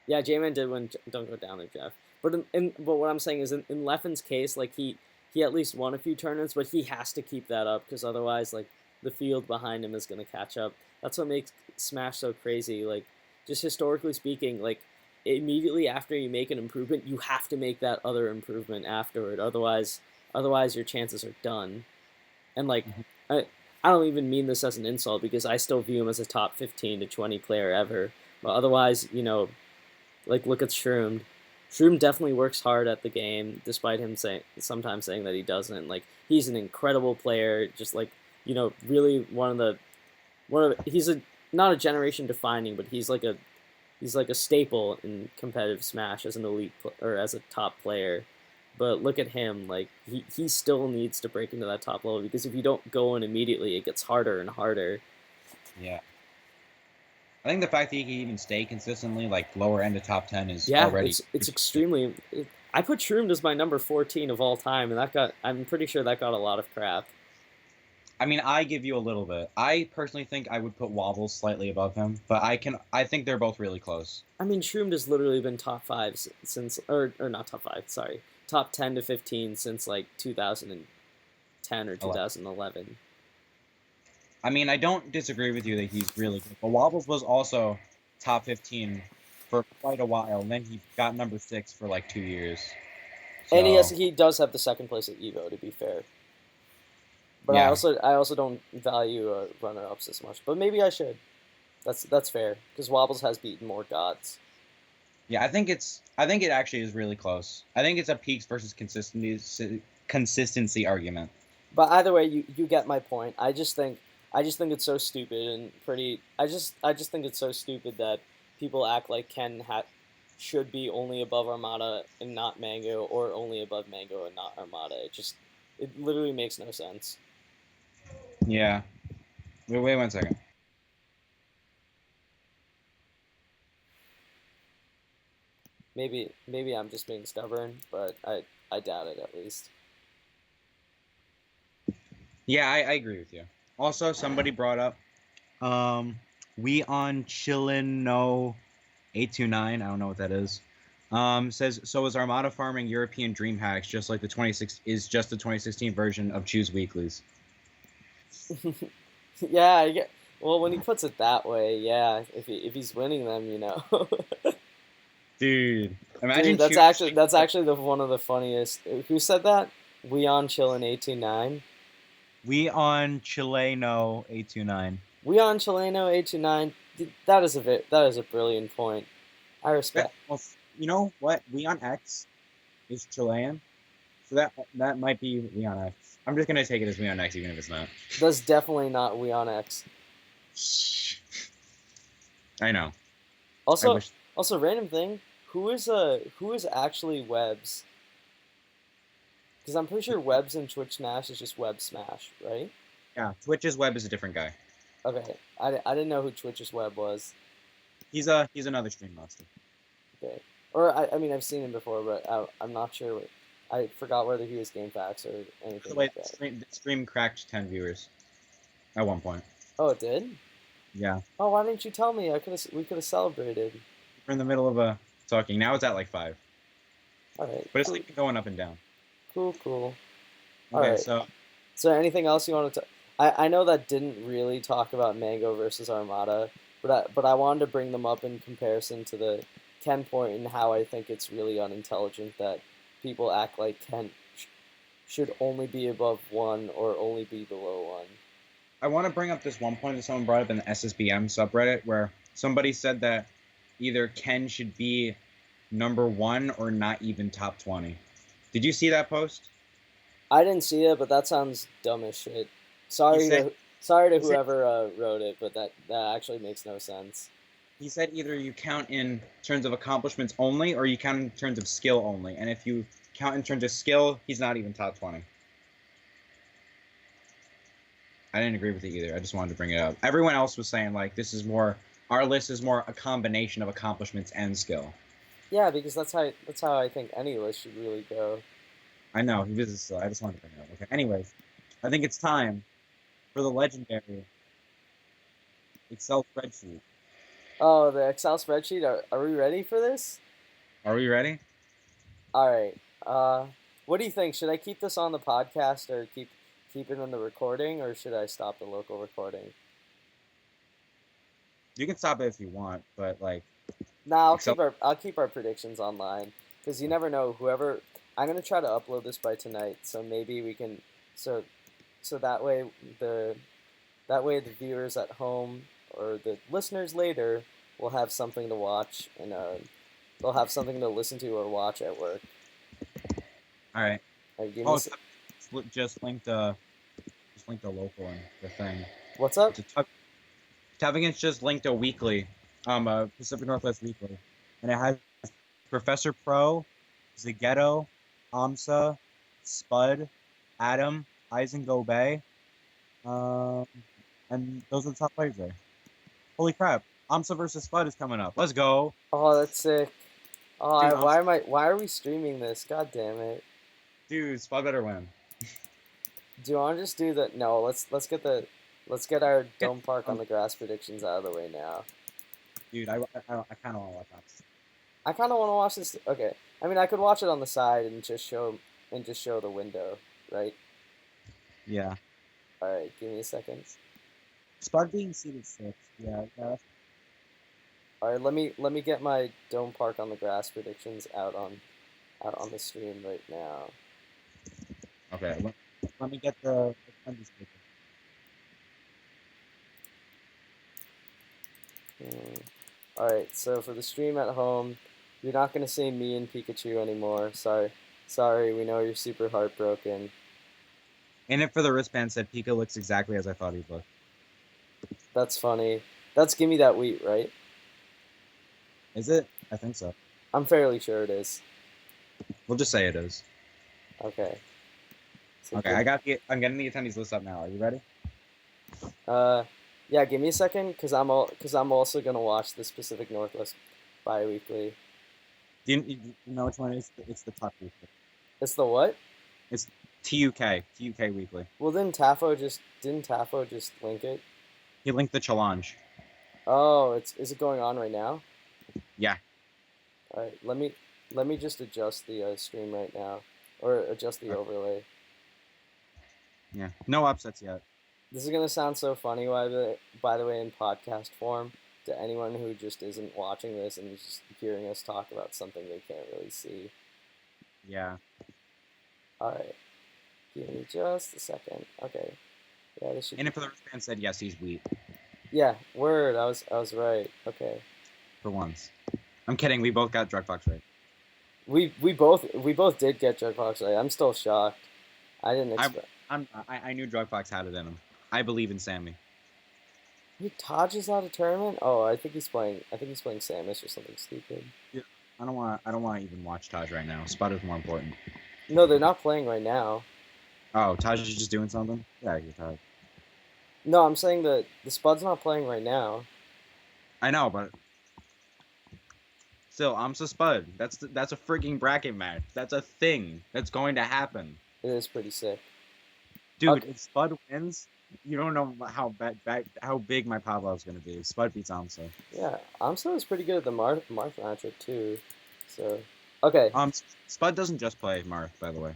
Yeah, J-Man did win. Don't go down there, Jeff. But but what I'm saying is, in Leffen's case, like he at least won a few tournaments, but he has to keep that up because otherwise, like the field behind him is gonna catch up. That's what makes Smash so crazy. Like, just historically speaking, like immediately after you make an improvement, you have to make that other improvement afterward. Otherwise your chances are done. And like, I I don't even mean this as an insult because I still view him as a top 15 to 20 player ever. But otherwise, like look at Shroom. Shroom definitely works hard at the game, despite him sometimes saying that he doesn't. Like, he's an incredible player, just like really he's a not a generation defining, but he's like a staple in competitive Smash as an elite or as a top player. But look at him, like he still needs to break into that top level because if you don't go in immediately, it gets harder and harder. Yeah. I think the fact that he can even stay consistently, like lower end of top 10, is Yeah, already. it's extremely. I put Shroom as my number 14 of all time, and I'm pretty sure that got a lot of crap. I mean, I give you a little bit. I personally think I would put Wobbles slightly above him, but I think they're both really close. I mean, Shroom has literally been top 5 since, or not top 5, sorry, top 10 to 15 since like 2010 or 2011. I mean, I don't disagree with you that he's really good, but Wobbles was also top 15 for quite a while, and then he got number 6 for like 2 years. So, And he does have the second place at Evo, to be fair. But yeah. I also don't value runner ups as much. But maybe I should. That's fair because Wobbles has beaten more gods. Yeah, I think it actually is really close. I think it's a peaks versus consistency argument. But either way, you get my point. I just think it's so stupid and pretty. I just think it's so stupid that people act like Ken should be only above Armada and not Mango, or only above Mango and not Armada. It literally makes no sense. Yeah. Wait 1 second. Maybe I'm just being stubborn, but I doubt it at least. Yeah, I agree with you. Also, somebody brought up, we on chillin' no 829. I don't know what that is. Says, so is Armada farming European dream hacks just like the 2016 version of Choose Weeklies? Yeah, I get. Well, when he puts it that way, yeah. If he's winning them, Dude, imagine. Dude, that's actually one of the funniest. Who said that? We on chillin' 829. We on Chileno 829. We on Chileno 829. That is a brilliant point. I respect. Well, you know what? We on X is Chilean, so that might be We on X. I'm just gonna take it as We on X, even if it's not. That's definitely not We on X. I know. Also, random thing. Who is actually Webs? Because I'm pretty sure Webs in Twitch Smash is just Web Smash, right? Yeah, Twitch's Web is a different guy. Okay, I didn't know who Twitch's Web was. He's another stream master. Okay, or I mean I've seen him before, but I'm not sure. I forgot whether he was GameFAQs or anything like that. The stream cracked 10 viewers at one point. Oh, it did? Yeah. Oh, why didn't you tell me? We could have celebrated. We're in the middle of talking. Now it's at like 5. All right. But it's like going up and down. Cool. Okay, All right. So anything else you want to? I know that didn't really talk about Mango versus Armada, but I wanted to bring them up in comparison to the Ken point and how I think it's really unintelligent that people act like Ken should only be above 1 or only be below 1. I want to bring up this one point that someone brought up in the SSBM subreddit where somebody said that either Ken should be number 1 or not even top 20. Did you see that post? I didn't see it, but that sounds dumb as shit. Sorry to whoever wrote it, but that actually makes no sense. He said either you count in terms of accomplishments only or you count in terms of skill only. And if you count in terms of skill, he's not even top 20. I didn't agree with it either. I just wanted to bring it up. Everyone else was saying like this is more. Our list is more a combination of accomplishments and skill. Yeah, because that's how I think any list should really go. I know he was. So I just wanted to bring it up. Okay. Anyways, I think it's time for the legendary Excel spreadsheet. Oh, the Excel spreadsheet. Are we ready for this? Are we ready? All right. What do you think? Should I keep this on the podcast or keep it in the recording, or should I stop the local recording? You can stop it if you want, but like Nah, Excel. I'll keep our predictions online because you never know. Whoever I'm gonna try to upload this by tonight, so maybe we can so so the that way the viewers at home or the listeners later will have something to watch and they'll have something to listen to or watch at work. All right. Give me Oh, just link the local and the thing. what's up? Tavigant's just linked a weekly, Pacific Northwest weekly, and it has Professor Pro, Zagetto, Amsa, Spud, Adam, Eisengo Bay, and those are the top players there. Holy crap! Amsa versus Spud is coming up. Let's go, Oh, that's sick. Oh, dude. why are we streaming this? God damn it. Dude, Spud better win. Do you want to just do the no? Let's get our Dome Park on the Grass predictions out of the way now. Dude, I kind of want to watch that. I kind of want to watch this. Okay, I mean I could watch it on the side and just show the window, right? Yeah. All right, give me a second. Spud being seated 6th. Yeah. All right, let me get my Dome Park on the Grass predictions out on the stream right now. Okay. Let me get the paper. All right, so for the stream at home, you're not gonna see me and Pikachu anymore. Sorry, we know you're super heartbroken. And it for the wristband said Pika looks exactly as I thought he'd look. That's funny. That's Give Me That Wheat, right? Is it? I think so. I'm fairly sure it is. We'll just say it is. Okay. So Okay, I'm getting the attendees list up now. Are you ready? Yeah, give me a second, cause I'm also gonna watch the Pacific Northwest bi-weekly. Do you know which one it is? It's the Tuck Weekly. It's the what? It's TUK Weekly. Well, didn't Tafo just link it? He linked the challenge. Oh, is it going on right now? Yeah. All right, let me just adjust the stream right now, or adjust the overlay. Yeah. No upsets yet. This is gonna sound so funny, by the way, in podcast form to anyone who just isn't watching this and is just hearing us talk about something they can't really see. Yeah. All right, give me just a second. Okay. Yeah, this should. And if the wristband said yes, he's wheat. Yeah, word. I was right. Okay. For once. I'm kidding. We both got Drugbox right. We both did get Jugbox right. I'm still shocked. I didn't expect. I knew Drugbox had it in him. I believe in Sammy. Wait, Taj is out of tournament? Oh, I think he's playing Samus or something stupid. Yeah. I don't want to even watch Taj right now. Spud is more important. No, they're not playing right now. Oh, Taj is just doing something? Yeah, you're Taj. No, I'm saying that the Spud's not playing right now. I know, but still, Amsa Spud. That's a freaking bracket match. That's a thing that's going to happen. It is pretty sick. Dude, Okay. if Spud wins, you don't know how big my Pablo is going to be. If Spud beats Amsa. Yeah, Amsa is pretty good at the Marth matchup too. So, okay. Spud doesn't just play Marth, by the way.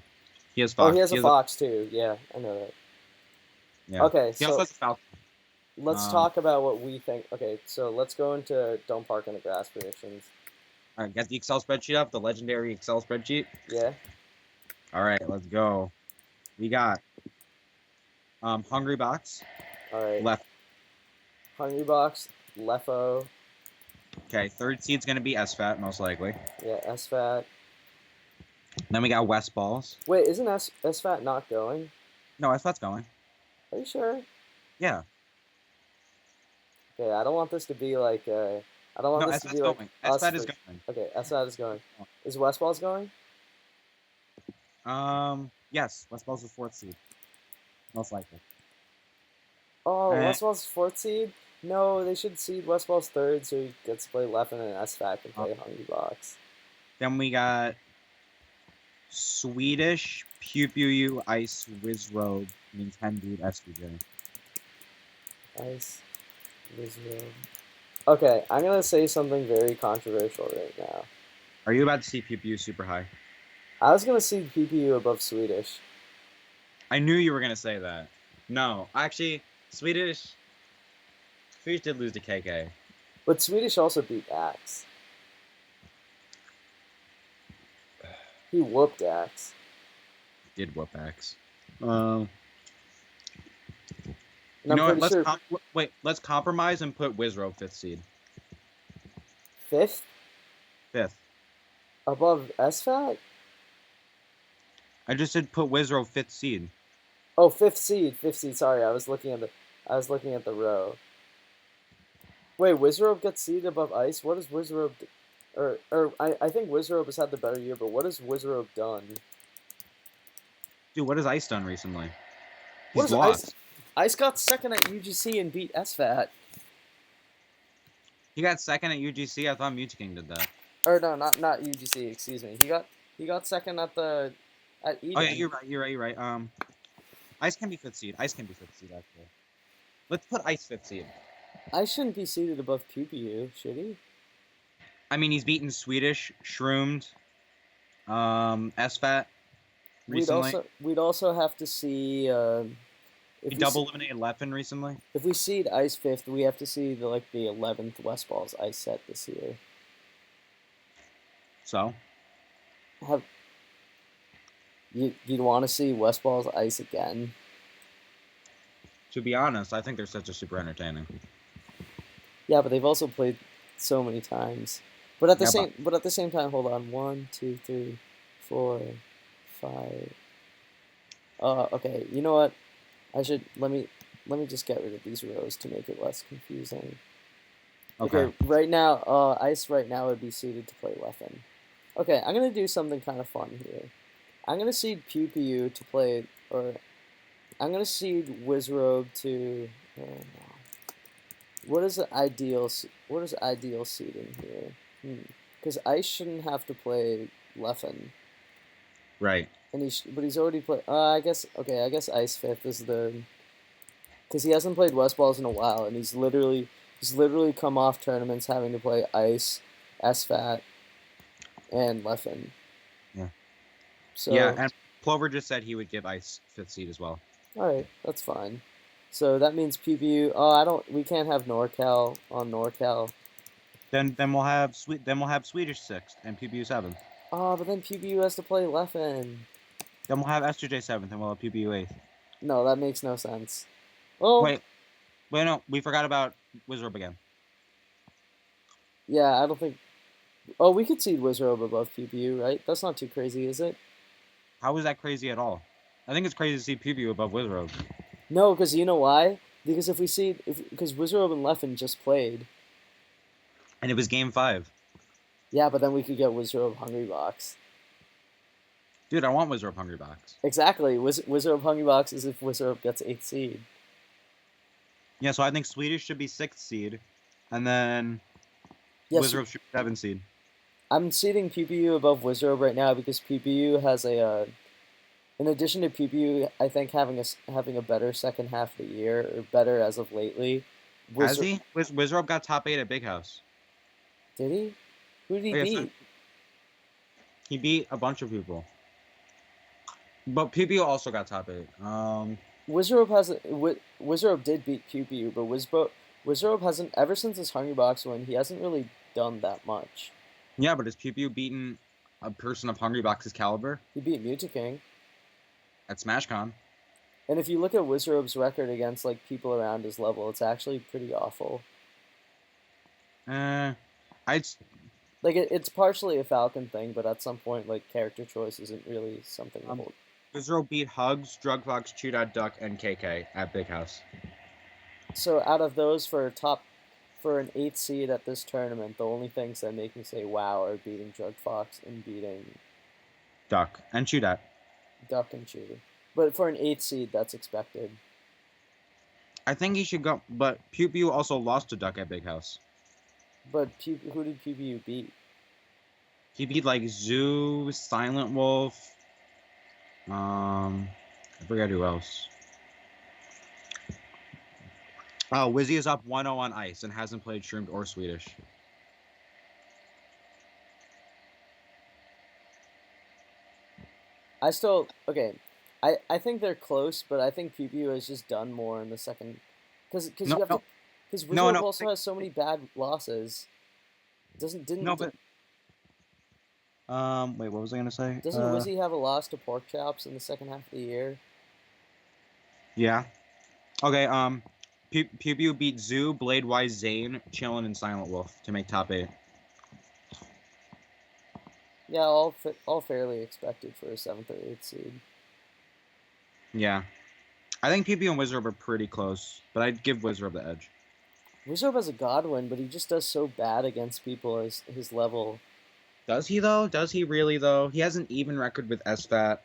He has Fox. Oh, he has a Fox too. Yeah, I know that. Yeah. Okay, he also has a Falcon. Let's talk about what we think. Okay, so let's go into Dome Park and the Grass predictions. All right, got the Excel spreadsheet up, the legendary Excel spreadsheet. Yeah. All right, let's go. We got Hungry Box. All right. Left. Hungry Box, Lefo. Okay, third seed's gonna be SFAT most likely. Yeah, SFAT. Then we got West Balls. Wait, isn't SFAT not going? No, SFAT's going. Are you sure? Yeah. Okay, I don't want this to be like I don't want this to be like going. us. SFAT is going. Okay, SFAT is going. Is West Balls going? Yes, West Balls is fourth seed. Most likely. Oh, Eh, Westball's fourth seed? No, they should seed Westball's third so he gets to play Leffen and SFAC and uh, play Hungry Box. then we got Swedish, Pew Pew U, Ice, Wizrobe, Nintendo, SVJ. Nice. Visual. Okay, I'm gonna say something very controversial right now. Are you about to see Pew Pew super high? I was gonna seed PPU above Swedish. I knew you were gonna say that. No, actually, Swedish did lose to KK. But Swedish also beat Axe. He whooped Axe. Did whoop X. Um, And you I'm know what? pretty sure Wait. Let's compromise and put Wizrobe fifth seed. fifth Fifth. above SFAT? I just said put Wizrobe fifth seed. Oh, fifth seed. Fifth seed. Sorry, I was looking at the row. Wait, Wizrobe gets seeded above Ice? What does Wizrobe I think Wizrobe has had the better year, but what has Wizrobe done? Dude, what has Ice done recently? What He's is Ice? lost. Ice got second at UGC and beat SFAT. He got second at UGC. I thought Mute King did that. Or no, not UGC. Excuse me. He got second at Eden. Oh yeah, you're right. Ice can be fifth seed. Ice can be fifth seed actually. Let's put Ice fifth seed. I shouldn't be seated above PPU, should he? I mean, he's beaten Swedish, Shroomed, SFAT recently. We'd also have to see He double eliminated Leffen recently. if we seed Ice fifth, we have to see the 11th Westball's Ice set this year. So You'd want to see Westball's Ice again? to be honest, I think they're such a super entertaining. Yeah, but they've also played so many times. But at the Yeah, same time, hold on. 1, 2, 3, 4, 5. Okay. You know what? Let me just get rid of these rows to make it less confusing. Okay. Right now, Ice right now would be suited to play Leffen. Okay, I'm gonna do something kind of fun here. I'm gonna seed Pew Pew to play, or I'm gonna seed Wizrobe to. Oh, no. What is ideal seeding here? Because Ice shouldn't have to play Leffen, Right. and but he's already played. I guess Ice fifth is because he hasn't played Westballs in a while, and he's literally come off tournaments having to play Ice, SFAT, and Leffen. Yeah. So Yeah, and Plover just said he would give Ice fifth seed as well. all right, that's fine. So that means PPU. Oh, we can't have NorCal on NorCal. Then we'll have Swedish sixth and PBU seventh. Oh, but then PPU has to play Leffen. Then we'll have SJ seventh and we'll have PBU eighth. No, that makes no sense. Oh, Wait, no, we forgot about Wizrobe again. yeah, I don't think. Oh, we could seed Wizrobe above PPU, right? That's not too crazy, is it? How is that crazy at all? I think it's crazy to see PBU above Wizrobe. No, because you know why? Because because Wizrobe and Leffen just played. And it was game 5. Yeah, but then we could get Wizrobe Hungry Box. Dude, I want Wizrobe Hungry Box. Exactly. Wizrobe Hungry Box is if Wizrobe gets 8th seed. Yeah, so I think Swedish should be 6th seed, and then Wizrobe should be 7th seed. I'm seeding PPU above Wizrobe right now because PPU has in addition to PPU, I think having a better second half of the year, or better as of lately. Has he? Wizrobe got top 8 at Big House. Did he? Who did he beat? So he beat a bunch of people. But PPU also got top 8. Wizrobe did beat PPU, but Wizrobe hasn't, ever since his Hungry Box win, he hasn't really done that much. Yeah, but has PPU beaten a person of Hungry Box's caliber? He beat Mutaking at SmashCon. And if you look at Wizrobe's record against people around his level, it's actually pretty awful. It's partially a Falcon thing, but at some point, character choice isn't really something to hold. Wizrobe beat Hugs, Drugfox, Chew Duck, and KK at Big House. So out of those, for an 8th seed at this tournament, the only things that make me say wow are beating Drugfox and beating Duck and Chew Duck. Duck and Chew. But for an 8th seed, that's expected. I think he should go, but Pew Pew also lost to Duck at Big House. But who did PPU beat? He beat like Zoo, Silent Wolf. I forget who else. Oh, Wizzy is up 1-0 on ice and hasn't played Shroomed or Swedish. Okay. I think they're close, but I think PPU has just done more in the second, because No, you have no, to, because no, Wizard no, also has so many bad losses. no, but wait, what was I gonna say? Doesn't Wizzy have a loss to Pork Chops in the second half of the year? Yeah. Okay. Pew Pew beat Zoo, Blade Wise, Zane, Chillin, and Silent Wolf to make top 8. Yeah, all fairly expected for a 7th or 8th seed. Yeah. I think Pew Pew and Wizard are pretty close, but I'd give Wizard the edge. Wizard has a Godwin, but he just does so bad against people his level. Does he though? Does he really though? He has an even record with SFAT.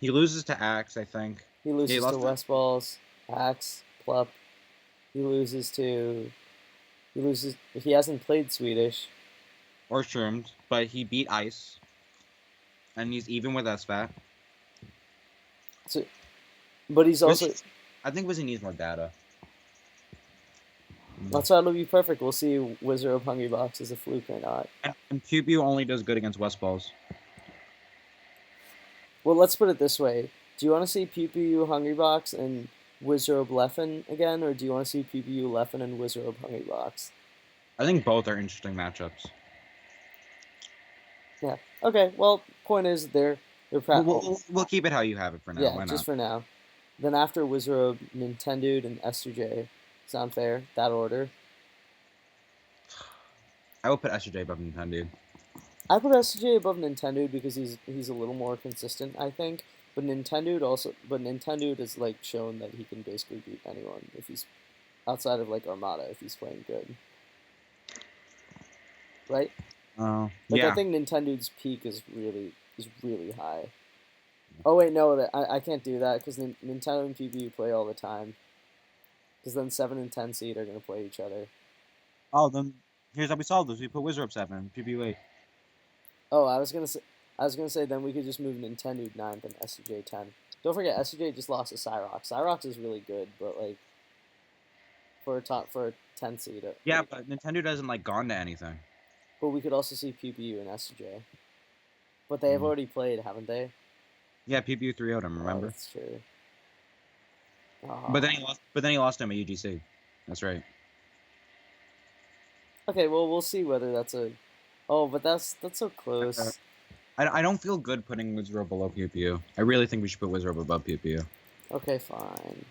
He loses to Axe, I think. He Yeah, he loses to lost West Balls, Axe, Plup. He loses. He hasn't played Swedish. or Shroomed, but he beat Ice, and he's even with SFAT. So, but he's also. I think Wizzy needs more data. That's why it'll be perfect. We'll see Wizard of Hungry Box is a fluke or not. And Pew Pew only does good against West Balls. Well, let's put it this way. Do you want to see PPU Hungry Box and Wizard of Leffen again, or do you want to see PPU Leffen and Wizard of Hungry Box? I think both are interesting matchups. Yeah. Okay. Well, point is they're We'll keep it how you have it for now. Yeah, Why not? just for now. Then after Wizard of Nintendo and S2J. Sound fair? That order. I will put SJ above Nintendo. I put S2J above Nintendo because he's a little more consistent, I think. But Nintendo has like shown that he can basically beat anyone if he's outside of like Armada if he's playing good. Right? Like yeah. I think Nintendo's peak is really high. Oh wait, no, I can't do that because Nintendo and PBU play all the time. Because then 7 and 10 seed are gonna play each other. Oh, then here's how we solve this. We put Wizard up 7, PBU 8. Oh, I was gonna say then we could just move Nintendo 9th and SCJ 10. Don't forget SCJ just lost to Cyrox. Cyrox is really good, but like for a 10 seed. Yeah, but Nintendo doesn't like gone to anything. But we could also see PPU and SCJ. But they have already played, haven't they? Yeah, PPU 3-0'd him, remember? Oh, that's true. Oh. But then he lost him at UGC. That's right. Okay, well we'll see whether that's a. Oh, but that's so close. I don't feel good putting Wizard below PPU. I really think we should put Wizard above PPU. Okay, fine.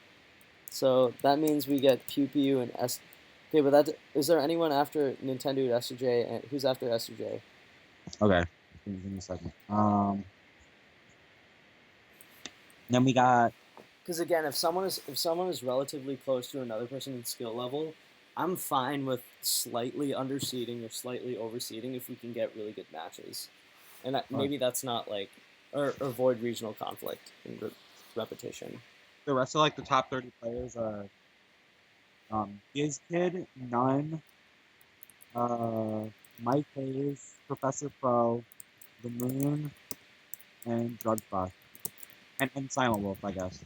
So that means we get PPU and S. Okay, but is there anyone after Nintendo SJ and who's after SJ? Okay, give me a second. Then we got. Because again, if someone is relatively close to another person in skill level, I'm fine with slightly underseeding or slightly overseeding if we can get really good matches, and maybe that's not like or avoid regional conflict and repetition. The rest of like the top 30 players are GizKid, None, Mike Hayes, Professor Pro, The Moon, and Drugfuck. And Silent Wolf, I guess.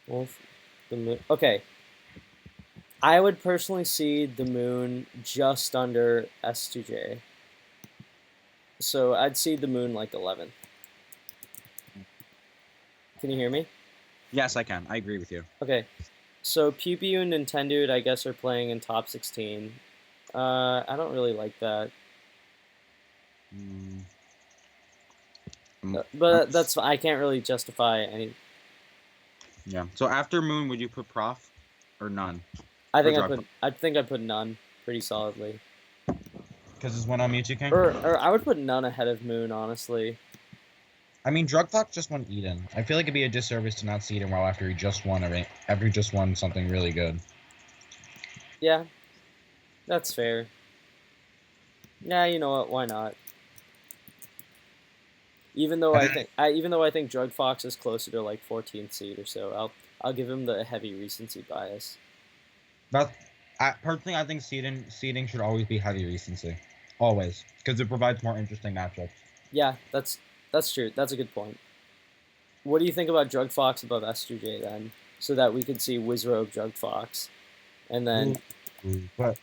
Wolf, the Moon. Okay. I would personally see the Moon just under S2J. So I'd see the Moon like 11th. Can you hear me? Yes, I can. I agree with you. Okay. So PPU and Nintendo, I guess, are playing in top 16. I don't really like that. But that's I can't really justify any. Yeah. So after Moon, would you put Prof or None? I think I'd put None pretty solidly. Because it's one on Mewtwo King. Or I would put None ahead of Moon, honestly. I mean, Drugfuck just won Eden. I feel like it'd be a disservice to not seed him well after he just won something really good. Yeah, that's fair. Yeah, you know what? Why not? Even though And I then, think Drug Fox is closer to like 14th seed or so, I'll give him the heavy recency bias. but personally, I think seeding should always be heavy recency, always, because it provides more interesting matchups. Yeah, that's true. That's a good point. What do you think about Drug Fox above S2J then, so that we could see Wizrobe Drug Fox, and then But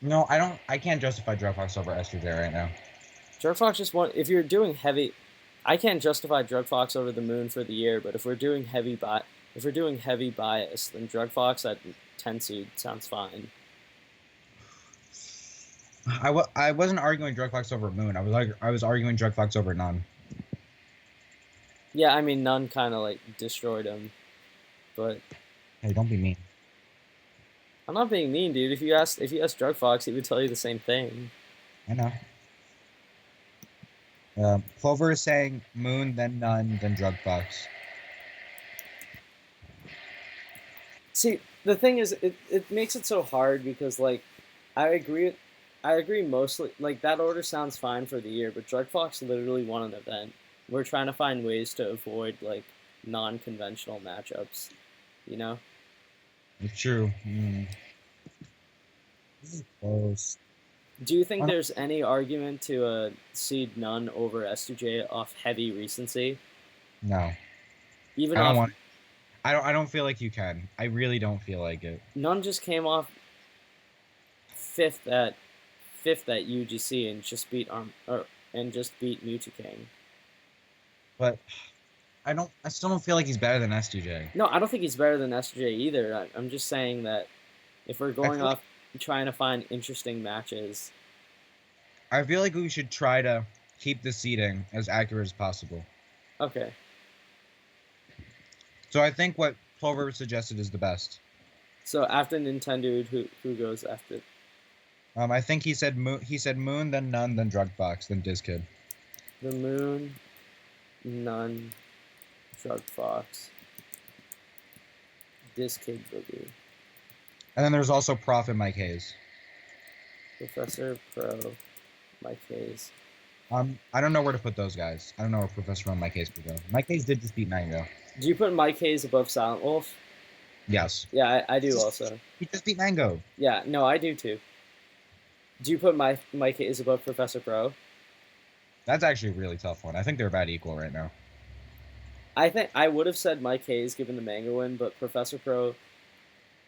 no, I don't. I can't justify Dropbox over Estrogen right now. Drug Fox just want. If you're doing heavy, I can't justify Drug Fox over the Moon for the year. But if we're doing heavy bias, then Drug Fox at 10 seed sounds fine. I wasn't arguing Dropbox over Moon. I was arguing Dropbox over None. Yeah, I mean none kind of like destroyed him, but Hey, don't be mean. I'm not being mean, dude. If you ask Drug Fox, he would tell you the same thing. I know. Clover is saying Moon, then None, then Drugfox. See, the thing is, it makes it so hard because like, I agree, I agree mostly. Like that order sounds fine for the year, but Drug Fox literally won an event. We're trying to find ways to avoid like non-conventional matchups, you know? It's true. This is close. Do you think there's any argument to seed none over S2J off heavy recency? No, Even I don't off want. I don't feel like you can. I really don't feel like it. none just came off fifth at UGC and just beat Mewtwo King. But I still don't feel like he's better than S2J. No, I don't think he's better than S2J either. I'm just saying that if we're going off trying to find interesting matches, I feel like we should try to keep the seeding as accurate as possible. okay. So I think what Clover suggested is the best. So after Nintendo, who goes after? I think he said Moon, then None, then Drugbox, then DizKid. The Moon, None, Drug Fox, DizKid Boogie, And then there's also Prof and Mike Hayes. Professor Pro, Mike Hayes. I don't know where to put those guys. I don't know where Professor Pro and Mike Hayes could go. Mike Hayes did just beat Mango. Do you put Mike Hayes above Silent Wolf? Yes. Yeah, I do also. He just beat Mango. Yeah, no, I do too. Do you put Mike Hayes above Professor Pro? That's actually a really tough one. I think they're about equal right now. I think I would have said Mike Hayes given the Mango win, but Professor Pro,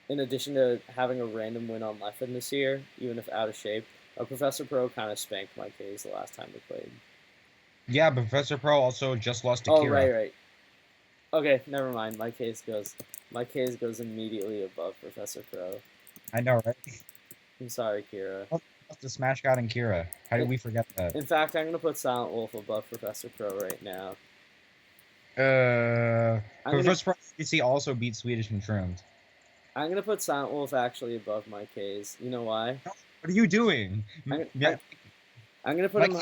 in addition to having a random win on Leffen this year, even if out of shape, Professor Pro kind of spanked Mike Hayes the last time they played. Yeah, but Professor Pro also just lost to Oh, Kira. right. Okay, never mind. Mike Hayes goes immediately above Professor Pro. I know, right? I'm sorry, Kira. The Smash God and Kira. How did we forget that? In fact, I'm gonna put Silent Wolf above Professor Pro right now. Professor Pro also beat Swedish Mushrooms. I'm gonna put Silent Wolf actually above Mike Hayes. You know why? What are you doing? I'm gonna put him.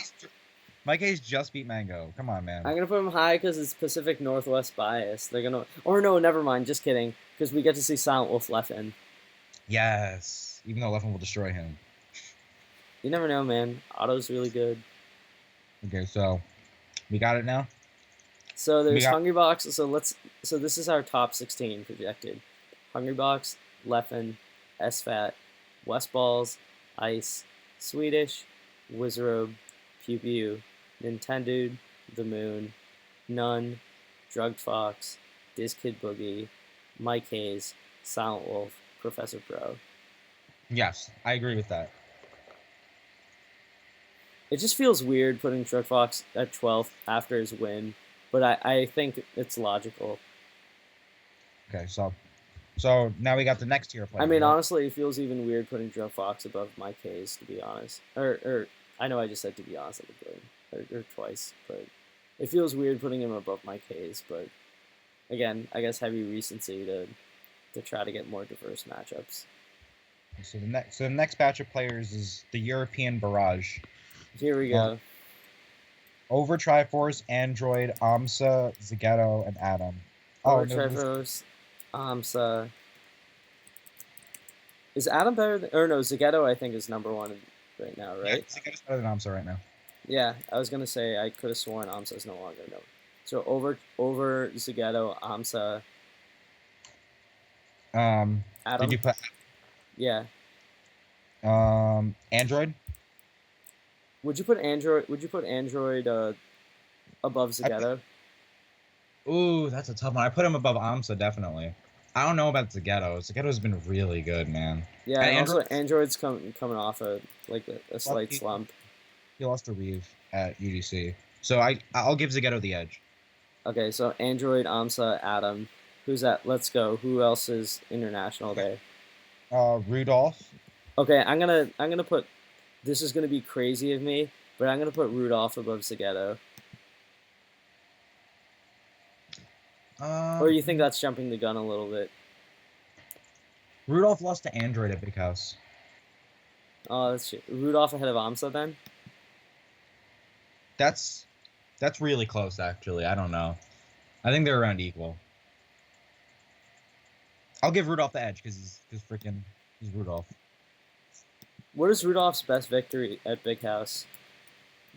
Mike Hayes just beat Mango. Come on, man. I'm gonna put him high because it's Pacific Northwest bias. They're gonna, or no, never mind. Just kidding. Because we get to see Silent Wolf Leffen. Yes, even though Leffen will destroy him. You never know, man. Otto's really good. Okay, so we got it now. So there's Hungrybox. So this is our top 16 projected. Hungrybox, Leffen, SFAT, Westballs, Ice, Swedish, Wizrobe, Pew Pew, Nintendo, The Moon, None, Drug Fox, DizKid Boogie, Mike Hayes, Silent Wolf, Professor Pro. Yes, I agree with that. It just feels weird putting Drug Fox at 12th after his win, but I think it's logical. Okay, so now we got the next tier player. I mean, honestly, it feels even weird putting Drug Fox above Mike Hayes, to be honest. Or I know I just said to be honest at the beginning, or twice, but it feels weird putting him above Mike Hayes. But again, I guess heavy recency to try to get more diverse matchups. So the next batch of players is the European Barrage. Here we go. Over Triforce, Android, Amsa, Zagetto, and Adam. Over Triforce, Amsa. Is Adam better than... Or no, Zagetto I think is number one right now, right? Yeah, Zagetto's better than Amsa right now. Yeah, I was gonna say I could have sworn Amsa is no longer known. So over Zugetto, Amsa, Did Adam. you put Yeah. Android? Would you put Android? Would you put Android above I put, Zugetto? ooh, that's a tough one. I put him above Amsa definitely. I don't know about Zagetto. Zagetto's been really good, man. Yeah, And and also Android, Android's coming off a slight he slump. lost to Reeve at UDC, so I'll give Zagetto the edge. Okay, so Android, Amsa, Adam. Who's that? Let's go. Who else is international Okay. there? Rudolph. Okay, I'm gonna put. This is gonna be crazy of me, but I'm gonna put Rudolph above Zugetto. Or you think Um, that's jumping the gun a little bit? Rudolph lost to Android at Big House. Oh, that's shit. Rudolph ahead of Amsa then? That's that's really close, actually. I don't know. I think they're around equal. I'll give Rudolph the edge because he's Rudolph. What is Rudolph's best victory at Big House?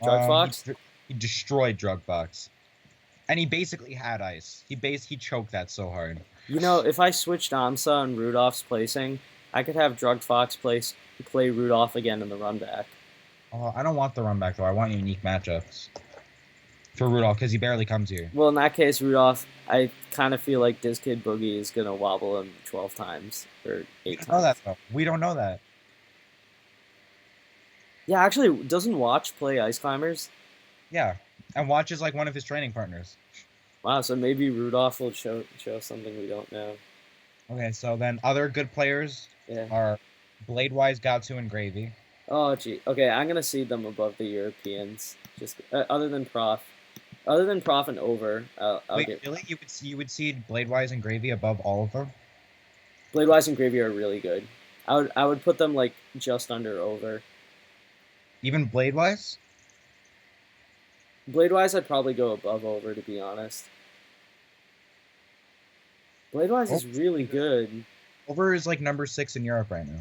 Drug Um, he Fox? he destroyed Drugbox, and he basically had ice. He choked that so hard. You know, if I switched Amsa and Rudolph's placing, I could have Drug Fox play Rudolph again in the run back. I don't want the run back though. I want unique matchups for Rudolph because he barely comes here. Well, in that case, Rudolph, I kind of feel like this kid Boogie is gonna wobble him 12 times or We 8 don't know that times. though. We don't know that. Yeah, actually, doesn't Watch play Ice Climbers? Yeah, and Watch is like one of his training partners. Wow, so maybe Rudolph will show something we don't know. Okay, so then other good players Yeah. are Bladewise, Gatsu, and Gravy. Oh, gee. Okay, I'm gonna see them above the Europeans. Just other than Prof and Over, I'll Wait, get really? You would see Bladewise and Gravy above all of them? Bladewise and Gravy are really good. I would put them like just under Over. Even Bladewise? Bladewise, I'd probably go above Over to be honest. Bladewise is Over's really pretty good. good. Over is like number 6 in Europe right now.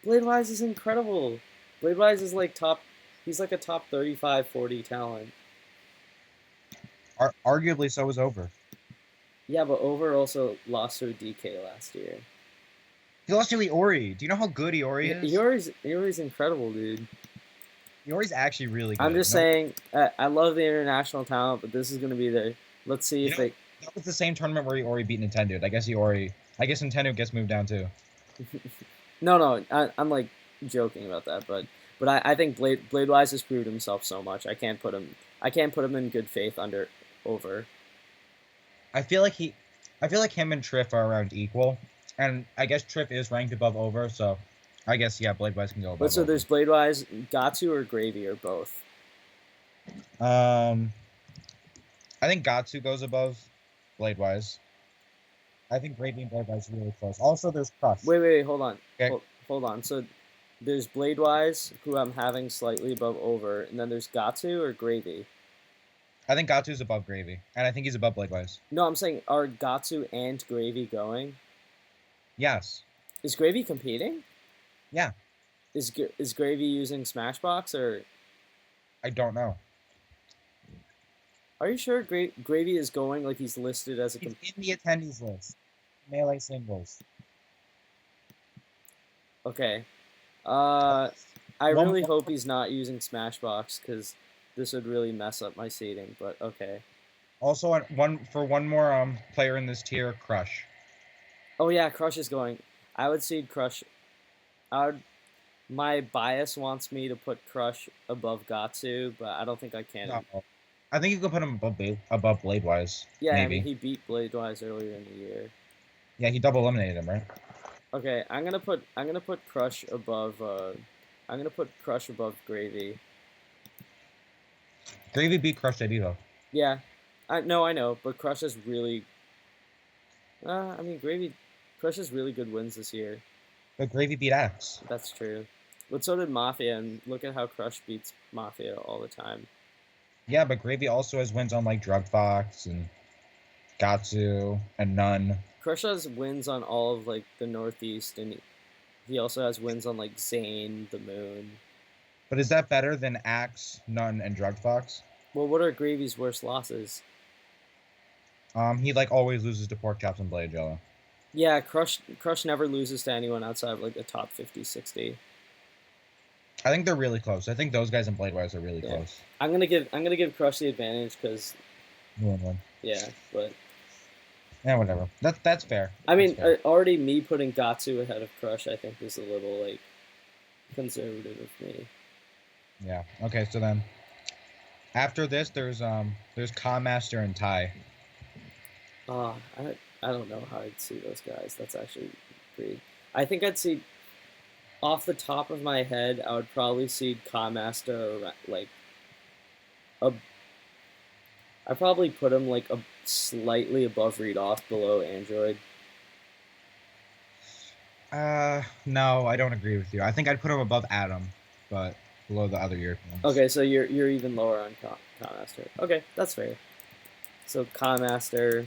Bladewise is incredible. Bladewise is like top. He's like a top 35, 40 talent. Arguably, so is Over. Yeah, but Over also lost to a DK last year. He lost to Iori. Do you know how good Iori is? Iori's incredible, dude. Iori's actually really good. I'm just saying, I love the international talent, but this is going to be the. Let's see You if know, they. that was the same tournament where Iori beat Nintendo. I guess Nintendo gets moved down too. No, I'm like joking about that, but I think Bladewise has proved himself so much. I can't put him in good faith under Over. I feel like him and Triff are around equal, and I guess Triff is ranked above Over, so I guess yeah, Bladewise can go above. But so Over. there's Bladewise, Gatsu, or Gravy, or both. I think Gatsu goes above Bladewise. I think Gravy and Bladewise are really close. Also, there's Crush. Wait, hold on. Okay. Hold on. So there's Bladewise, who I'm having slightly above Over, and then there's Gatsu or Gravy. I think Gatsu's above Gravy, and I think he's above Bladewise. No, I'm saying are Gatsu and Gravy going? Yes. Is Gravy competing? Yeah. Is Gravy using Smashbox or? I don't know. Are you sure Gravy is going like he's listed as a? He's in the attendees list. Melee singles. Okay. I One really more- hope he's not using Smashbox because this would really mess up my seating. But okay. Also, one more player in this tier, Crush. Oh yeah, Crush is going. I would seed Crush. My bias wants me to put Crush above Gatsu, but I don't think I can. No. I think you could put him above Bladewise. Yeah, maybe. I mean, he beat Bladewise earlier in the year. Yeah, he double eliminated him, right? Okay, I'm gonna put Crush above. I'm gonna put Crush above Gravy. Gravy beat Crush at Evo. Yeah, I know, but Crush has really. I mean, Crush has really good wins this year. But Gravy beat Axe. That's true. But so did Mafia, and look at how Crush beats Mafia all the time. Yeah, but Gravy also has wins on like Drug Fox and Gatsu and Nun. Crush has wins on all of like the Northeast, and he also has wins on like Zane, the Moon. But is that better than Axe, Nun, and Drugged Fox? Well, what are Gravy's worst losses? He like always loses to Pork Chops and Blade Jello. Yeah, Crush never loses to anyone outside of like the top 50, 60. I think they're really close. I think those guys in Blade Wise are really close. I'm gonna give Crush the advantage because yeah, but yeah, whatever. That's fair. I mean, fair. already me putting Gatsu ahead of Crush, I think, is a little like conservative of me. Yeah. Okay. So then, after this, there's Master and Tai. I don't know how I'd see those guys. That's actually pretty. I think I'd see off the top of my head. I would probably see Master like a. I probably put him like a slightly above read off, below Android. No, I don't agree with you. I think I'd put him above Adam, but below the other Europeans. Okay, so you're even lower on Master. Okay, that's fair. So Master,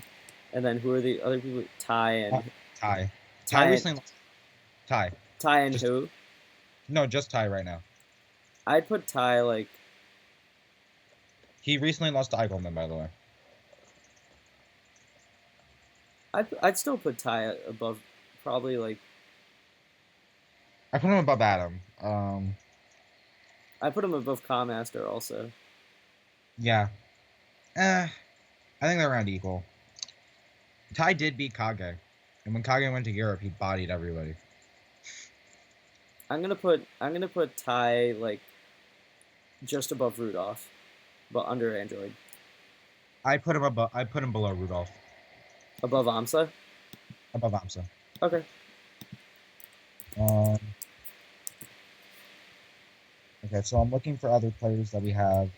and then who are the other people? Tai and Tai. Tai recently. Tai. Tai and who? No, just Tai right now. I'd put Tai like. He recently lost to Eichelman, by the way. I'd still put Tai above, probably like. I put him above Adam. I put him above Master also. Yeah. I think they're around equal. Tai did beat Kage, and when Kage went to Europe, he bodied everybody. I'm gonna put Tai like just above Rudolph, but under Android. I put him below Rudolph. Above Amsa? Above Amsa. Okay. Okay, so I'm looking for other players that we have.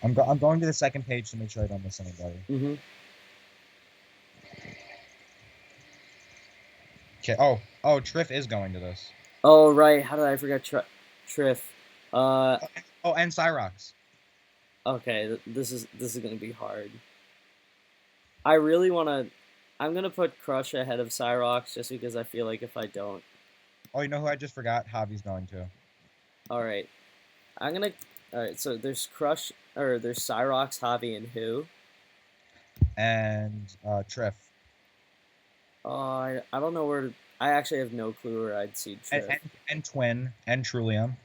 I'm going to the second page to make sure I don't miss anybody. Mm-hmm. Okay. Oh, Triff is going to this. Oh right, how did I forget Triff? Oh, and Cyrox. Okay, this is gonna be hard. I really wanna. I'm gonna put Crush ahead of Cyrox just because I feel like if I don't. Oh, you know who I just forgot? Javi's going to. All right, I'm gonna. All right, so there's Crush or there's Cyrox, Javi, and who? And Triff. Oh, I don't know where. I actually have no clue where I'd see Triff. And Twin and Trillium.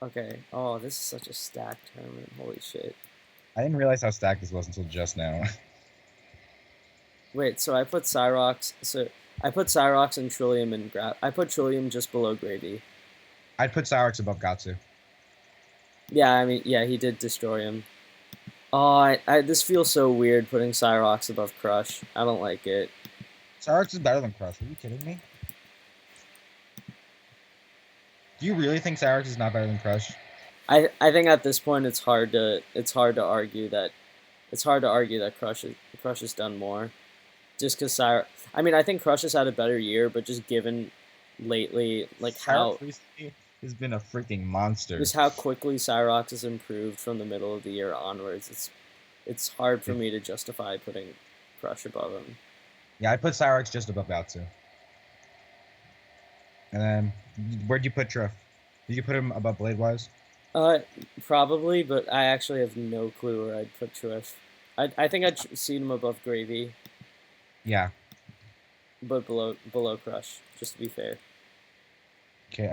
Okay. Oh, this is such a stacked tournament. Holy shit. I didn't realize how stacked this was until just now. Wait, so I put Cyrox. So I put Cyrox and Trillium and I put Trillium just below Gravy. I'd put Cyrox above Gatsu. Yeah, I mean, yeah, he did destroy him. Oh, this feels so weird putting Cyrox above Crush. I don't like it. Cyrox is better than Crush. Are you kidding me? Do you really think Cyrox is not better than Crush? I think at this point it's hard to argue that Crush has done more. Just because Cyrox, I mean, I think Crush has had a better year, but just given lately, like how has been a freaking monster. Just how quickly Cyrox has improved from the middle of the year onwards. It's hard for me to justify putting Crush above him. Yeah, I put Cyrox just above Gatsu. And then, where'd you put Triff? Did you put him above Blade-wise? Probably, but I actually have no clue where I'd put Triff. I think I'd seen him above Gravy. Yeah. But below Crush, just to be fair. Okay,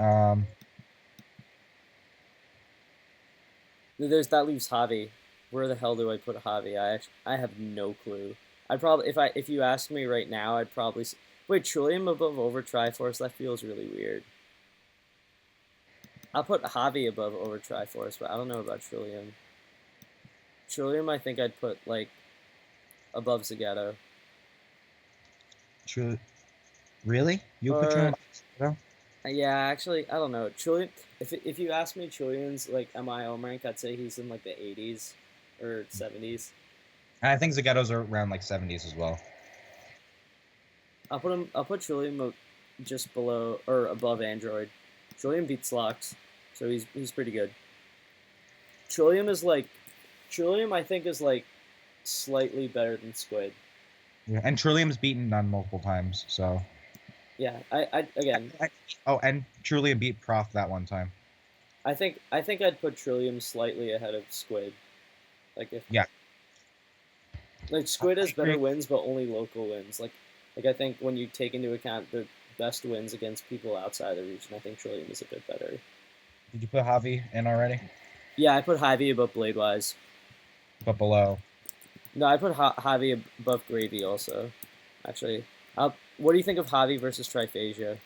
that leaves Javi. Where the hell do I put Javi? I have no clue. I'd probably if you asked me right now, I'd probably wait Trillium above over Triforce. That feels really weird. I'll put Javi above over Triforce, but I don't know about Trillium. Trillium, I think I'd put like above Zagato. Really? You put Trillium above Zagato? Yeah, actually, I don't know. Trillium. If you ask me, Trillium's like MIOM rank, I'd say he's in like the 80s or 70s. And I think Zagato's are around like 70s as well. I'll put Trillium just below or above Android. Trillium beats Lux, so he's pretty good. Trillium, I think, is like slightly better than Squid. Yeah, and Trillium's beaten None multiple times, so. Yeah, again. And Trillium beat Prof that one time. I think I'd put Trillium slightly ahead of Squid. Like if Yeah, like I Squid has better agree. wins, but only local wins. Like I think when you take into account the best wins against people outside the region, I think Trillium is a bit better. Did you put Javi in already? Yeah, I put Hy-Vee above Bladewise. But below. No, I put Hy-Vee above Gravy also. Actually, what do you think of Hy-Vee versus Triphasia?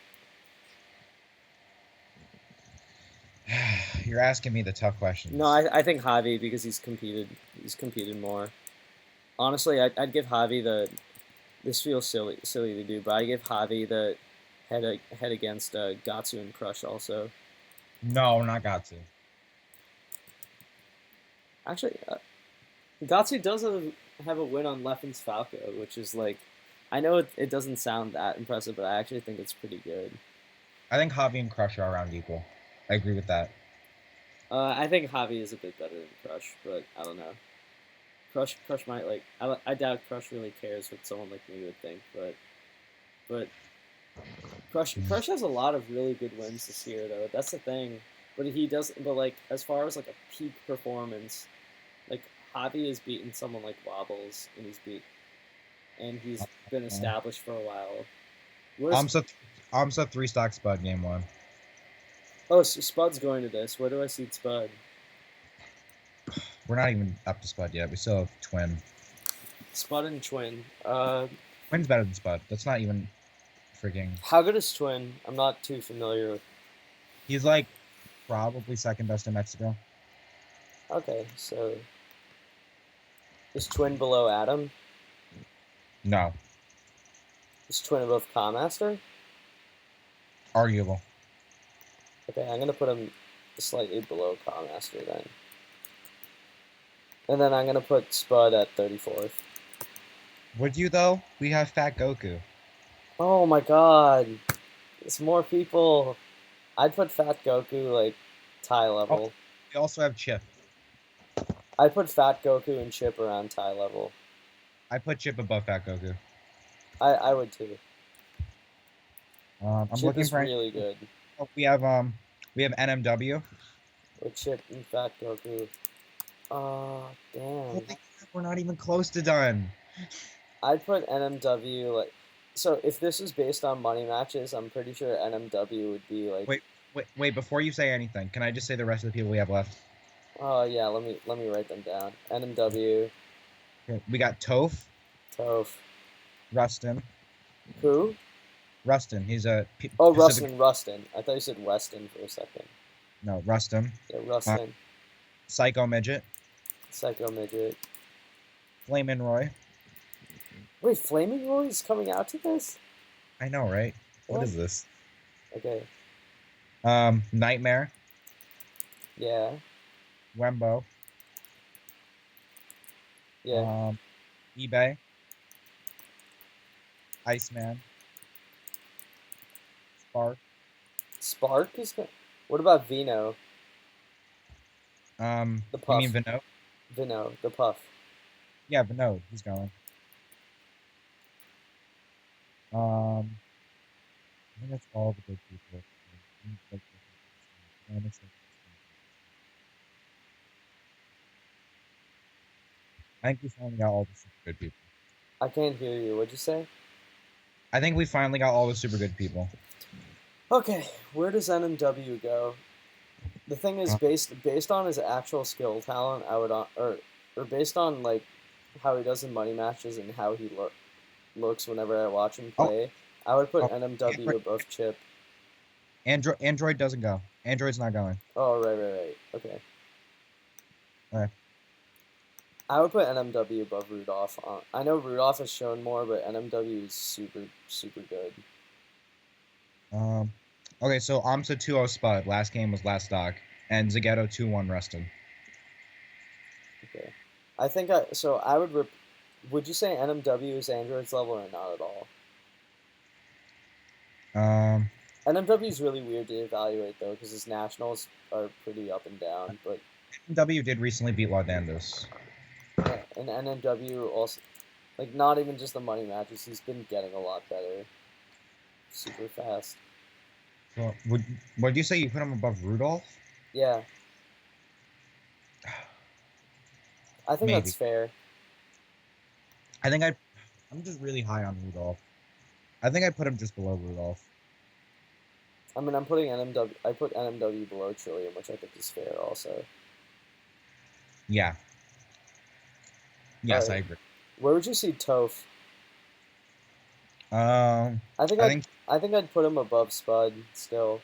You're asking me the tough No, questions. I think Hy-Vee because he's competed more. Honestly, I'd give Hy-Vee the. This feels silly to do, but I give Javi the head against Gatsu and Crush also. No, not Gatsu. Actually, Gatsu does have a win on Leffen's Falco, which is like, I know it doesn't sound that impressive, but I actually think it's pretty good. I think Javi and Crush are around equal. I agree with that. I think Javi is a bit better than Crush, but I don't know. Crush might like. I doubt Crush really cares what someone like me would think, but Crush has a lot of really good wins this year though. That's the thing. But he does. But like as far as like a peak performance, like Javi has beaten someone like Wobbles, and he's been Uh, established for a while. Where's Amsa, Amsa 3 stock Spud game 1. so Spud's going to this? Where do I see Spud? We're not even up to Spud yet. We still have Twin. Spud and Twin. Twin's better than Spud. That's not even freaking. How good is Twin? I'm not too familiar with. He's like probably second best in Mexico. Okay, so is Twin below Adam? No, Is Twin above Kamaster? arguable. Okay, I'm gonna put him slightly below Kamaster then. And then I'm gonna put Spud at 34th. Would you though? We have Fat Goku. Oh my god. It's more people. I'd put Fat Goku like tie Oh, level. we also have Chip. I'd put Fat Goku and Chip around tie level. I put Chip above Fat Goku. I would too. I'm Chip looking is for. really good. Oh, we have NMW. With Chip and Fat Goku. Oh damn. Holy crap, we're not even close to done. I'd put NMW like so if this is based on money matches, I'm pretty sure NMW would be like Wait. Before you say anything, can I just say the rest of the people we have left? oh yeah, let me write them down. NMW, Okay, we got Toph, Toph. Rustin. Who? Rustin. He's a Oh Pacific. Rustin. I thought you said Weston for a second. No, Rustin. Yeah, Uh, Rustin. Psycho Midget. Psycho Midget. Flamin' Roy. Wait, Flaming Roy is coming out to this? I know, right? What What? is this? Okay. Nightmare. Yeah. Wembo. Yeah. eBay. Iceman. Spark. Spark is good. What about Vino? The You Puff. mean Vinod? Vino, the Puff. Yeah, Vinod. He's going. I think that's all the good people. I think we finally got all the super good people. I can't hear you. What'd you say? I think we finally got all the super good people. Okay, where does NMW go? The thing is, Uh, based on his actual skill talent, I would or based on like how he does in money matches and how he looks whenever I watch him oh, play, I would put oh, NMW above Chip. Android doesn't go. Android's not going. Oh right. Okay. All right. I would put NMW above Rudolph. I know Rudolph has shown more, but NMW is super good. Okay, so Amsa 2-0 Spud. Last game was last stock. And Zagetto 2-1 Rustin. Okay. I think I would. Would you say NMW is Android's level or not at all? Um, NMW is really weird to evaluate though, because his nationals are pretty up and down. But W did recently beat Laudandos. yeah, and NMW also, like not even just the money matches, he's been getting a lot better, super fast. So would you say you put him above Rudolph? Yeah, I think Maybe. that's fair. I think I'm just really high on Rudolph. I think I put him just below Rudolph. I mean, I'm putting NMW. I put NMW below Trillium, which I think is fair also. Yeah. All Yes, I right, agree. where would you see Toph? Um, I think I I'd think I think I'd put him above Spud still.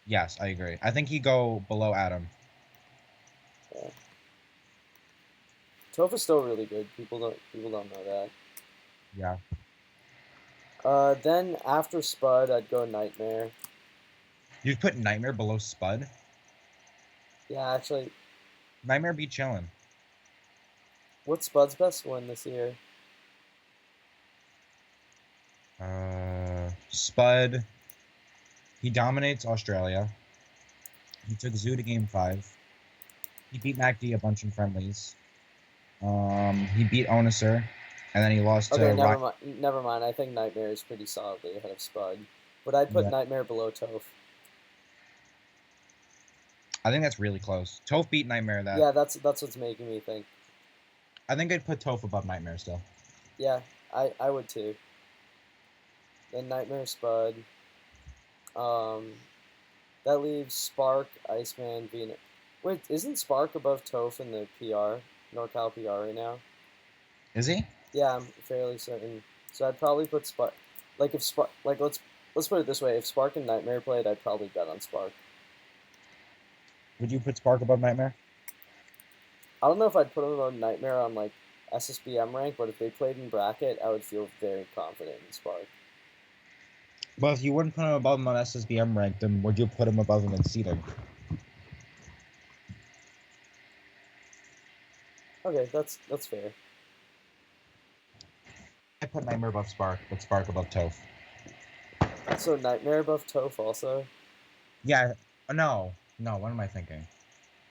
yes, I agree. I think he go below Adam. Yeah. Toph is still really good. People don't know that. Yeah. Then after Spud, I'd go Nightmare. You'd put Nightmare below Spud. Yeah, actually, Nightmare be chilling. what's Spud's best win this year? Spud. He dominates Australia. He took Zoo to game 5. He beat MacD a bunch in friendlies. He beat Onacer, and then he lost Okay, to never Ryan. mind. Never mind. I think Nightmare is pretty solidly ahead of Spud, but I'd put Yeah, Nightmare below Toph. I think that's really close. Toph beat Nightmare. That Yeah, that's what's making me think. I think I'd put Toph above Nightmare still. Yeah, I would too. Then Nightmare Spud. Um, that leaves Spark, Iceman, Venus. Wait, isn't Spark above Toph in the PR, NorCal PR right now? Is he? Yeah, I'm fairly certain. So I'd probably put Spark. Like if Spark, like let's put it this way: if Spark and Nightmare played, I'd probably bet on Spark. Would you put Spark above Nightmare? I don't know if I'd put him on Nightmare on like SSBM rank, but if they played in bracket, I would feel very confident in Spark. Well, if you wouldn't put him above him on SSBM rank, then would you put him above him in seeding? Okay, that's fair. I put Nightmare above Spark, but Spark above Toph. So Nightmare above Toph also. Yeah. No. No. What am I thinking?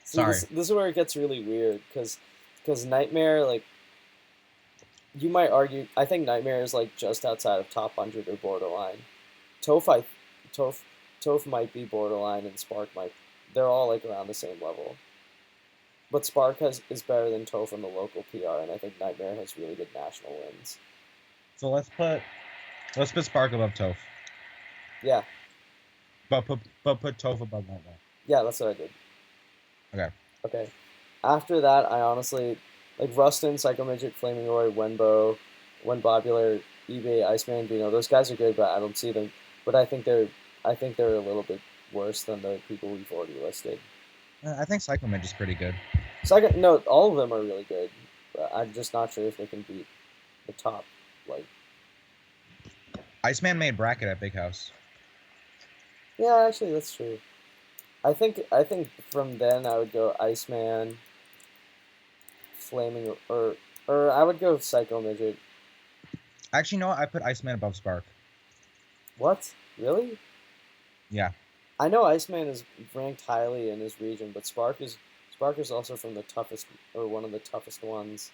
See, this Sorry. this is where it gets really weird because Nightmare, like, you might argue. I think Nightmare is like just outside of top 100 or borderline. Toph, I, Toph, Toph might be borderline, and Spark might. They're all like around the same level. But Spark is better than Toph in the local PR, and I think Nightmare has really good national wins. So let's put Spark above Toph, Yeah, but put Toph above Nightmare. yeah, that's what I did. Okay. Okay. After that, I honestly like Rustin, Psycho Midget, Flaming Roy, Wenbo, Wenbobular, eBay, Iceman, Vino. Those guys are good, but I don't see them. But I think they're a little bit worse than the people we've already listed. I think Psycho Midge is pretty good. Second, no, all of them are really good. But I'm just not sure if they can beat the top. Like, Iceman made bracket at Big House. yeah, actually, that's true. I think from then I would go Iceman, Flaming, or I would go Psycho Midget. Actually, no, I put Iceman above Spark. What? Really? Yeah. I know Iceman is ranked highly in his region, but Spark is also from the toughest or one of the toughest ones.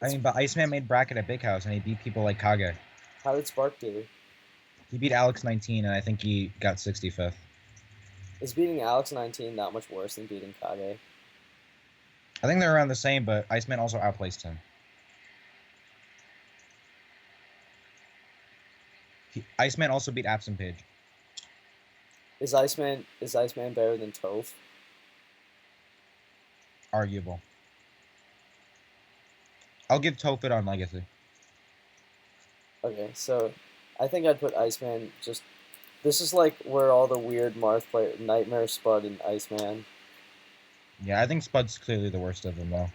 I It's mean, but Iceman made bracket at Big House, and he beat people like Kage. how did Spark do? He beat Alex 19, and I think he got 65th. Is beating Alex 19 that much worse than beating Kage? I think they're around the same, but Iceman also outplaced him. Iceman also beat Absent Page. Is Iceman better than Toph? Arguable. I'll give Toph it on Legacy. Okay, so I think I'd put Iceman just. This is like where all the weird Marth play Nightmare, Spud, and Iceman. Yeah, I think Spud's clearly the worst of them, though.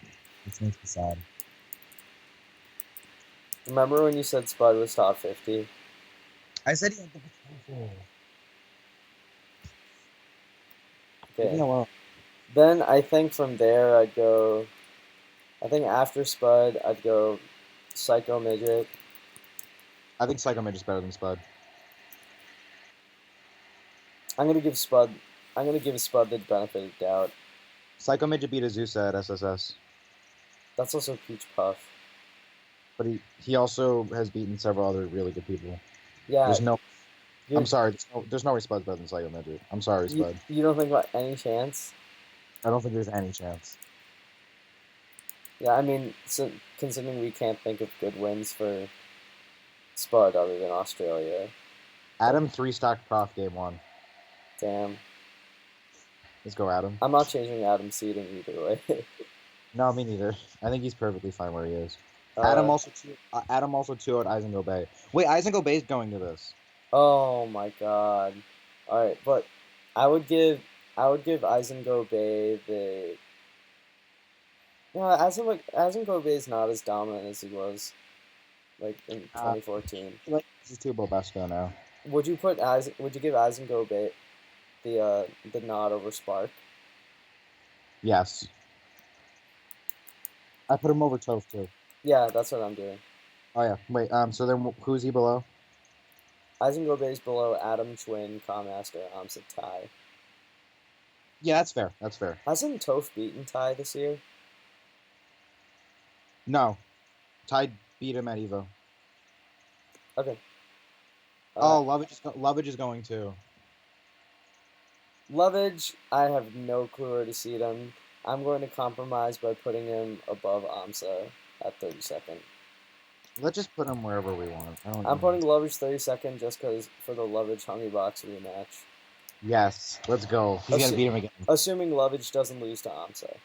Which makes me sad. Remember when you said Spud was top 50? I said he had the potential. Leave me Okay. alone. Then I think from there I'd go. I think after Spud I'd go Psycho Midget. I think Psycho Midge is better than Spud. I'm gonna give Spud. I'm gonna give Spud the benefit of the doubt. Psycho Midge beat Azusa at SSS. That's also Peach Puff. But he also has beaten several other really good people. Yeah, There's no I'm sorry. There's no way Spud's better than Psycho Midget. I'm sorry, Spud. You don't think about any chance? I don't think there's any chance. Yeah, I mean, so considering we can't think of good wins for Spud other than Australia. Adam 3-stock prof game 1. Damn. Let's go, Adam. I'm not changing Adam's seeding either way. No, me neither. I think he's perfectly fine where he is. Adam also 2-0'd Isengol Bay. Wait, Isengol Bay's going to this. Oh my god. Alright, but I would give Isengol Bay the Isengol Bay is not as dominant as he was like in 2014. Like this is too Bobesco now. Would you give Isengol Bay the nod over Spark? Yes. I put him over Toph too. Yeah, that's what I'm doing. Oh yeah. Wait, so then who's he below? Isengol Bay's below Adam, Schwinn, Commaster, Amsa, Ty. Yeah, that's fair. That's fair. Hasn't Toph beaten Ty this year? No. Ty beat him at Evo. Okay. Lovage is going too. Lovage, I have no clue where to seed him. I'm going to compromise by putting him above Amsa at 32nd. Let's just put him wherever we want. I'm putting Lovage 32nd just because for the Lovage Hungrybox rematch. Yes, let's go. He's gonna beat him again. Assuming Lovage doesn't lose to Amsa.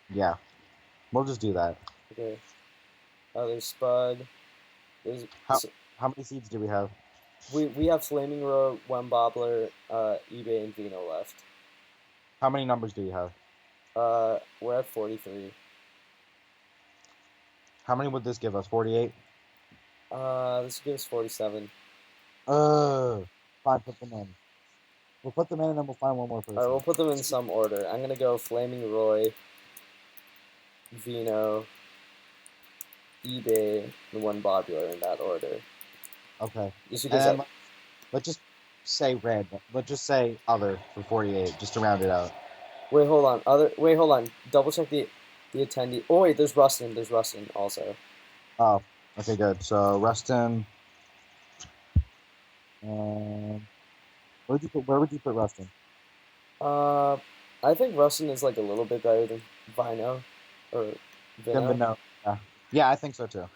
Yeah, we'll just do that. Okay. There's Spud. How many seeds do we have? We have Flaming Row, Wembobbler, eBay, and Vino left. How many numbers do you have? We're at 43. How many would this give us? 48? This gives 47. Fine, put them in. We'll put them in and then we'll find one more person. Alright, we'll put them in some order. I'm gonna go Flaming Roy, Vino, eBay, and Wembobbler in that order. Okay. Just because let's just say red. Let's just say other for 48, just to round it out. Wait, hold on. Double check the attendee. Oh wait, there's Rustin. There's Rustin also. Oh, okay, good. So Rustin. Where would you put Rustin? I think Rustin is like a little bit better than Vino or Vino. Yeah, I think so too.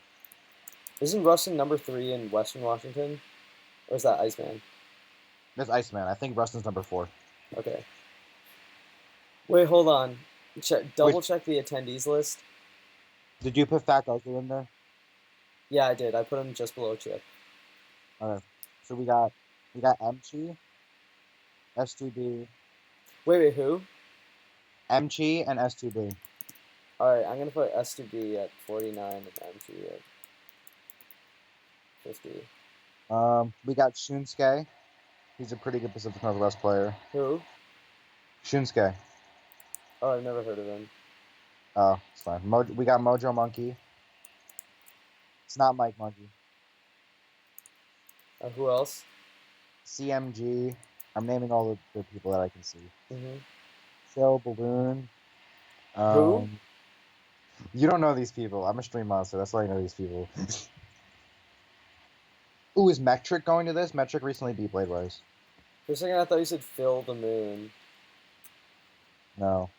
Isn't Rustin number 3 in Western Washington? Or is that Iceman? That's Iceman. I think Rustin's number 4. Okay. Wait, hold on. Double check the attendees list. Did you put Fat Ugly in there? Yeah, I did. I put him just below Chip. Alright. So we got Mchi, S2B. Wait, who? Mchi and S2B. Alright, I'm gonna put S2B at 49 and Mchi at 50. We got Shunsuke. He's a pretty good Pacific Northwest player. Who? Shunsuke. Oh, I've never heard of him. Oh, it's fine. We got Mojo Monkey. It's not Mike Monkey. Who else? CMG. I'm naming all the people that I can see. Mm-hmm. Phil Balloon. Who? You don't know these people. I'm a stream monster. That's why I know these people. Ooh, is Metric going to this? Metric recently beat Bladewise. For a second, I thought you said Phil the Moon. No.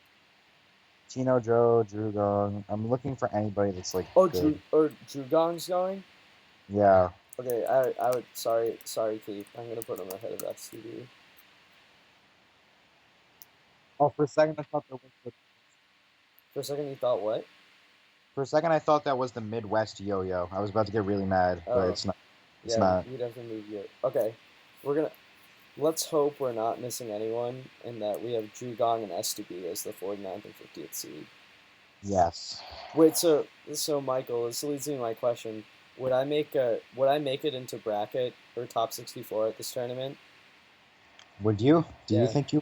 Tino Joe, Drew Gong. I'm looking for anybody that's like. Oh, good. Drew Gong's going? Yeah. Okay, I would. Sorry, Keith. I'm gonna put him ahead of FCD. Oh, for a second I thought that was. For a second, you thought what? For a second, I thought that was the Midwest Yo-Yo. I was about to get really mad, but it's not. It's not. You'd have to move you. Okay, let's hope we're not missing anyone, and that we have Drew Gong and S2B as the 49th and 50th seed. Yes. Wait, so Michael, this leads me to my question. Would I make it into bracket or top 64 at this tournament? Would you? Do you think you?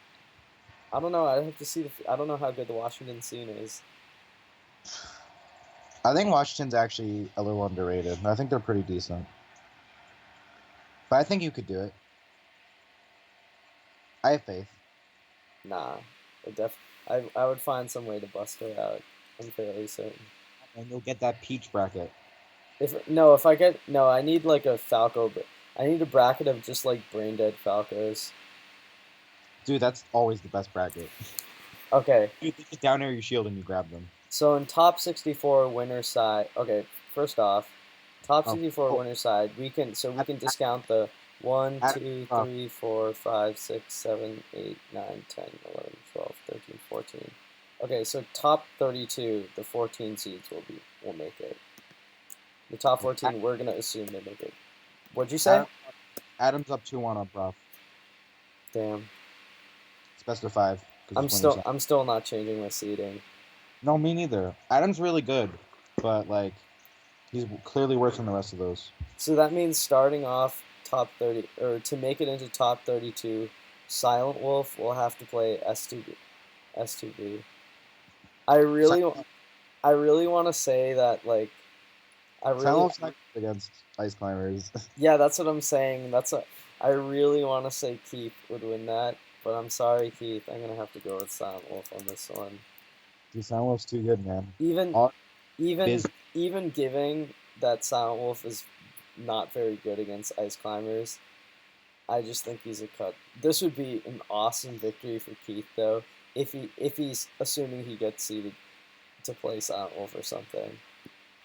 I don't know. I'd have to see I don't know how good the Washington scene is. I think Washington's actually a little underrated. I think they're pretty decent. But I think you could do it. I have faith. Nah, I would find some way to bust her out. I'm fairly certain. And you'll get that peach bracket. I need like a Falco. I need a bracket of just like brain dead Falcos. Dude, that's always the best bracket. Okay, Dude, they just down air your shield and you grab them. so in top 64 winner side. Okay, first off, top 64 winner side. We can discount the 1, 2, 3, 4, 5, 6, 7, 8, 9, 10, 11, 12, 13, 14. Okay, so top 32, the 14 seeds will make it. The top 14, we're gonna assume they make it. What'd you say? Adam's up 2-1 on Prof. Damn. It's best of 5. I'm still not changing my seeding. No, me neither. Adam's really good, but like he's clearly worse than the rest of those. So that means starting off top 30, or to make it into top 32, Silent Wolf will have to play S2B. S2B. I really want to say that like Silent Wolf's not good against Ice Climbers. Yeah, that's what I'm saying. I really want to say Keith would win that, but I'm sorry, Keith. I'm gonna have to go with Silent Wolf on this one. Dude, Silent Wolf's too good, man. Even giving that Silent Wolf is not very good against Ice Climbers, I just think he's a cut. This would be an awesome victory for Keith, though, if he's assuming he gets seeded to play Silent Wolf or something.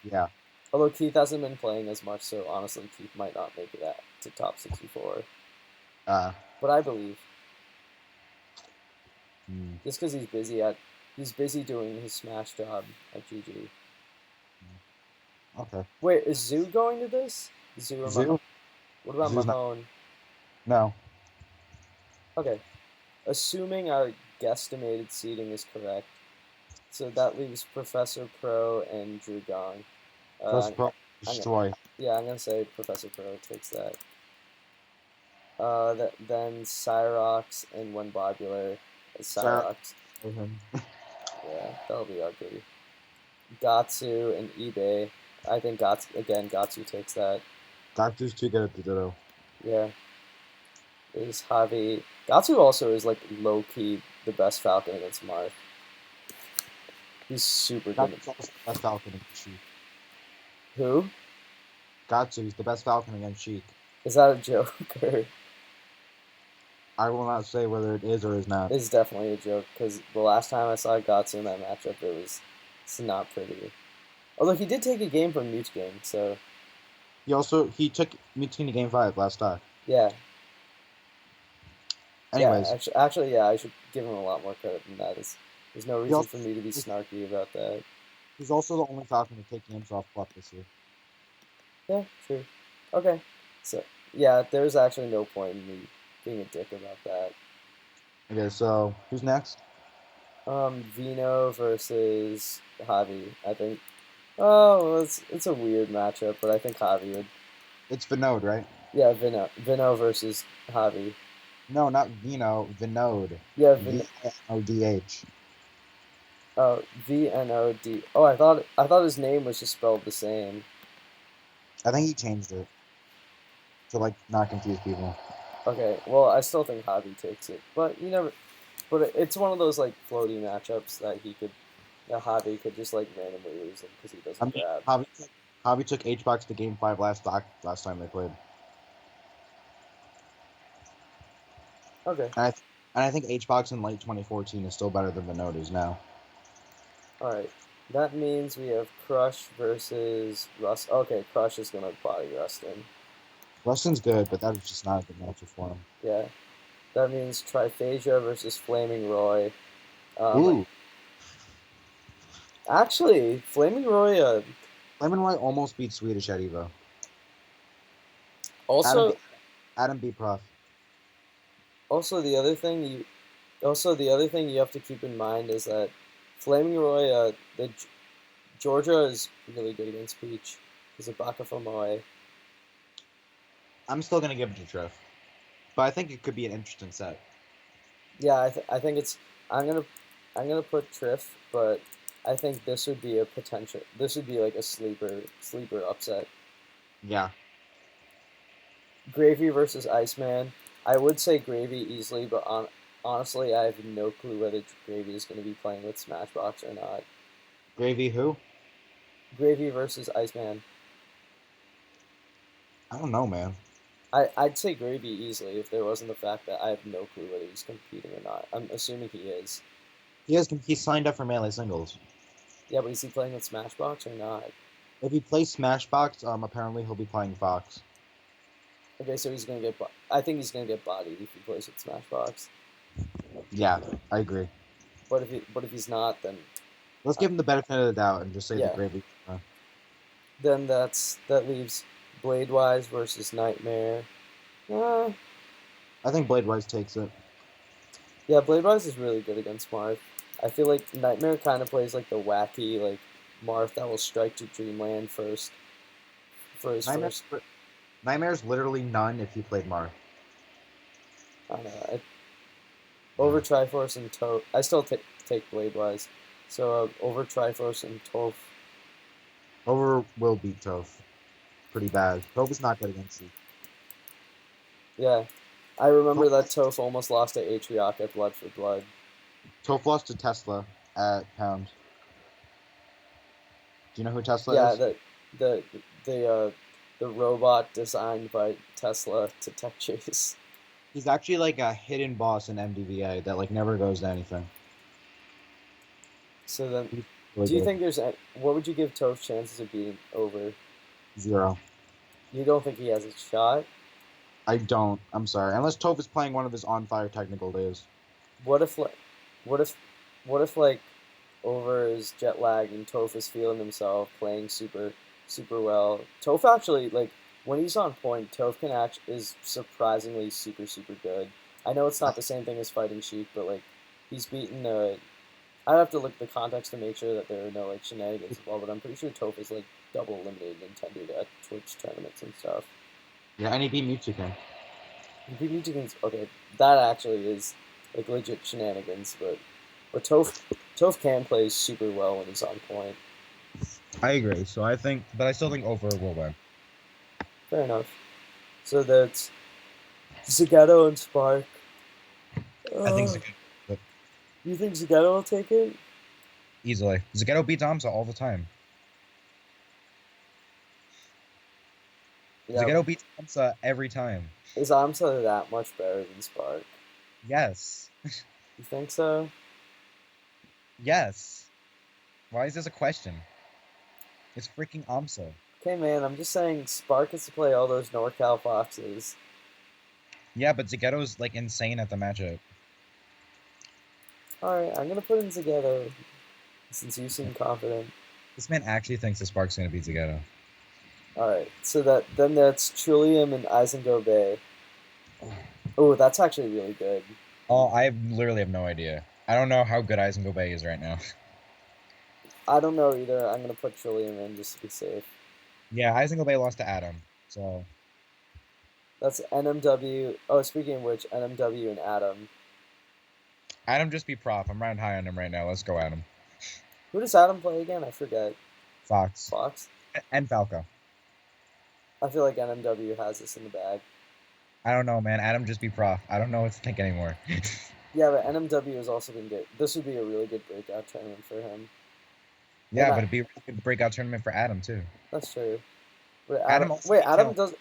Yeah. Although Keith hasn't been playing as much, so honestly, Keith might not make it to top 64. But I believe. Just because he's busy doing his Smash job at GG. Okay. Wait, is Zoo going to this? Zoo? What about Mahone? No. Okay. Assuming our guesstimated seeding is correct, so that leaves Professor Pro and Drew Gong. Professor Pro destroy. I'm gonna say Professor Pro takes that. Then Cyrox and Wenbobular. Cyrox. Yeah, that'll be ugly. Gatsu and eBay. I think Gatsu takes that. Gatsu's too good at the Ditto. Yeah. There's Javi. Gatsu also is like low key the best Falcon against Marth. He's super good. Gatsu's also the best Falcon against Sheik. Who? Gatsu, he's the best Falcon against Sheik. Is that a joke or? I will not say whether it is or is not. It's definitely a joke because the last time I saw Gatsu in that matchup, it's not pretty. Although he did take a game from Mute Game, so. He took Mute Game to Game 5 last stock. Yeah. Anyways. Yeah, actually, I should give him a lot more credit than that. There's no reason for me to be snarky about that. He's also the only Falcon to take games off Pluck this year. Yeah, true. Okay. So, yeah, there's actually no point in me being a dick about that. Okay, so who's next? Vino versus Javi. I think. Oh, well, it's a weird matchup, but I think Javi would. It's Vinod, right? Yeah, Vino versus Javi. No, not Vino. Vinod. Yeah, V-N-O-D-H. Oh, V-N-O-D. Oh, I thought his name was just spelled the same. I think he changed it to like not confuse people. Okay, well, I still think Javi takes it, but But it's one of those like floaty matchups that Javi could just like randomly lose him because he doesn't grab. Javi took H-Box to Game 5 last time they played. Okay. And I think H-Box in late 2014 is still better than Vinod is now. All right. That means we have Crush versus Rust. Okay, Crush is gonna body Rustin. Rustin's good, but that is just not a good matchup for him. Yeah. That means Triphasia versus Flaming Roy. Ooh. Actually, Flaming Roy. Flaming Roy almost beat Swedish at Evo. Also, Adam beat Prof. Also, the other thing you have to keep in mind is that Flaming Roy, Georgia is really good against Peach. He's a Baka from Moe. I'm still gonna give it to Triff, but I think it could be an interesting set. Yeah, I think it's. I'm gonna put Triff, but I think this would be a potential. This would be like a sleeper upset. Yeah. Gravy versus Iceman. I would say Gravy easily, but honestly, I have no clue whether Gravy is going to be playing with Smashbox or not. Gravy who? Gravy versus Iceman. I don't know, man. I'd say Gravy easily if there wasn't the fact that I have no clue whether he's competing or not. I'm assuming he is. He signed up for Melee singles. Yeah, but is he playing with Smashbox or not? If he plays Smashbox, apparently he'll be playing Fox. Okay, so he's gonna get. I think he's gonna get bodied if he plays with Smashbox. Yeah, I agree. But if he's not, then Let's give him the benefit of the doubt and just say yeah. the Gravy. Then that leaves Bladewise versus Nightmare. Uh, I think Bladewise takes it. yeah, Bladewise is really good against Marth. I feel like Nightmare kind of plays like the wacky like Marth that will strike to Dreamland first. For his first. Nightmare's literally none if he played Mar. I don't know. Over Triforce and Toph. I still take Bladewise. So over Triforce and Toph. Over will beat Toph. Pretty bad. Toph is not good against Zeke. Yeah. I remember that Toph almost lost to Atrioc at Blood for Blood. Toph lost to Tesla at Pound. Do you know who Tesla is? Yeah, the robot designed by Tesla to tech chase. He's actually like a hidden boss in MDVA that like never goes to anything. So then, Really do you good. think there's what would you give Toph's chances of beating over? 0. You don't think he has a shot? I don't. I'm sorry. Unless Toph is playing one of his on fire technical days. What if like over is jet lag and Toph is feeling himself playing super well. Toph actually like when he's on point, Toph is surprisingly super good. I know it's not the same thing as fighting Sheik, but like he's beaten I'd have to look at the context to make sure that there are no like shenanigans involved, but I'm pretty sure Toph is like double eliminated and tendered at Twitch tournaments and stuff. Yeah, and he beat Mewtwo. He beat Mewtwo. Okay, that actually is like legit shenanigans, but Toph can play super well when he's on point. I agree. So I still think over will win. Fair enough. So that's Zagato and Spark. I think Zagato You think Zagato will take it? easily. Zagato beats Amsa all the time. Yeah. Zagato beats Amsa every time. Is Amsa that much better than Spark? Yes. You think so? Yes. Why is this a question? It's freaking Amsa. Okay, man, I'm just saying Spark gets to play all those NorCal Foxes. Yeah, but Zagato's like insane at the matchup. Alright, I'm gonna put in Zagato since you seem confident. This man actually thinks the Spark's gonna beat Zagato. Alright, so then that's Trillium and Isengo Bay. Oh, that's actually really good. Oh, I literally have no idea. I don't know how good Isengo Bay is right now. I don't know either. I'm gonna put Trillium in just to be safe. Yeah, Isengo Bay lost to Adam, so That's NMW. Oh, speaking of which, NMW and Adam. Adam just be prof. I'm riding high on him right now. Let's go, Adam. Who does Adam play again? I forget. Fox. Fox? And Falco. I feel like NMW has this in the bag. I don't know, man. Adam just be prof. I don't know what to think anymore. Yeah, but NMW has also been good. This would be a really good breakout tournament for him. Yeah, but it'd be a really good breakout tournament for Adam too. That's true. Wait, Adam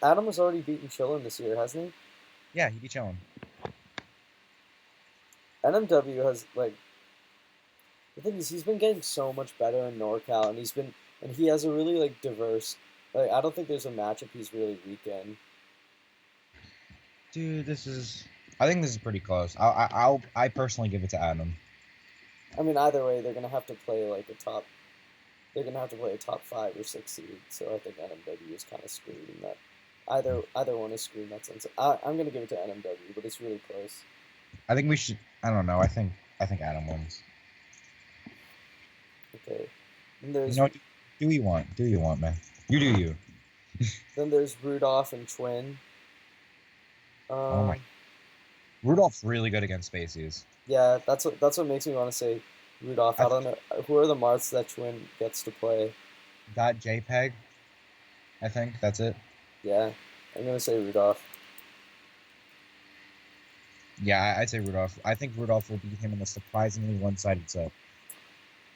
Adam has already beaten Chillin this year, hasn't he? Yeah, he'd be chilling. NMW has like the thing is he's been getting so much better in NorCal and he has a really like diverse like I don't think there's a matchup he's really weak in. Dude, I think this is pretty close. I personally give it to Adam. I mean either way they're gonna have to play like they're gonna have to play a top 5 or 6 seed, so I think NMW is kind of screwed in that. Either one is screwed in that sense. I'm gonna give it to NMW, but it's really close. I think we should. I don't know. I think Adam wins. Okay. And there's do you want, man? You do you. Then there's Rudolph and Twin. Oh my. Rudolph's really good against Spaceys. Yeah, that's what makes me want to say Rudolph. I don't know who are the Marths that Twin gets to play. .jpeg. I think that's it. Yeah, I'm gonna say Rudolph. Yeah, I'd say Rudolph. I think Rudolph will beat him in a surprisingly one-sided set.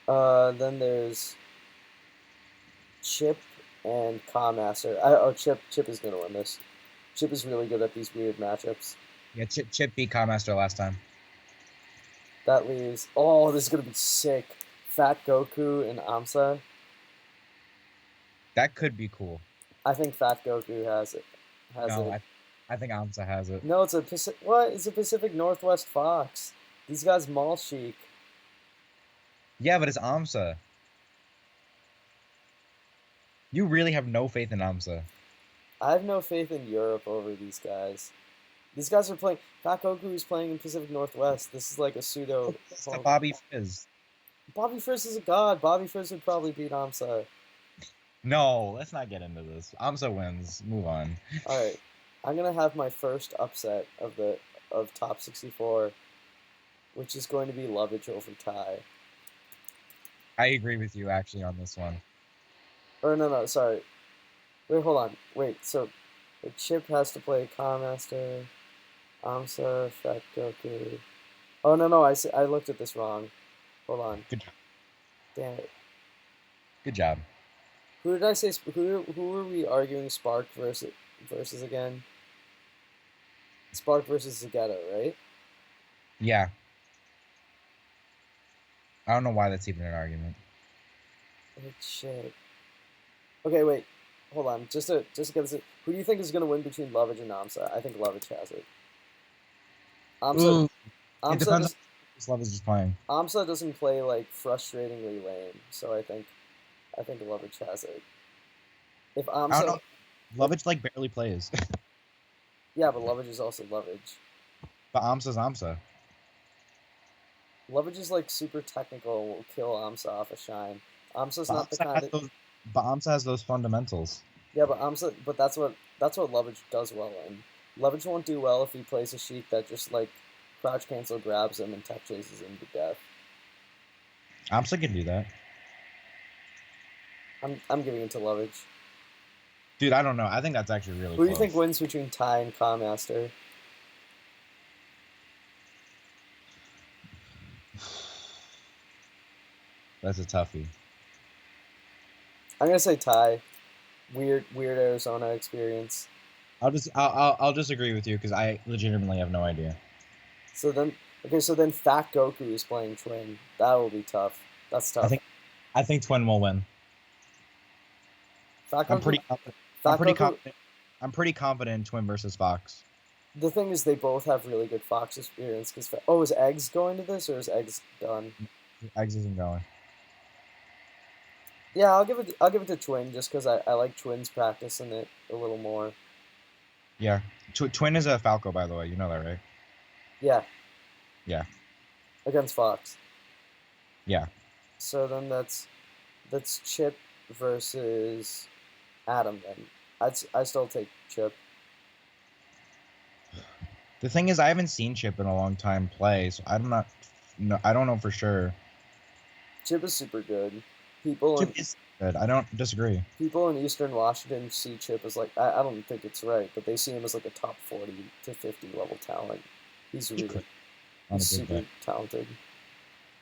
Then there's Chip and Kamaster. Chip is gonna win this. Chip is really good at these weird matchups. Yeah, Chip beat Codemaster last time. That leaves. Oh, this is gonna be sick. Fat Goku and Amsa. That could be cool. I think Fat Goku has it. I think Amsa has it. No, it's a what? It's a Pacific Northwest Fox. These guys mall chic. Yeah, but it's Amsa. You really have no faith in Amsa. I have no faith in Europe over these guys. These guys are playing. Fat Goku is playing in Pacific Northwest. This is like a pseudo. It's the Bobby Fizz. Bobby Frizz is a god. Bobby Frizz would probably beat Amsa. No, let's not get into this. Amsa wins. Move on. All right, I'm gonna have my first upset of top 64, which is going to be Lovage over Ty. I agree with you actually on this one. Or no, sorry. Wait, hold on. Wait, so the Chip has to play Master, Amsa, Fat Goku. Oh no, I looked at this wrong. Hold on. Good job. Damn it. Good job. Who did I say? Who were we arguing? Spark versus again? Spark versus Zagetto, right? Yeah. I don't know why that's even an argument. Oh, shit. Okay, wait. Hold on. Just to get this. Who do you think is gonna win between Lovage and Amsa? I think Lovage has it. Amsa. It depends on what Lovage is playing. Amsa doesn't play like frustratingly lame, so I think Lovage has it. If Amsa. I don't know. Lovage like barely plays. Yeah, but Lovage is also Lovage. But Amsa's Amsa. Lovage is like super technical and will kill Amsa off a shine. Amsa's not the kind of. But Amsa has those fundamentals. Yeah, but that's what Lovage does well in. Lovage won't do well if he plays a sheet that just like crouch cancel grabs him and tech chases him to death. Amsa can do that. I'm giving it to Lovage. Dude, I don't know. I think that's actually really Who close. do you think wins between Ty and Master? That's a toughie. I'm gonna say Ty. Weird Arizona experience. I'll just agree with you because I legitimately have no idea. So then Fat Goku is playing Twin. That will be tough. That's tough. I think Twin will win. Fat Goku, I'm pretty confident in Twin versus Fox. The thing is, they both have really good Fox experience. Is Eggs going to this or is Eggs done? Eggs isn't going. Yeah, I'll give it to Twin just because I like Twin's practicing it a little more. Yeah, Twin is a Falco, by the way. You know that, right? Yeah. Yeah. Against Fox. Yeah. So then that's Chip versus Adam. Then I still take Chip. The thing is, I haven't seen Chip in a long time play, so I don't know for sure. Chip is super good. Chip is good. I don't disagree. People in Eastern Washington see Chip as like I don't think it's right, but they see him as like a top 40 to 50 level talent. He's super talented.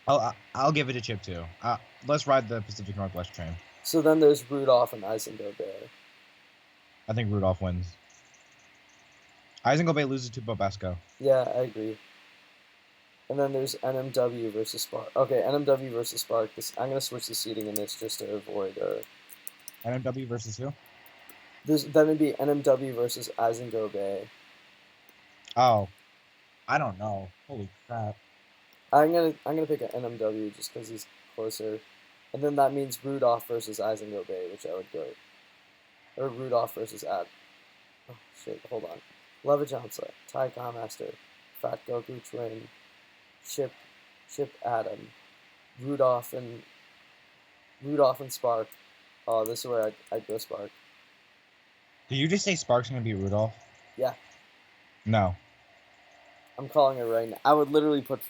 I'll give it to Chip too. Let's ride the Pacific Northwest train. So then there's Rudolph and Eisengo Bay. I think Rudolph wins. Eisengo Bay loses to Bobesco. Yeah, I agree. And then there's NMW versus Spark. Okay, NMW versus Spark. I'm gonna switch the seating in this just to avoid. NMW versus who? Then it'd be NMW versus Eisengo Bay. Oh, I don't know. Holy crap! I'm gonna pick an NMW just because he's closer, and then that means Rudolph versus Eisengo Bay, which I would go, or Rudolph versus Ad. Oh shit! Hold on. Lovage Amsa, Ty Master, Fat Goku Twin, Chip Adam, Rudolph and Spark. Oh, this is where I'd go Spark. Did you just say Spark's gonna beat Rudolph? Yeah. No. I'm calling it right now. I would literally put,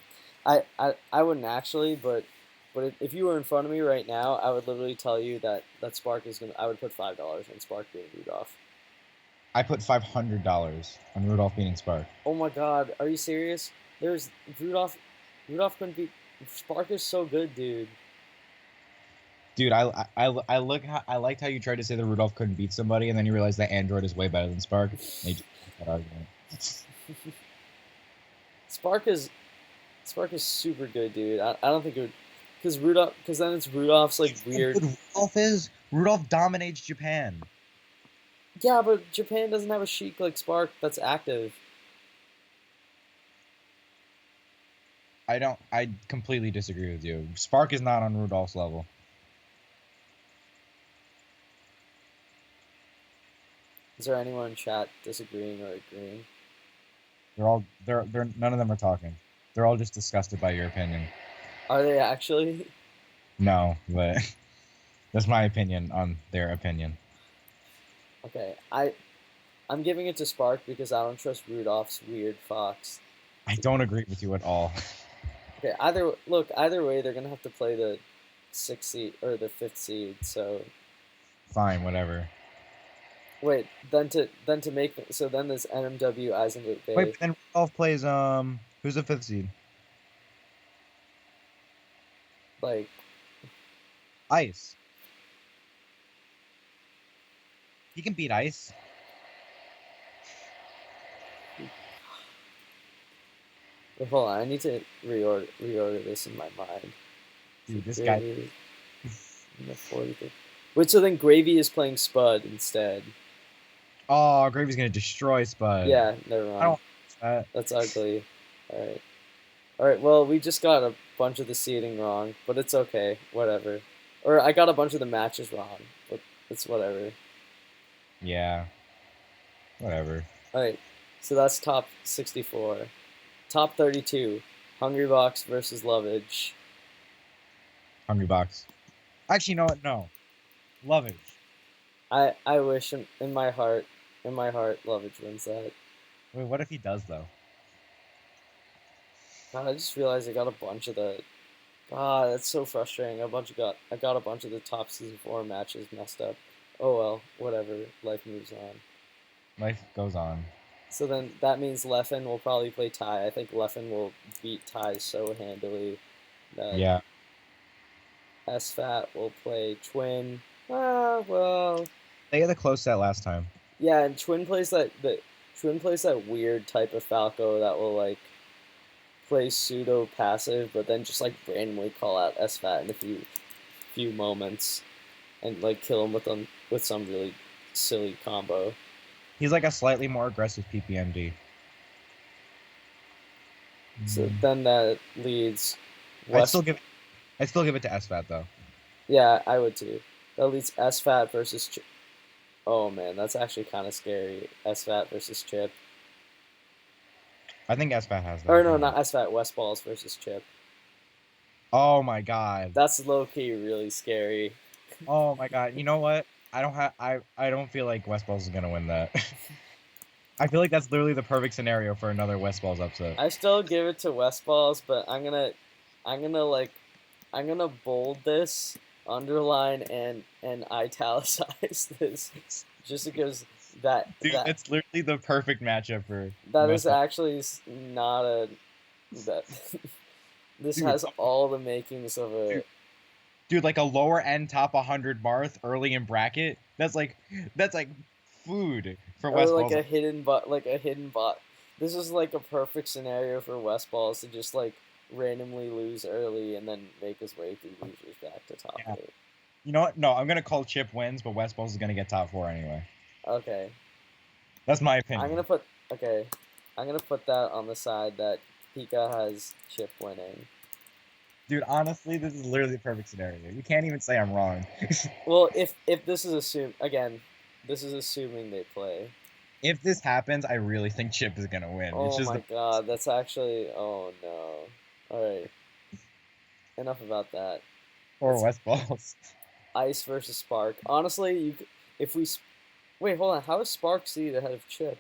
I wouldn't actually, but if you were in front of me right now, I would literally tell you that Spark is gonna. I would put $5 on Spark beating Rudolph. I put $500 on Rudolph beating Spark. Oh my God, are you serious? There's Rudolph couldn't beat Spark is so good, dude. Dude, I look how, I liked how you tried to say that Rudolph couldn't beat somebody, and then you realized that Android is way better than Spark. And you just that argument. Spark is super good, dude. I don't think it would, because then it's Rudolph's like weird. Good Rudolph is Rudolph dominates Japan. Yeah, but Japan doesn't have a Sheik like Spark that's active. I completely disagree with you. Spark is not on Rudolph's level. Is there anyone in chat disagreeing or agreeing? They're none of them are talking. They're all just disgusted by your opinion. Are they actually? No, but that's my opinion on their opinion. Okay, I'm giving it to Spark because I don't trust Rudolph's weird fox. I don't agree with you at all. Okay, either way, they're gonna have to play the 6th seed or the 5th seed. So Fine, whatever. wait, then to make so then there's NMW Eisenhower Bay. Wait, but then Rudolph plays who's the 5th seed? Like Ice. He can beat Ice. wait, hold on, I need to reorder this in my mind. Dude, this guy. In the 40th. Wait, so then Gravy is playing Spud instead. Oh, Gravy's gonna destroy Spud. Yeah, never mind. I don't. That's ugly. All right. Well, we just got a bunch of the seeding wrong, but it's okay. Whatever. Or I got a bunch of the matches wrong, but it's whatever. Yeah. Whatever. All right. So that's top 64. Top 32. Hungrybox versus Lovage. Hungry Box. Actually, you know what? No. Lovage. I wish in my heart, Lovage wins that. Wait, what if he does though? God, I just realized I got a bunch of the. God, that's so frustrating. I got a bunch of the top season 4 matches messed up. Oh well, whatever. Life moves on. Life goes on. So then that means Leffen will probably play Ty. I think Leffen will beat Ty so handily that Yeah. SFAT will play Twin. Ah, well. They had a close set last time. Yeah, and Twin plays that weird type of Falco that will like play pseudo passive, but then just like randomly call out SFAT in a few moments, and like kill him with some really silly combo. He's like a slightly more aggressive PPMD. So then that leads. I'd still give it to SFAT though. Yeah, I would too. That leads SFAT versus. Oh man, that's actually kind of scary. SFAT versus Chip. I think SFAT has that. Or no, not SFAT. Westballs versus Chip. Oh my god. That's low key really scary. Oh my god. You know what? I don't feel like Westballs is gonna win that. I feel like that's literally the perfect scenario for another Westballs upset. I still give it to Westballs, but I'm gonna bold this, underline and italicize this, just because Dude, it's literally the perfect matchup for. That is actually not a that. This Dude, has all the makings of a. Dude, like a lower end top 100 Marth early in bracket. That's like food for Or Westballs. like a hidden bot. This is like a perfect scenario for Westballs to just like randomly lose early and then make his way through losers back to top 8. You know what? No, I'm gonna call Chip wins, but Westballs is gonna get top 4 anyway. Okay. That's my opinion. I'm gonna put that on the side that Pika has Chip winning. Dude, honestly, this is literally the perfect scenario. You can't even say I'm wrong. Well, if this is assuming they play. If this happens, I really think Chip is gonna win. Oh my god, that's actually. Oh no. All right. Enough about that. Or Westballs. Ice versus Spark. Honestly, wait, hold on. How is Spark seed ahead of Chip?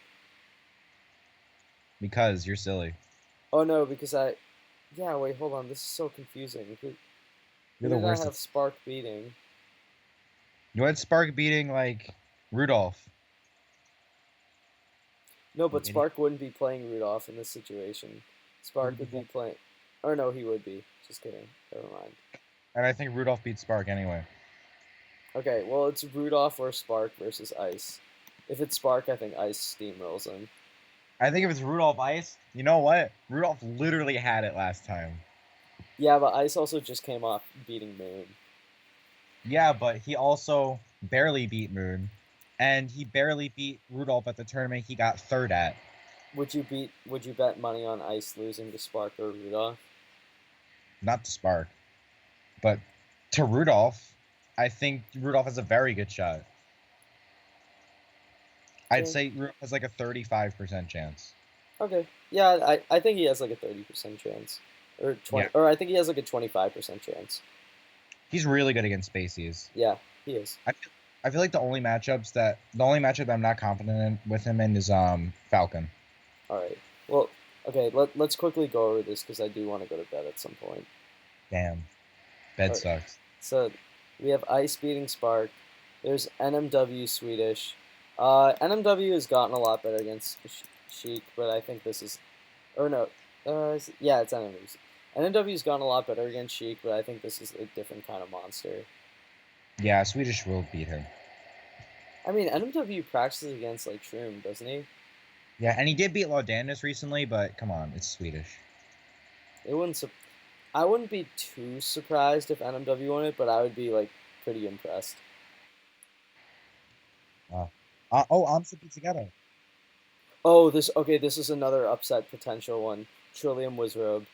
Because you're silly. Oh no, because yeah, wait, hold on. This is so confusing. Who You're the did worst. I have Spark beating? You had Spark beating like Rudolph. No, but Spark wouldn't be playing Rudolph in this situation. Spark would be playing. Or no, he would be. Just kidding. Never mind. And I think Rudolph beat Spark anyway. Okay, well, it's Rudolph or Spark versus Ice. If it's Spark, I think Ice steamrolls him. I think if it's Rudolph Ice, you know what? Rudolph literally had it last time. Yeah, but Ice also just came off beating Moon. Yeah, but he also barely beat Moon, and he barely beat Rudolph at the tournament he got third at. Would you bet money on Ice losing to Spark or Rudolph? Not to Spark, but to Rudolph, I think Rudolph has a very good shot. I'd Okay. say Rudolph has like a 35% chance. Okay. Yeah, I think he has like a 30% chance. Or 20, Yeah. or I think he has like a 25% chance. He's really good against Spaceys. Yeah, he is. I feel like the only matchup that I'm not confident in with him in is Falcon. All right. Well, okay, let's quickly go over this because I do want to go to bed at some point. Damn, bed All right. sucks. So we have Ice beating Spark. There's NMW Swedish. NMW has gotten a lot better against Sheik, but I think this is, or no, yeah, it's NMW. NMW's gotten a lot better against Sheik, but I think this is a different kind of monster. Yeah, Swedish will beat him. I mean, NMW practices against like Shroom, doesn't he? Yeah, and he did beat Laudanus recently, but come on, it's Swedish. It wouldn't. I wouldn't be too surprised if NMW won it, but I would be like pretty impressed. Amsa beat together. Oh, this is another upset potential one. Trillium Wizrobe.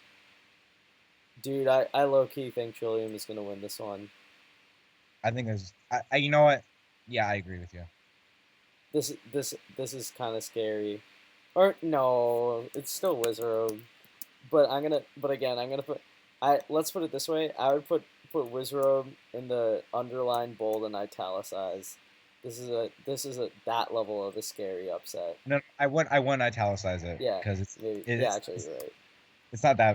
Dude, I low key think Trillium is gonna win this one. I think there's, you know what? Yeah, I agree with you. This is kind of scary. Or no, it's still Wizrobe. But again, I'm gonna put, let's put it this way. I would put Wizrobe in the underline, bold, and italicize. This is a that level of a scary upset. No, I wouldn't italicize it Yeah, because maybe. Yeah, it's actually, you're right.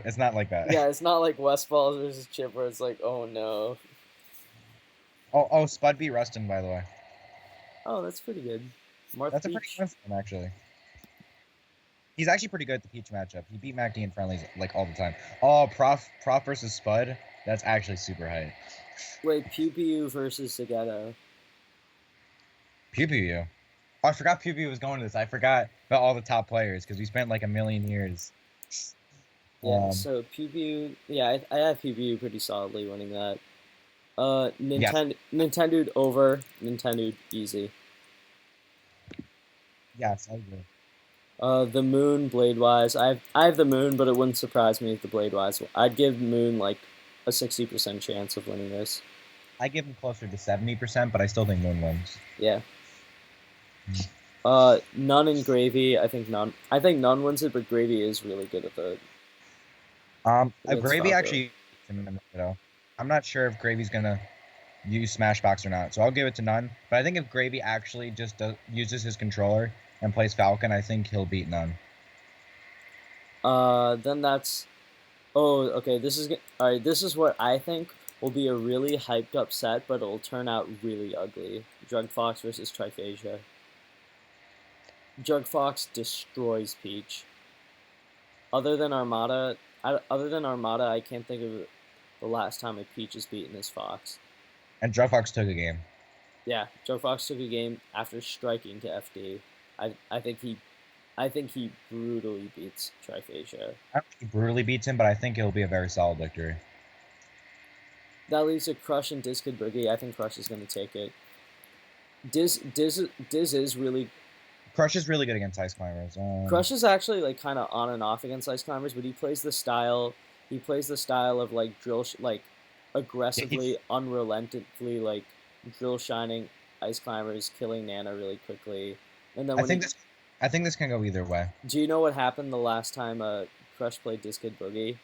it's not like that. Yeah, it's not like West Balls versus Chip where it's like, oh no. Spud beat Rustin, by the way. Oh, that's pretty good. Marth That's a pretty Peach. good one, actually. He's actually pretty good at the Peach matchup. He beat MacD in friendlies like all the time. Oh, Prof versus Spud. That's actually super hype. Wait, Pew Pew versus Sagetto. Pew Pew. Oh, I forgot Pew Pew was going to this. I forgot about all the top players because we spent like a million years. Yeah, so Pew Pew. Yeah, I have Pew Pew pretty solidly winning that. Nintendo over, Nintendo easy. Yes, I agree. The Moon Blade-wise, I have the Moon, but it wouldn't surprise me if the Blade-wise. I'd give Moon like a 60% chance of winning this. I give him closer to 70%, but I still think Moon wins. Yeah. None and Gravy. I think None wins it, but Gravy is really good at the. Gravy Falco. actually. I'm not sure if Gravy's gonna use Smashbox or not, so I'll give it to None. But I think if Gravy actually just uses his controller and plays Falcon, I think he'll beat None. Then that's. Oh, okay. All right. This is what I think will be a really hyped up set, but it'll turn out really ugly. Drug Fox versus Triphasia. Drug Fox destroys Peach. Other than Armada, I can't think of the last time a Peach is beaten as Fox. And Drug Fox took a game. Yeah, Drug Fox took a game after striking to FD. I think he brutally beats Triphasia. I don't think he brutally beats him, but I think it'll be a very solid victory. That leaves a Crush and Diz Kid Boogie. I think Crush is going to take it. Diz is really. Crush is really good against Ice Climbers. Crush is actually like kind of on and off against Ice Climbers, but he plays the style. He plays the style of like aggressively, unrelentingly like drill shining Ice Climbers, killing Nana really quickly. And then I think this can go either way. Do you know what happened the last time Crush played Diz Kid Boogie?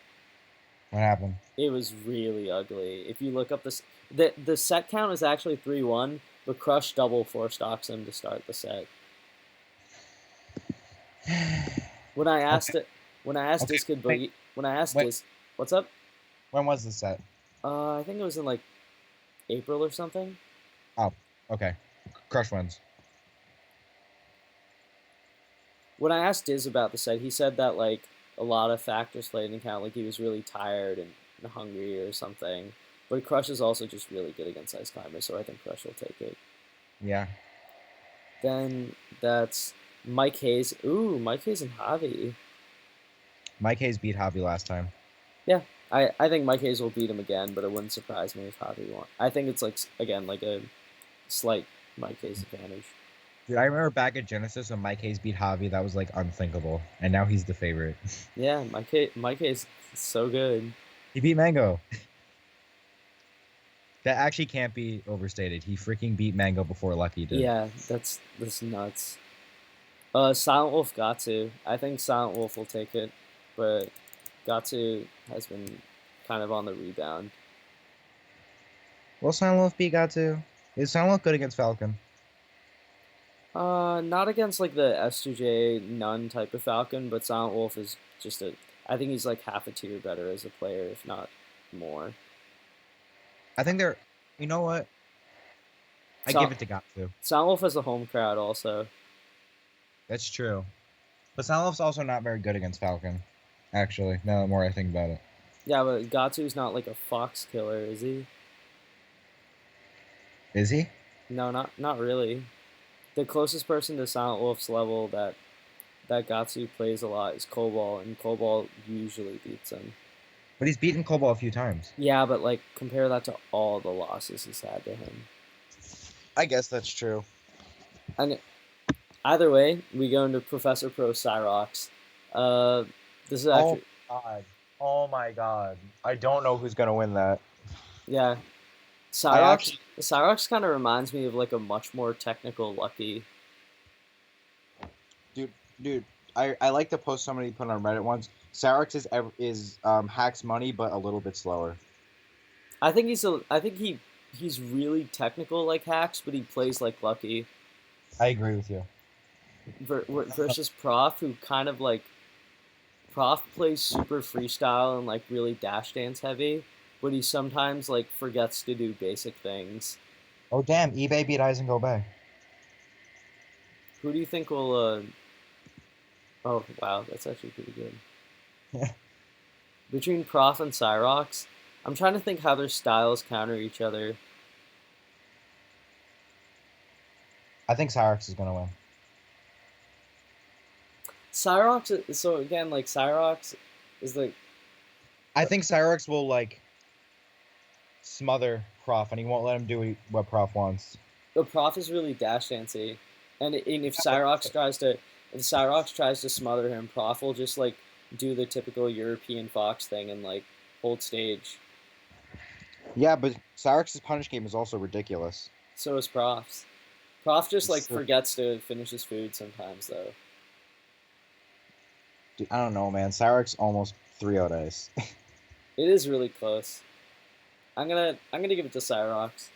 What happened? It was really ugly. If you look up this, the set count is actually 3-1, but Crush double 4-stocks him to start the set. When I asked Diz Kid Boogie, what's up? When was this set? I think it was in like April or something. Oh, okay. Crush wins. When I asked Diz about the set, he said that like a lot of factors played into account, like he was really tired and hungry or something. But Crush is also just really good against Ice Climber, so I think Crush will take it. Yeah. Then that's Mike Hayes. Ooh, Mike Hayes and Javi. Mike Hayes beat Javi last time. Yeah, I think Mike Hayes will beat him again, but it wouldn't surprise me if Javi won. I think it's like, again, like a slight Mike Hayes advantage. Dude, I remember back at Genesis when Mike Hayes beat Javi, that was like unthinkable. And now he's the favorite. Yeah, Mike Hayes is so good. He beat Mango. That actually can't be overstated. He freaking beat Mango before Lucky did. Yeah, that's nuts. Silent Wolf Gatsu. I think Silent Wolf will take it, but Gatsu has been kind of on the rebound. Will Silent Wolf beat Gatsu? Is Silent Wolf good against Falcon? Not against like the S2J Nun type of Falcon, but Silent Wolf is just I think he's like half a tier better as a player, if not more. I think they're. You know what? I give it to Gatsu. Silent Wolf has a home crowd also. That's true. But Silent Wolf's also not very good against Falcon. Actually, now the more I think about it. Yeah, but Gatsu's not like a fox killer, is he? Is he? No, not really. The closest person to Silent Wolf's level that Gatsu plays a lot is Cobalt, and Cobalt usually beats him. But he's beaten Cobalt a few times. Yeah, but like compare that to all the losses he's had to him. I guess that's true. And either way, we go into Professor Pro Cyrox. This is actually. God. Oh my god. I don't know who's gonna win that. Yeah. Cyrox kind of reminds me of like a much more technical Lucky. Dude, I like the post somebody put on Reddit once. Cyrox is hacks money, but a little bit slower. I think he's really technical like Hacks, but he plays like Lucky. I agree with you. Versus Prof, who kind of like Prof plays super freestyle and like really dash dance heavy, but he sometimes like forgets to do basic things. Oh damn! eBay beat Eisengo Bay. Who do you think will? Oh wow, that's actually pretty good. Between Prof and Cyrox, I'm trying to think how their styles counter each other. I think Cyrox is gonna win. Cyrox, so again, like Cyrox is like. I think Cyrox will like smother Prof, and he won't let him do what Prof wants. The Prof is really dash dancey, and if Cyrox tries to smother him, Prof will just like do the typical European Fox thing and like hold stage. Yeah, but Cyrox's punish game is also ridiculous. So is Prof's. Prof just like forgets to finish his food sometimes though. Dude, I don't know, man. Cyrox almost 3-0'd Ice. It is really close. I'm gonna give it to Cyrox.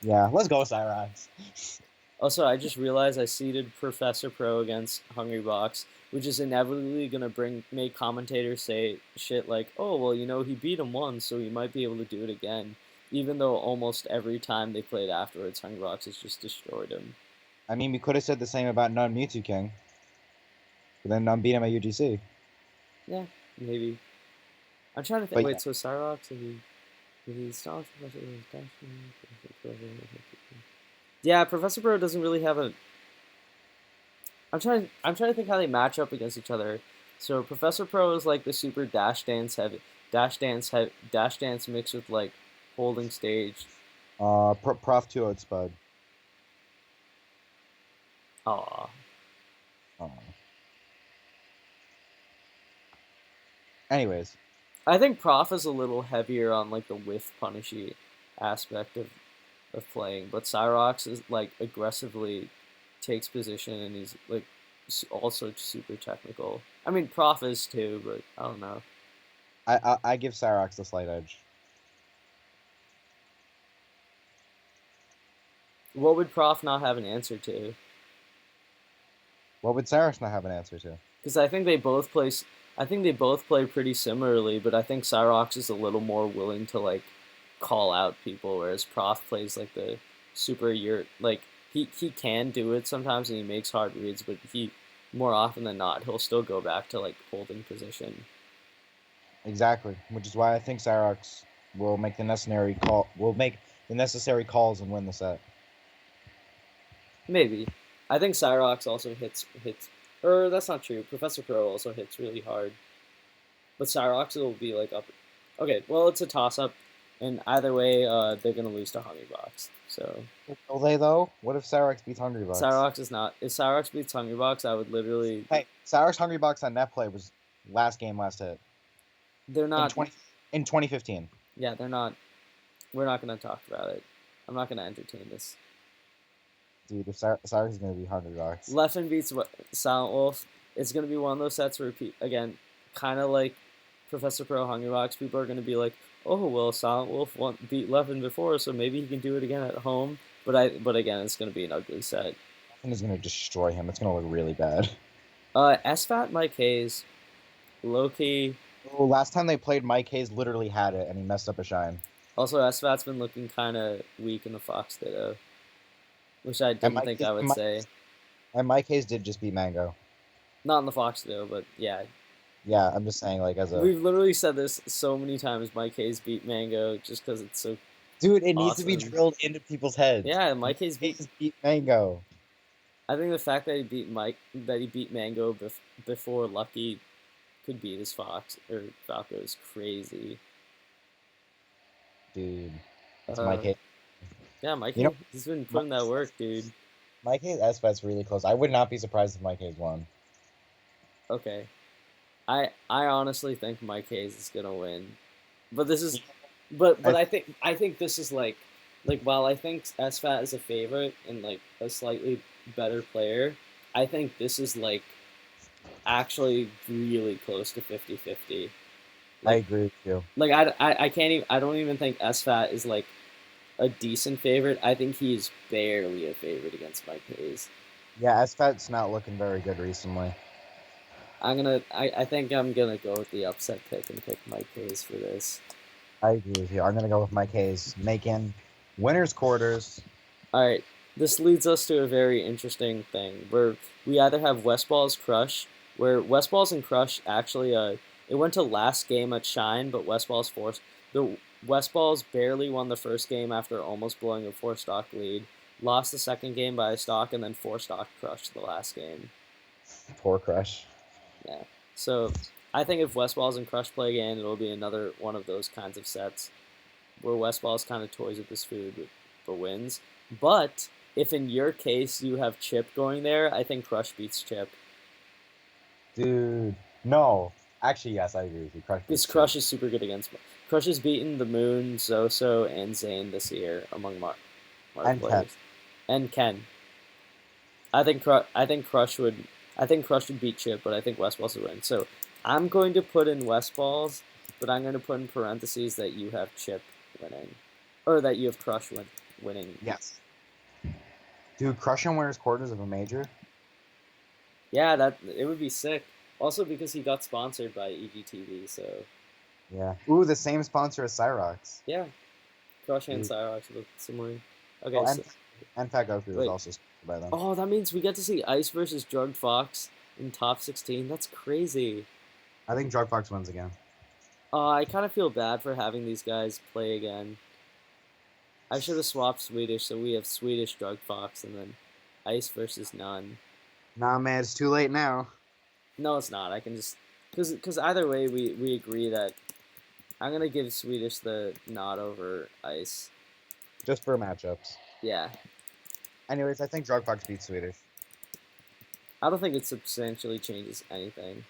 Yeah, let's go Cyrox. Also, I just realized I seeded Professor Pro against Hungrybox, which is inevitably gonna make commentators say shit like, "Oh, well, you know, he beat him once, so he might be able to do it again." Even though almost every time they played afterwards, Hungrybox has just destroyed him. I mean, we could have said the same about Nun Mewtwo King, but then Nun beat him at UGC. Yeah, maybe. I'm trying to think. Wait, so Cyrox, if he stops Professor Pro, yeah, Professor Pro doesn't really have a. I'm trying to think how they match up against each other. So Professor Pro is like the super dash dance mixed with like holding stage. Prof 2-0'd Spud. Aw. Anyways. I think Prof is a little heavier on like the whiff punishy aspect of playing, but Cyrox is like aggressively takes position and he's like also super technical. I mean, Prof is too, but I don't know. I give Cyrox the slight edge. What would Prof not have an answer to? What would Cyrox not have an answer to? Because I think they both play pretty similarly, but I think Cyrox is a little more willing to like call out people, whereas Prof plays like the super like he can do it sometimes and he makes hard reads, but he more often than not he'll still go back to like holding position. Exactly, which is why I think Cyrox will make the necessary call. Will make the necessary calls and win the set. Maybe. I think Cyrox also hits, or that's not true. Professor Pro also hits really hard. But Cyrox will be like up. Okay, well, it's a toss up, and either way, they're gonna lose to Hungrybox. So Will they though? What if Cyrox beats Hungrybox? Cyrox is not. If Cyrox beats Hungrybox, I would literally. Hey, Cyrox Hungrybox on net play was last game, last hit. They're not. In 2015. Yeah, they're not. We're not gonna talk about it. I'm not gonna entertain this. Dude, if Cyrox is gonna be Hungrybox. Leffen beats Silent Wolf. It's gonna be one of those sets where again, kind of like Professor Pro Hungrybox. People are gonna be like, oh well, Silent Wolf beat Leffen before, so maybe he can do it again at home. But again, it's gonna be an ugly set. Leffen is gonna destroy him. It's gonna look really bad. SFAT Mike Hayes, low key. Oh, last time they played, Mike Hayes literally had it, and he messed up a shine. Also, SFAT's been looking kind of weak in the Fox Ditto, which I didn't think I would say. And Mike Hayes did just beat Mango. Not in the Fox Ditto, but yeah. Yeah, I'm just saying, like, as a... We've literally said this so many times, Mike Hayes beat Mango, just because it's so... Dude, it needs to be drilled into people's heads. Yeah, Mike Hayes beat Mango. I think the fact that he beat Mango before Lucky could beat his Fox or Falco is crazy. Dude, that's Mike Hayes. Yeah, Mike Hayes, he's been putting that work, dude. Mike Hayes SFAT's really close. I would not be surprised if Mike Hayes won. Okay. I honestly think Mike Hayes is gonna win. But this is but I think this is like while I think SFAT is a favorite and like a slightly better player, I think this is like actually really close to 50-50. I agree with you. Like I can't even I don't even think SFAT is like a decent favorite. I think he's barely a favorite against Mike Hayes. Yeah, SFAT's not looking very good recently. I think I'm gonna go with the upset pick and pick Mike Hayes for this. I agree with you. I'm gonna go with Mike Hayes, making winners quarters. Alright, this leads us to a very interesting thing where we either have Westball's Crush, where Westball's and Crush actually it went to last game at Shine, but Westball's forced the Westballs barely won the first game after almost blowing a 4-stock lead, lost the second game by a stock, and then 4-stock crushed the last game. Poor Crush. Yeah. So I think if Westballs and Crush play again, it'll be another one of those kinds of sets where Westballs kind of toys with this food for wins. But if in your case you have Chip going there, I think Crush beats Chip. Dude, no. Actually, yes, I agree with you. Crush is super good against Crush has beaten the Moon, Zoso, and Zane this year among Mark players. And Ken. I think Crush would beat Chip, but I think Westballs would win. So I'm going to put in Westballs, but I'm going to put in parentheses that you have Chip winning, or that you have Crush winning. Yes. Dude, Crush and winners quarters of a major. Yeah, it would be sick. Also because he got sponsored by EGTV, so. Yeah. Ooh, the same sponsor as Cyrox. Yeah. Crush and Cyrox look similar. Okay. Oh, and Fat Goku was also sponsored by them. Oh, that means we get to see Ice versus Drugged Fox in top 16. That's crazy. I think Drugged Fox wins again. I kind of feel bad for having these guys play again. I should have swapped Swedish, so we have Swedish Drugged Fox and then Ice versus None. Nah, man, it's too late now. No, it's not. I can just... Because either way, we agree that I'm going to give Swedish the nod over Ice. Just for matchups. Yeah. Anyways, I think Drugged Fox beats Swedish. I don't think it substantially changes anything.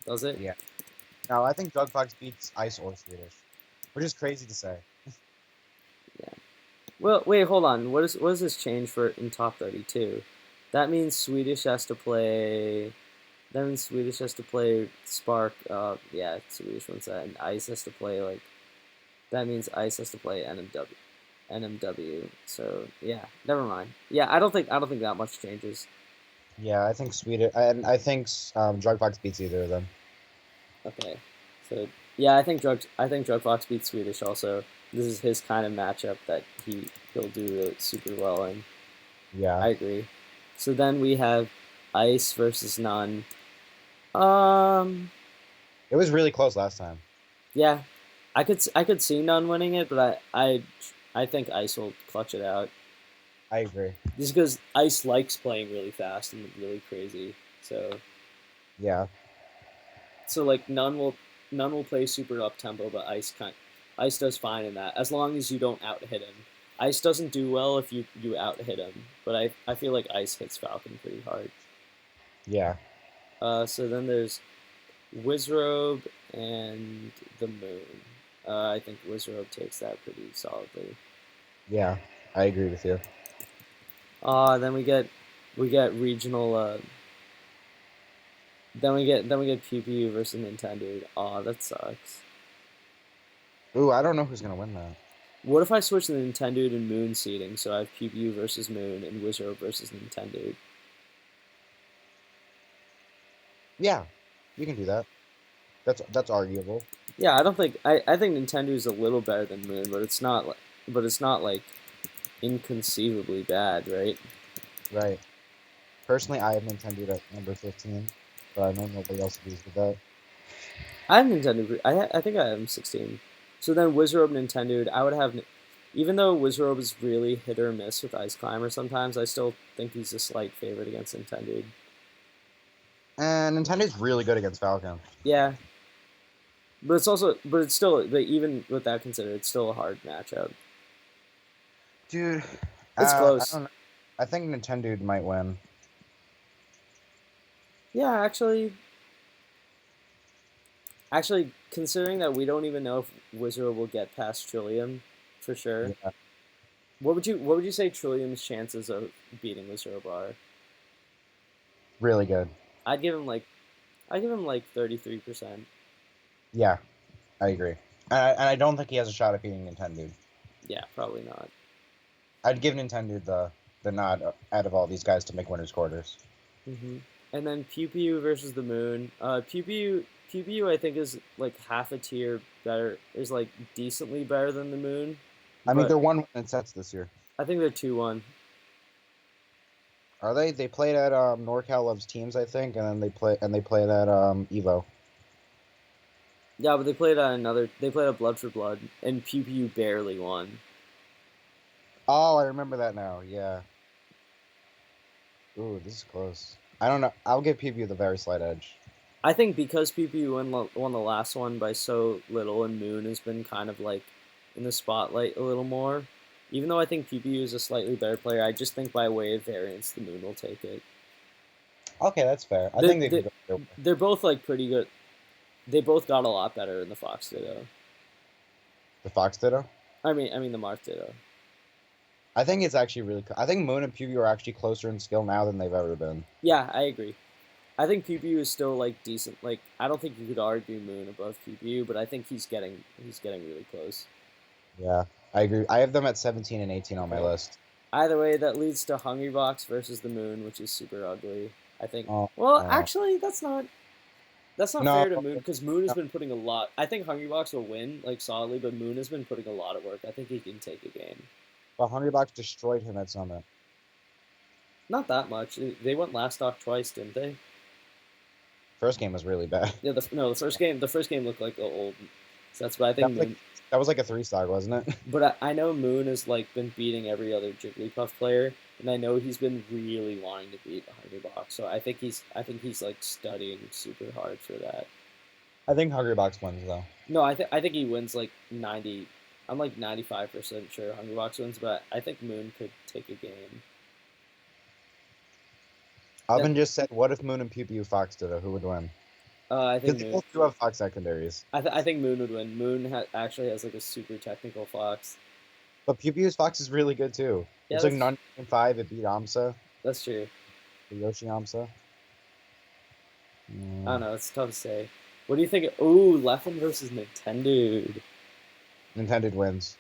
Does it? Yeah. No, I think Drugged Fox beats Ice or Swedish. Which is crazy to say. Yeah. Well, wait, hold on. What does this change for in top 32? That means Swedish has to play... That means Swedish has to play Spark. Yeah, Swedish wins that. And Ice has to play, like... That means Ice has to play NMW. So, yeah, never mind. Yeah, I don't think that much changes. Yeah, I think Swedish... And I think Drugged Fox beats either of them. Okay. So, yeah, I think Drugged Fox beats Swedish also. This is his kind of matchup that he'll do really super well in. Yeah. I agree. So then we have Ice versus None. It was really close last time. Yeah. I could see none winning it, but I think Ice will clutch it out. I agree. Just because Ice likes playing really fast and really crazy. Yeah. So like none will play super up tempo, but Ice does fine in that as long as you don't out hit him. Ice doesn't do well if you out hit him, but I feel like Ice hits Falcon pretty hard. Yeah. So then there's Wizrobe and the Moon. I think Wizrobe takes that pretty solidly. Yeah. I agree with you. Then we get regional. Then we get PPU versus Nintendo. That sucks. Ooh, I don't know who's gonna win that. What if I switch the Nintendo and Moon seeding, so I have PPU versus Moon and Wizrobe versus Nintendo? Yeah, you can do that. That's arguable. Yeah, I think Nintendo is a little better than Moon, but it's not like inconceivably bad, right? Right. Personally, I have Nintendo at number 15, but I know nobody else agrees with that. I have Nintendo. I think I have 16. So then Wizrobe Nintendo, I would have, even though Wizrobe is really hit or miss with Ice Climber sometimes, I still think he's a slight favorite against Nintendo. And Nintendo's really good against Falcon. Yeah, but but even with that considered, it's still a hard matchup. Dude, It's I close. don't know. I think Nintendo might win. Yeah, actually, considering that we don't even know if Wizard will get past Trillium, for sure. Yeah. What would you say Trillium's chances of beating Wizard are? Really good. I'd give him like 33%. Yeah, I agree. And I don't think he has a shot at beating Nintendo. Yeah, probably not. I'd give Nintendo the nod out of all these guys to make winners quarters. And then Pew Pew versus the Moon. Pew Pew I think is like half a tier better. Is like decently better than the Moon. I mean, But they're 1-1 in sets this year. I think they're 2-1. Are they? They played at NorCal Loves Teams, I think, and then they played at Evo. Yeah, but they played at Blood for Blood, and Pew Pew barely won. Oh, I remember that now. Yeah. Ooh, this is close. I don't know. I'll give PPU the very slight edge. I think because Pew Pew won the last one by so little, and Moon has been kind of like in the spotlight a little more. Even though I think Pew Pew is a slightly better player, I just think by way of variance, the Moon will take it. Okay, that's fair. I think they can go. They're both like pretty good. They both got a lot better in the Fox Ditto. The Fox Ditto? I mean the Marth Ditto. I think it's actually really I think Moon and PPU are actually closer in skill now than they've ever been. Yeah, I agree. I think Pew Pew is still like decent. Like I don't think you could argue Moon above Pew Pew, but I think he's getting really close. Yeah, I agree. I have them at 17 and 18 on my list. Either way, that leads to Hungrybox versus the Moon, which is super ugly. I think. Oh, Well, actually, that's not No, fair to Moon because Moon has been putting a lot. I think Hungrybox will win like solidly, but Moon has been putting a lot of work. I think he can take a game. Well, Hungrybox destroyed him at Summit. Not that much. They went last stock twice, didn't they? First game was really bad. Yeah, the first game looked like old. So that's why I think Moon. That was like a 3-star, wasn't it? But I know Moon has like been beating every other Jigglypuff player, and I know he's been really wanting to beat the Hungrybox. So I think he's like studying super hard for that. I think Hungrybox wins though. No, I think he wins like 90. I'm like 95% sure Hungrybox wins, but I think Moon could take a game. Oven just said, "What if Moon and PPU Fox did it? Who would win?" I think Moon. Moon. Both do have Fox secondaries. I think Moon would win. Moon actually has like a super technical Fox. But PPU's Fox is really good too. Yeah, it's like 9.5. It beat Amsa. That's true. The Yoshi Amsa. I don't know. It's tough to say. What do you think? Ooh, Leffen versus Nintendo. Nintendo wins.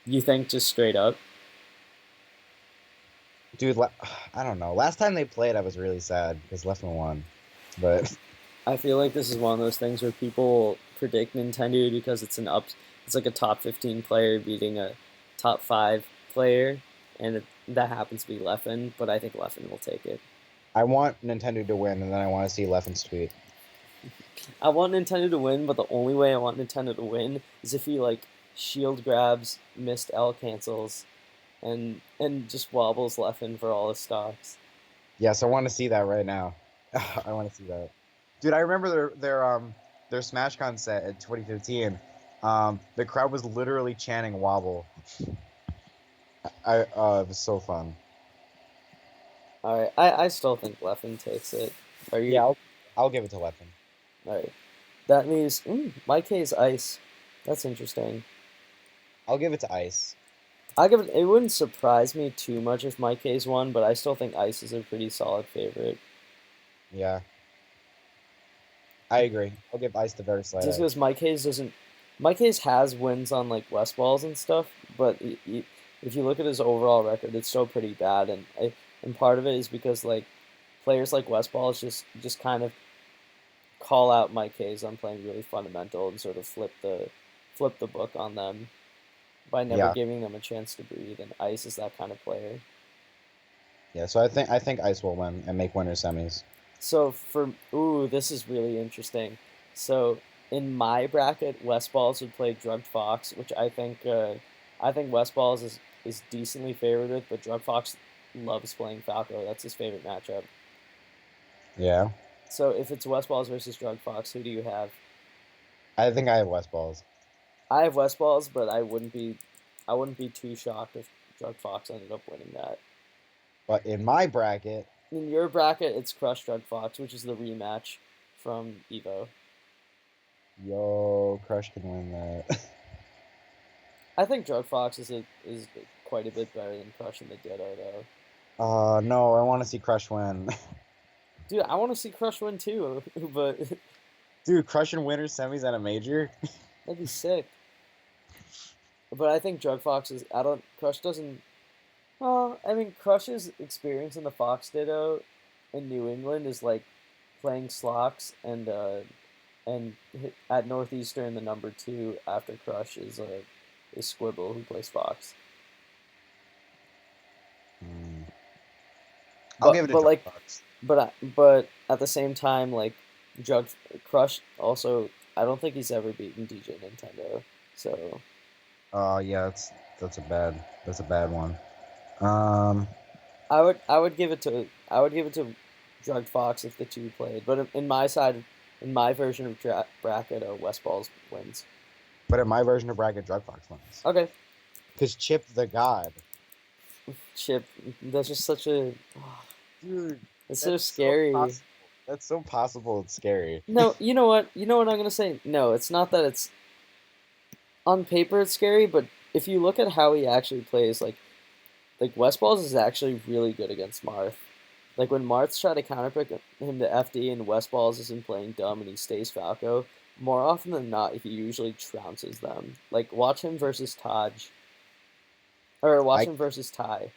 You think just straight up? Dude, I don't know. Last time they played, I was really sad because Leffen won. But I feel like this is one of those things where people predict Nintendo because it's like a top 15 player beating a top 5 player, and that happens to be Leffen, but I think Leffen will take it. I want Nintendo to win, and then I want to see Leffen's tweet. I want Nintendo to win, but the only way I want Nintendo to win is if he like shield grabs, missed L cancels, and just wobbles Leffen for all his stocks. Yes, I want to see that right now. I want to see that. Dude, I remember their SmashCon set in 2015. The crowd was literally chanting "wobble." It was so fun. All right, I still think Leffen takes it. Are you? Yeah, I'll give it to Leffen. All right. That means my K's ice. That's interesting. I'll give it to Ice. I give it. It wouldn't surprise me too much if my K's won, but I still think Ice is a pretty solid favorite. Yeah, I agree. I'll give Ice the very slight Just edge. because my K's doesn't. My K's has wins on like West Balls and stuff, but if you look at his overall record, it's still pretty bad, and part of it is because like players like West Balls just kind of call out my K's on playing really fundamental and sort of flip the book on them by never Yeah, giving them a chance to breathe. And Ice is that kind of player. yeah. So I think Ice will win and make winner semis. So this is really interesting. So in my bracket, West Balls would play Drugged Fox, which I think West Balls is decently favored with, but Drugged Fox loves playing Falco. That's his favorite matchup. Yeah, So if it's West Balls versus Drugged Fox, who do you have? I think I have West Balls. I have West Balls, but I wouldn't be too shocked if Drugged Fox ended up winning that. But in my bracket, In your bracket, it's Crush Drugged Fox, which is the rematch from Evo. yo, Crush can win that. I think Drug Fox is quite a bit better than Crush and the Ditto, though. No, I want to see Crush win. Dude, I want to see Crush win too, but Dude, Crush and winner semis at a major? that'd be sick. But I think Drug Fox is. I don't. Crush doesn't. Well, I mean, Crush's experience in the Fox Ditto in New England is like playing Slocks and at Northeastern the number two after Crush is Squibble who plays Fox. I'll give it to But Drug like Fox. but at the same time, like Jug Crush also, I don't think he's ever beaten DJ Nintendo. So Yeah, that's a bad one. Um, I would give it to Drug Fox if the two played. But in my version of bracket, West Balls wins. but in my version of bracket, Drug Fox wins. Okay, Cause Chip the God, Chip, that's just such a. dude, It's so that's scary. possible. That's so possible. It's scary. No, you know what? You know what I'm gonna say? No, it's not that it's on paper it's scary, but if you look at how he actually plays, like West Balls is actually really good against Marth. Like when Marth's try to counterpick him to FD and West Balls isn't playing dumb and he stays Falco, more often than not he usually trounces them. Like watch him versus Taj. Or watch I him versus Ty.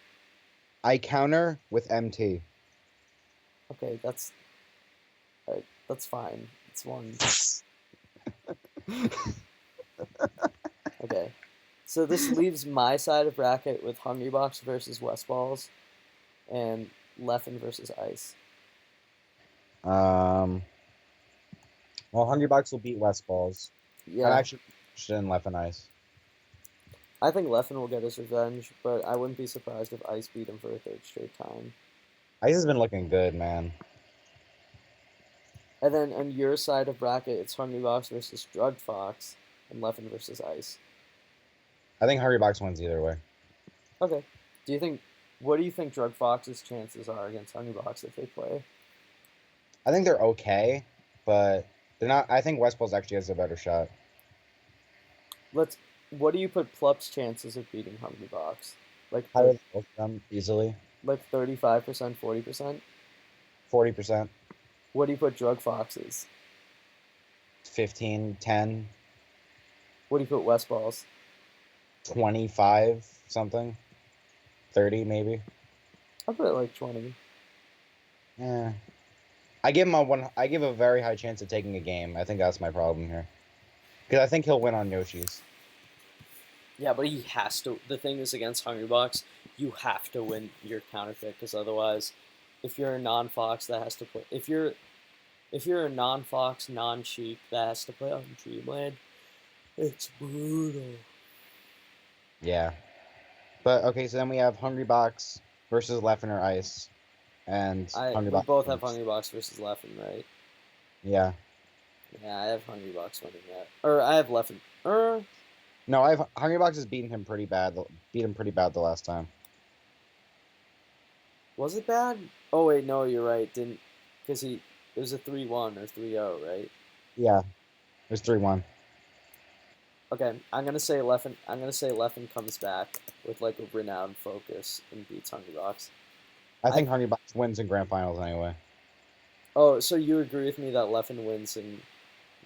I counter with MT. Okay, that's fine. It's one. Okay. So this leaves my side of bracket with Hungrybox versus West Balls and Leffen versus Ice. Well, Hungrybox will beat West Balls. I'm Yeah, actually interested in Left and Ice. I think Leffen will get his revenge, but I wouldn't be surprised if Ice beat him for a third straight time. Ice has been looking good, man. And then on your side of bracket, it's Hungrybox versus Drugged Fox and Leffen versus Ice. I think Hungrybox wins either way. Okay. What do you think Drugged Fox's chances are against Hungrybox if they play? I think they're okay, but they're not. I think West Balls actually has a better shot. What do you put Plup's chances of beating Hungrybox? Like Higher than both of them easily. like 35%, 40%? 40%, What do you put Drug Fox's? 15, 10, What do you put West Balls? 25, something. 30 maybe. I'll put it like 20. Yeah. I give him I give a very high chance of taking a game. I think that's my problem here. Because I think he'll win on Yoshi's. Yeah, but he has to. The thing is, against Hungrybox, you have to win your counterpick, because otherwise, if you're a non-Fox that has to play, if you're If you're a non-Fox, non-Sheep that has to play on Dreamland, it's brutal. Yeah. But okay, so then we have Hungry Box versus Leffen or Ice, and Hungry We Box both have wins. Hungry Box versus Leffen, right? Yeah. Yeah, I have Hungry Box winning that. Or I have Leffen. No, I have Hungry Box has beaten him pretty bad. Beat him pretty bad the last time. Was it bad? Oh wait, no, you're right. Didn't because it was a 3-1 or 3-0, right? Yeah. It was 3-1. Okay, I'm gonna say Leffen. I'm gonna say Leffen comes back with like a renowned focus and beats Hungry Box. I think Hungry Box wins in grand finals anyway. Oh, so you agree with me that Leffen wins in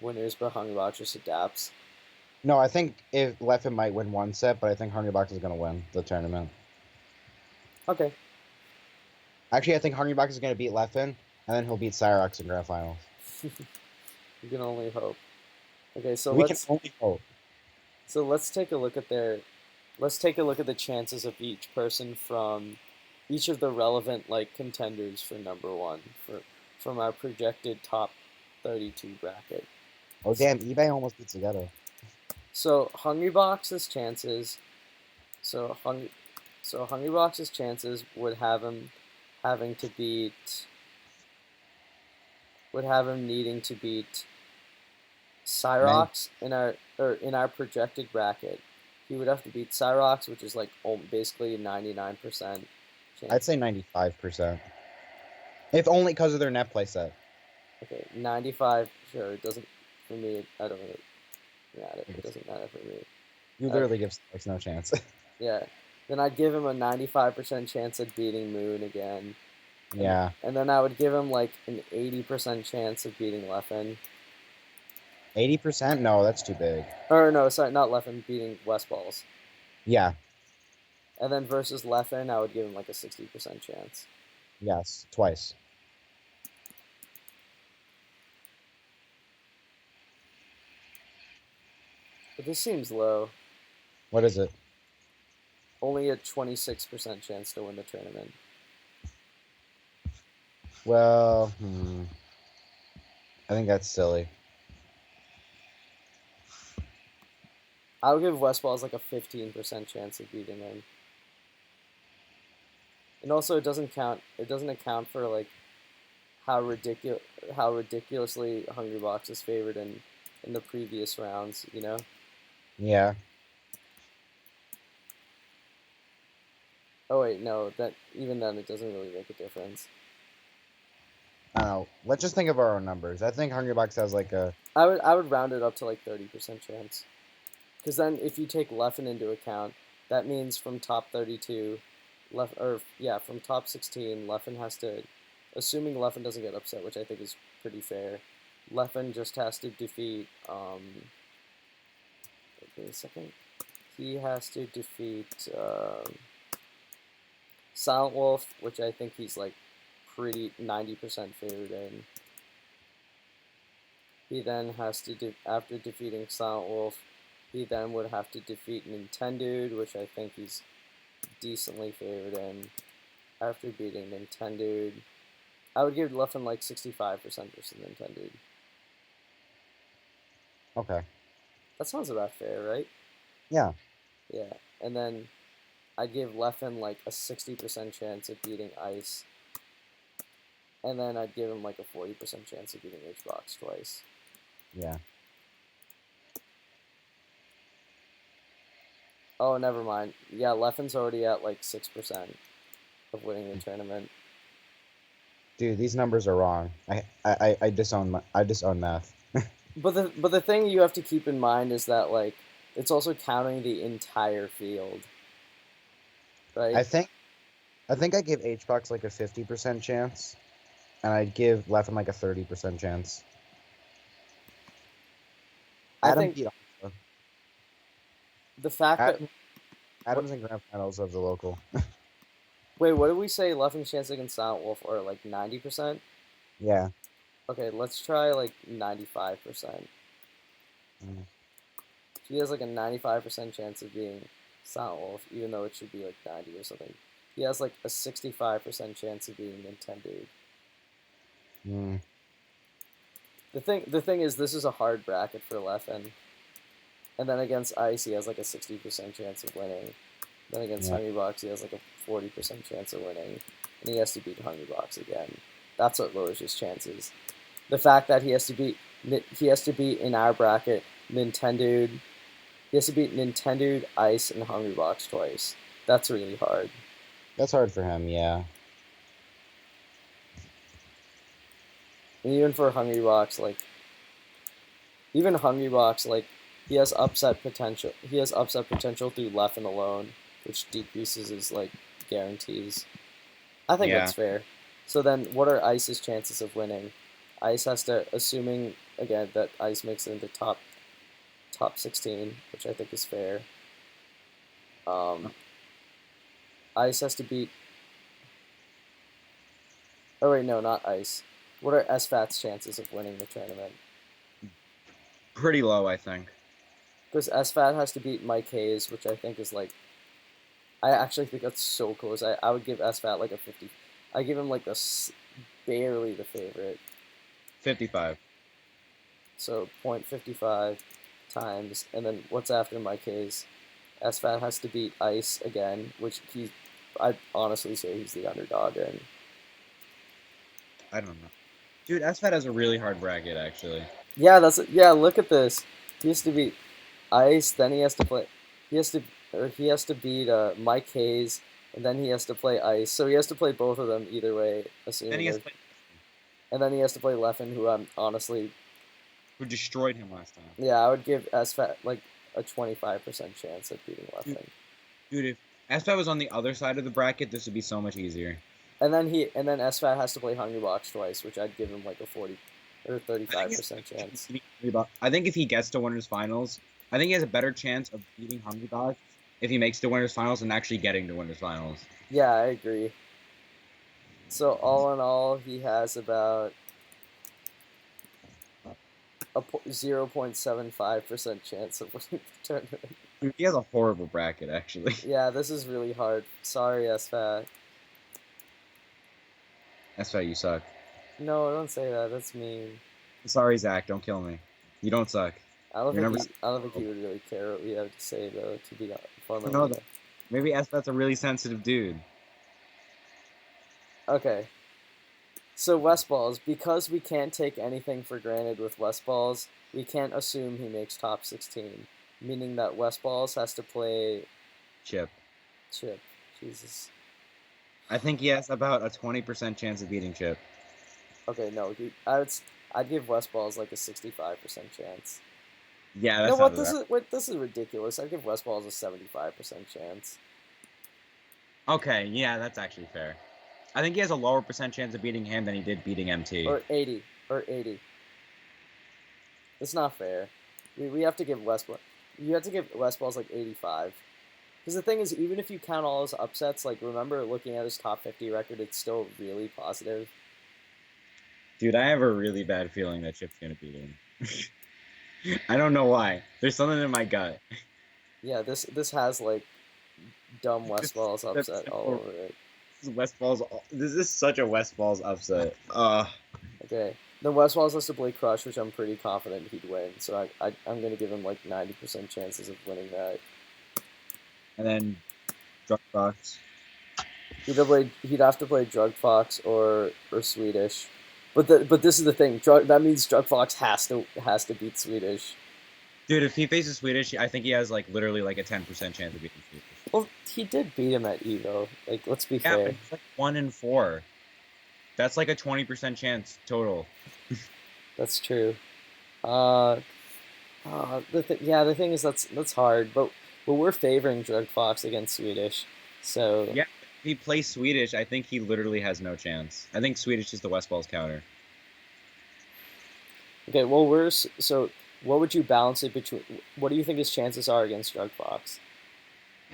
winners, but Hungry Box just adapts? No, I think if Leffen might win one set, but I think Hungry Box is going to win the tournament. Okay. Actually, I think Hungry Box is going to beat Leffen, and then he'll beat Cyrox in grand finals. You can only hope. Okay, so We can only hope. So let's take a look at the chances of each person from each of the relevant like contenders for number one from our projected top 32 bracket. Oh damn! eBay almost beats together. So Hungrybox's chances. So Hungrybox's chances would have him having to beat. Would have him needing to beat Cyrox in our projected bracket. He would have to beat Cyrox, which is like basically 99% chance. I'd say 95%. If only because of their net play set. Okay, 95. Sure, it doesn't for me. I don't really matter. It doesn't matter for me. You literally give Cyrox no chance. Yeah. Then I'd give him a 95% chance of beating Moon again. Yeah. And then I would give him like an 80% chance of beating Leffen. 80%? No, that's too big. Or no, sorry, not Leffen, beating West Balls. Yeah. And then versus Leffen, I would give him like a 60% chance. Yes, twice. But this seems low. What is it? Only a 26% chance to win the tournament. Well, I think that's silly. I would give West Balls like a 15% chance of beating him. And also, it doesn't count. It doesn't account for like how ridiculously Hungry Box is favored in the previous rounds. You know. Yeah. Oh wait, no. That even then, it doesn't really make a difference. I don't know. Let's just think of our own numbers. I think Hungry Box has like a. I would round it up to like 30% chance. Because then, if you take Leffen into account, that means from top 32, from top 16, Leffen has to, assuming Leffen doesn't get upset, which I think is pretty fair. Leffen just has to defeat. Wait a second. He has to defeat Silent Wolf, which I think he's like pretty 90% favored in. He then has to after defeating Silent Wolf, he then would have to defeat Nintendude, which I think he's decently favored in. After beating Nintendude, I would give Leffen like 65% versus Nintendude. Okay. That sounds about fair, right? Yeah. Yeah, and then I'd give Leffen like a 60% chance of beating Ice. And then I'd give him like a 40% chance of beating H-Box twice. Yeah. Oh, never mind. Yeah, Leffen's already at like 6% of winning the tournament. Dude, these numbers are wrong. I disown math. But the thing you have to keep in mind is that like it's also counting the entire field. Right? I think I give H-Box like a 50% chance, and I'd give Leffen like a 30% chance. I think the fact that Adam's in grand finals of the local. wait, what did we say? Leffen's chance against Silent Wolf are like 90%? Yeah. Okay, let's try like 95%. He has like a 95% chance of being Silent Wolf, even though it should be like 90 or something. He has like a 65% chance of being Nintendude. The thing is, this is a hard bracket for Leffen. And then against Ice, he has like a 60% chance of winning. Then against Hungrybox, he has like a 40% chance of winning. And he has to beat Hungrybox again. That's what lowers his chances. The fact that he has to beat in our bracket Nintendo. He has to beat Nintendo, Ice, and Hungrybox twice. That's really hard. That's hard for him, yeah. And even for Hungrybox, he has upset potential. He has upset potential through Leffen alone, which decreases his guarantees. I think that's fair. So then, what are Ice's chances of winning? Ice has to, assuming again that Ice makes it into top 16, which I think is fair. Ice has to beat. Oh wait, no, not Ice. What are SFAT's chances of winning the tournament? Pretty low, I think. Because SFAT has to beat Mike Hayes, which I think is I actually think that's so close. I would give SFAT like a 50. I give him like barely the favorite. 55. So 0.55 times, and then what's after Mike Hayes? SFAT has to beat Ice again, which I'd honestly say he's the underdog in. I don't know. Dude, SFAT has a really hard bracket, actually. Yeah, look at this. He has to beat Ice, then he has to beat Mike Hayes, and then he has to play Ice. So he has to play both of them either way, assuming. And then he has to play Leffen, who who destroyed him last time. Yeah, I would give SFAT like a 25% chance of beating Leffen. Dude, if SFAT was on the other side of the bracket, this would be so much easier. And then SFAT has to play Hungrybox twice, which I'd give him like a 40 or 35% chance. I think if he gets to winners finals, I think he has a better chance of beating Hungrybox if he makes the winners finals and actually getting to winners finals. Yeah, I agree. So all in all, he has about a 0.75% chance of winning the tournament. He has a horrible bracket, actually. Yeah, this is really hard. Sorry, SFAT. SFAT, you suck. No, don't say that. That's mean. Sorry, Zach. Don't kill me. You don't suck. I don't think he would really care what we have to say, though, to be fun. No, maybe SFAT's a really sensitive dude. Okay. So West Balls, because we can't take anything for granted with West Balls, we can't assume he makes top 16, meaning that West Balls has to play Chip. Jesus. I think he has about a 20% chance of beating Chip. Okay, no, I'd give West Balls like a 65% chance. Yeah, that's this is ridiculous. I'd give West Balls a 75% chance. Okay, yeah, that's actually fair. I think he has a lower percent chance of beating him than he did beating MT. Or 80. It's not fair. We have to give West Balls. You have to give West Balls like 85. Because the thing is, even if you count all his upsets, remember looking at his top 50 record, it's still really positive. Dude, I have a really bad feeling that Chip's gonna beat him. I don't know why. There's something in my gut. Yeah, this has dumb West Balls upset all over it. This is such a West Balls upset. Okay. The West Balls has to play Crush, which I'm pretty confident he'd win. So I'm gonna give him 90% chances of winning that. And then Drug Fox. He'd have to play Drug Fox or Swedish. But this is the thing. That means Drug Fox has to beat Swedish. Dude, if he faces Swedish, I think he has literally a 10% chance of beating Swedish. Well, he did beat him at Evo. Let's be fair. Yeah, but it's 1 in 4. That's a 20% chance total. That's true. The thing is that's hard, but we're favoring Drug Fox against Swedish, so yeah. If he plays Swedish, I think he literally has no chance. I think Swedish is the West Balls counter. Okay, well what would you balance it between? What do you think his chances are against Drug Fox?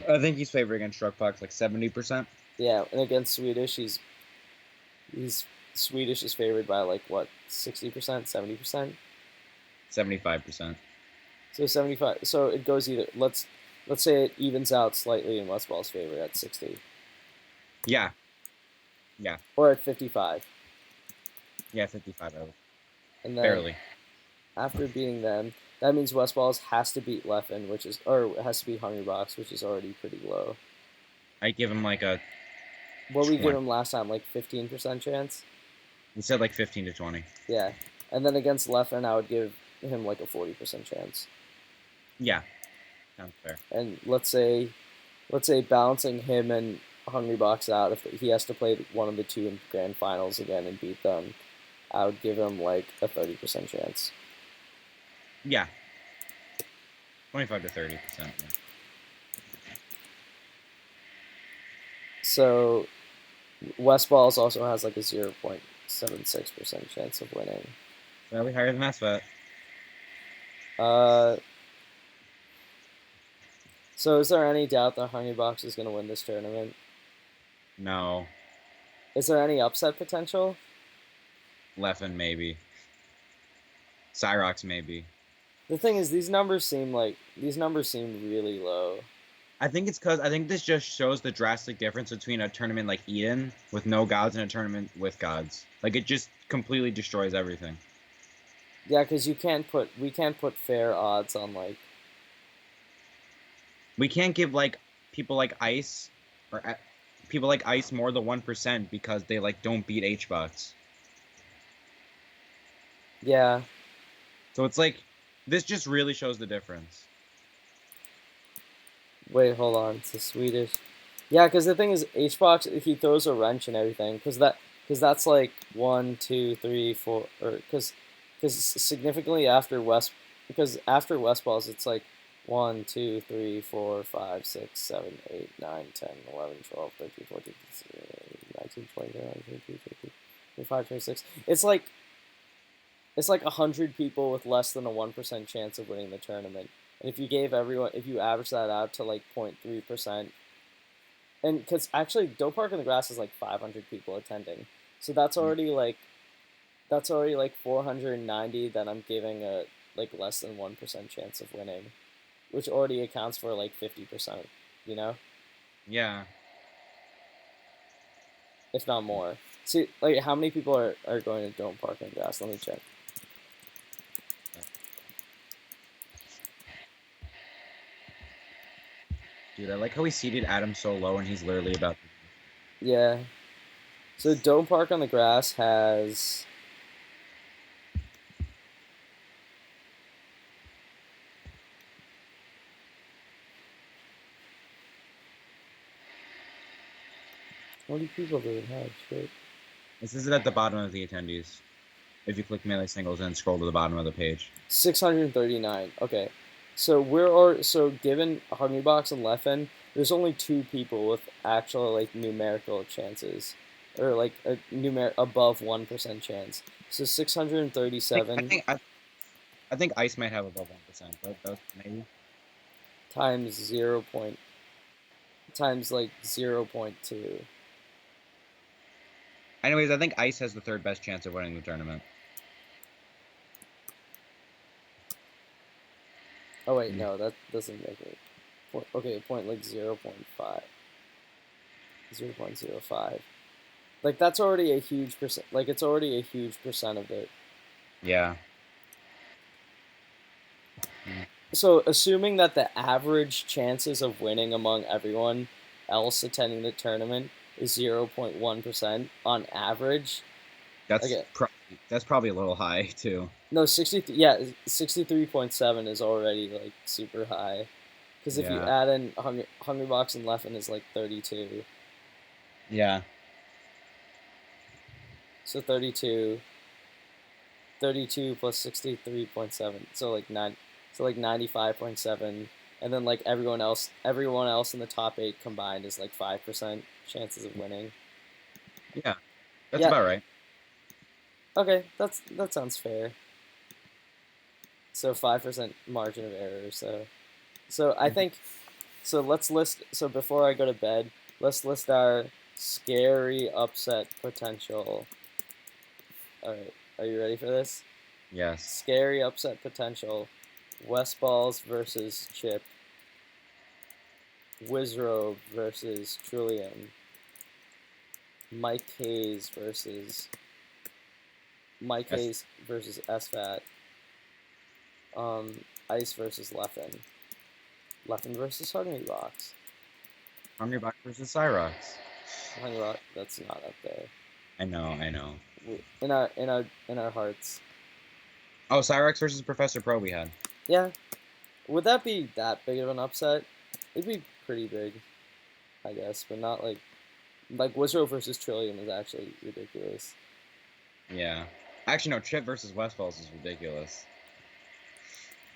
I think he's favored against Drug Fox 70%. Yeah, and against Swedish, Swedish is favored by 60%, 70%, 75%. So 75. So it goes either. Let's say it evens out slightly in West Ball's favor at 60. Yeah. Or at 55. Yeah, 55. And then Barely. after beating them, that means West Balls has to beat Leffen, or has to beat Hungrybox, which is already pretty low. I give him like a. What we give 20. him last time, like 15% chance? We said like 15 to 20. Yeah. And then against Leffen, I would give him like a 40% chance. Yeah. Sounds fair. And let's say balancing him and Hungrybox out, if he has to play one of the two in grand finals again and beat them, I would give him like a 30% chance. Yeah. 25 to 30%. Yeah. So West Balls also has like a 0.76% chance of winning. Slightly higher than MassVet. So is there any doubt that Hungrybox is going to win this tournament? No. Is there any upset potential? Leffen maybe. Cyrox maybe. The thing is, these numbers seem really low. I think it's because I think this just shows the drastic difference between a tournament like Eden with no gods and a tournament with gods. Like it just completely destroys everything. Yeah, because we can't put fair odds on like. We can't give like people like Ice or people like Ice more than 1% because they like don't beat HBox. Yeah. So it's like this just really shows the difference. Wait, hold on. It's a Swedish. Yeah, because the thing is, HBox, he throws a wrench and everything, because that's like 1, 2, 3, 4, or because significantly after after West Balls, it's like 1, 2, 3, 4, 5, 6, 7, 8, 9, 10, 11, 12, 13, 14, 15, 19, 20, 21, 22, 23, 25, 26. It's like 100 people with less than a 1% chance of winning the tournament. And if you average that out to like 0.3%, and because actually Dope Park on the Grass is like 500 people attending, so that's already like 490 that I'm giving a like less than 1% chance of winning, which already accounts for like 50%, you know? Yeah. If not more. See, like how many people are going to Dope Park on the Grass? Let me check. Dude, I like how we seated Adam so low and he's literally about. Yeah. So Dome Park on the Grass has how many people do it have? Shit. This is at the bottom of the attendees. If you click melee singles and scroll to the bottom of the page. 639. Okay. So given Hungrybox and Leffen, there's only 2 people with actual like numerical chances, or like a above 1% chance. So 637 I think Ice might have above 1%, but that's maybe. times 0. Times like 0.2. Anyways, I think Ice has the third best chance of winning the tournament. Oh wait, no, that doesn't make it. Okay, point like 0.5. 0.05. Like that's already a huge percent. Like it's already a huge percent of it. Yeah. So assuming that the average chances of winning among everyone else attending the tournament is 0.1% on average. That's Okay. that's probably a little high too. No, 63.7 is already like super high. Because if you add in Hungrybox and Leffen is like 32. Yeah. So 32 plus 63.7. So like 95.7, and then like everyone else in the top 8 combined is like 5% chances of winning. Yeah. That's about right. Okay, that sounds fair. So 5% margin of error, so I think let's list, so before I go to bed, let's list our scary upset potential. Alright, are you ready for this? Yes. Scary upset potential. West Balls versus Chip. Wizrobe versus Trillium. Mike Hayes versus Mike Hayes versus SFAT. Ice versus Leffen. Leffen versus Hungrybox. Hungrybox versus Cyrox. Hungrybox, that's not up there. I know. In our hearts. Oh, Cyrox versus Professor Pro we had. Yeah. Would that be that big of an upset? It'd be pretty big, I guess, but not like Wizro versus Trillium is actually ridiculous. Yeah. Actually, no. Chip versus Westfalls is ridiculous.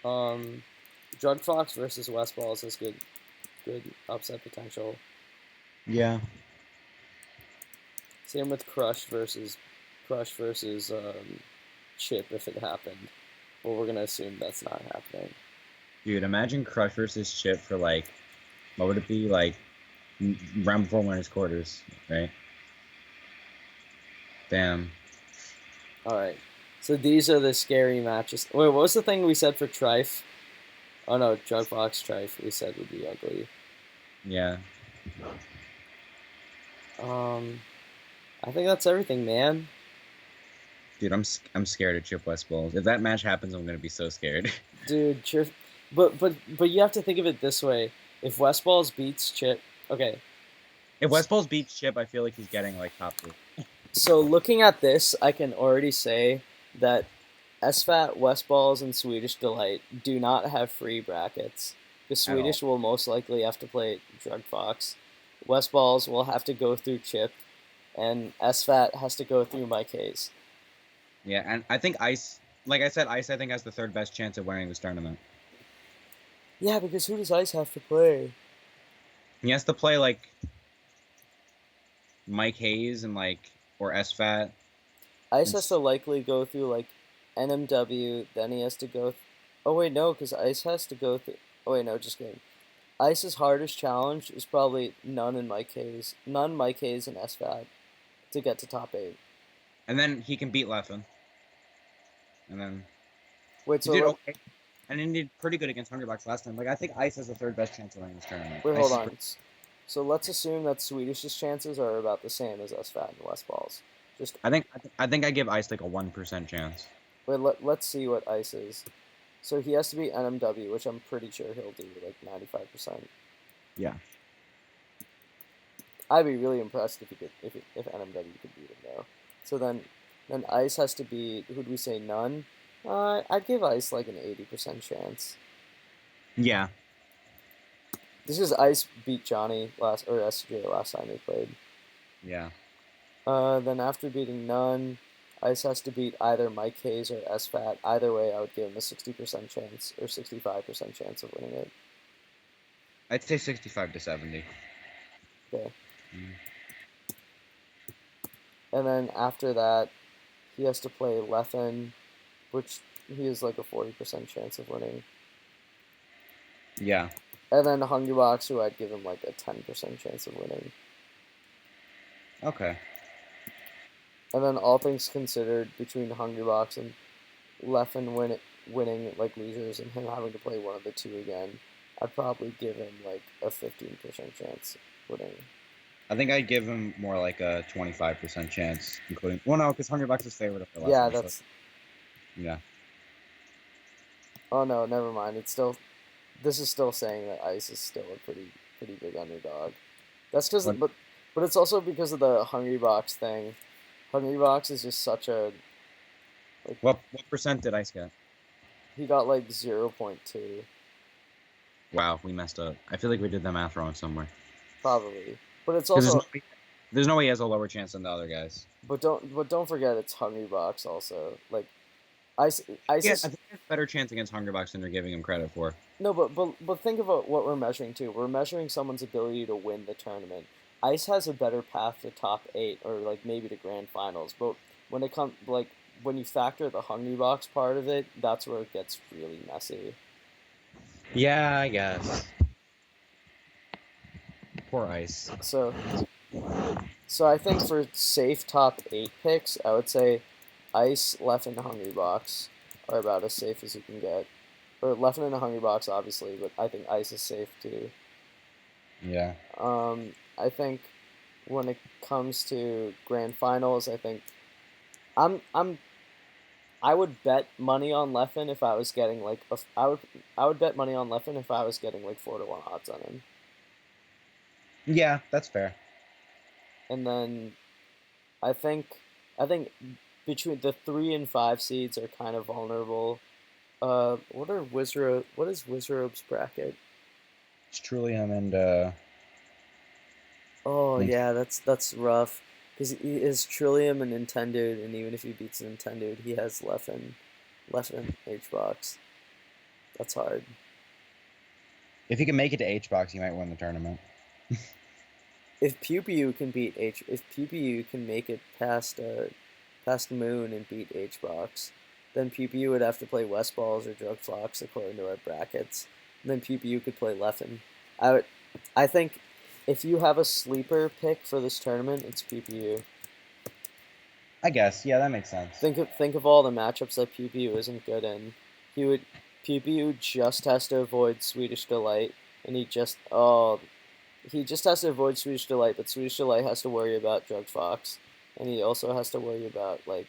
Drug Fox versus Westballs has good upset potential. Yeah. Same with Crush versus Chip if it happened. Well, we're gonna assume that's not happening. Dude, imagine Crush versus Chip for like, what would it be like? Round before winners quarters, right? Damn. All right. So these are the scary matches. Wait, what was the thing we said for Trife? Oh no, Drug Fox Trife we said would be ugly. Yeah. I think that's everything, man. Dude, I'm scared of Chip Westballs. If that match happens, I'm gonna be so scared. Dude, but you have to think of it this way. If Westballs beats Chip, okay. If Westballs beats Chip, I feel like he's getting like top 2. So looking at this, I can already say that SFAT, Westballs, and Swedish Delight do not have free brackets. The Swedish will most likely have to play Drug Fox. Westballs will have to go through Chip, and SFAT has to go through Mike Hayes. Yeah, and I think Ice, like I said, Ice I think has the third best chance of winning this tournament. Yeah, because who does Ice have to play? He has to play like Mike Hayes and like or SFAT. Ice has to likely go through like NMW, then he has to go. Oh wait, no, because Ice has to go through. Oh wait, no, just kidding. Ice's hardest challenge is probably none Mike Hayes and SFAT to get to top 8. And then he can beat Leffen. And then Wait, he did okay. And he did pretty good against Hungrybox last time. Like I think Ice has the third best chance of winning this tournament. Wait, hold on. So let's assume that Swedish's chances are about the same as SFAT and Westballs. Just I think I give Ice like a 1% chance. Wait, let's see what Ice is. So he has to be NMW, which I'm pretty sure he'll do like 95%. Yeah. I'd be really impressed if NMW could beat him though. So then Ice has to be, who'd we say, none? I'd give Ice like an 80% chance. Yeah. This is Ice beat Johnny SJ last time they played. Yeah. Then after beating none, Ice has to beat either Mike Hayes or SFAT. Either way, I would give him a 60% chance or 65% chance of winning it. I'd say 65 to 70. Okay. And then after that, he has to play Leffen, which he has like a 40% chance of winning. Yeah. And then Hungrybox, who I'd give him like a 10% chance of winning. Okay. And then all things considered, between Hungrybox and Leffen winning like losers and him having to play one of the two again, I'd probably give him like a 15% chance of winning. I think I'd give him more like a 25% chance, including. Well, no, because $100 is favorite. Yeah, that's. So. Yeah. Oh no, never mind. This is still saying that Ice is still a pretty big underdog. That's because, but it's also because of the Hungrybox thing. Hungrybox is just such a. Like, what percent did Ice get? He got like 0.2. Wow, we messed up. I feel like we did the math wrong somewhere. Probably, but it's also. There's no way he has a lower chance than the other guys. But don't forget it's Hungrybox also. Like, Ice yeah, I think he has a better chance against Hungrybox than you're giving him credit for. No, but think about what we're measuring too. We're measuring someone's ability to win the tournament. Ice has a better path to top 8 or like maybe to grand finals. But when it comes when you factor the Hungrybox part of it, that's where it gets really messy. Yeah, I guess. Poor Ice. So I think for safe top 8 picks, I would say Ice, Leffen, and Hungrybox are about as safe as you can get. Or Leffen and a Hungrybox, obviously, but I think Ice is safe too. Yeah. I think when it comes to grand finals, I think I'm I would bet money on Leffen if I was getting like I would bet money on Leffen if I was getting like 4-1 odds on him. Yeah, that's fair. And then I think I think between the 3 and 5 seeds are kind of vulnerable. What is Wizrobe's bracket? It's Trillium and Oh Link. yeah, that's rough. Because he is Trillium and Nintendo, and even if he beats Nintendo, he has Leffen H-Box. That's hard. If he can make it to H-Box, he might win the tournament. If if PPU can make it past Moon and beat H-Box, then PPU would have to play West Balls or Drug Fox according to our brackets. And then PPU could play Leffen. I think if you have a sleeper pick for this tournament, it's PPU. I guess, yeah, that makes sense. Think of all the matchups that PPU isn't good in. PPU just has to avoid Swedish Delight, and he just has to avoid Swedish Delight, but Swedish Delight has to worry about Drug Fox, and he also has to worry about like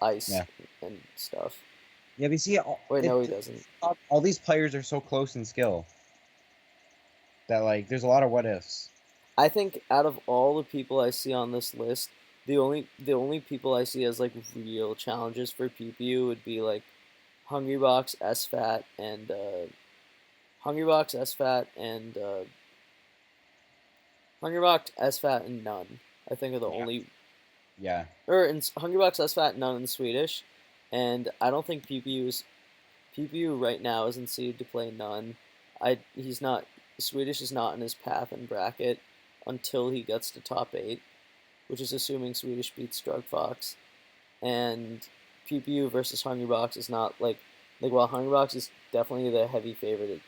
ice Yeah. and stuff. Yeah, but you see, No, he doesn't. All these players are so close in skill that like there's a lot of what ifs. I think out of all the people I see on this list, the only people I see as like real challenges for PPU would be like Hungrybox, SFAT, and Hungrybox, SFAT, and Hungrybox, SFAT, and None. I think are the only. Yeah. Or in Hungrybox, SFAT, None in Swedish, and I don't think PPU right now isn't seeded to play None. He's not. Swedish is not in his path and bracket until he gets to top 8, which is assuming Swedish beats Drug Fox. And PPU versus Hungrybox is not like while Hungrybox is definitely the heavy favorite,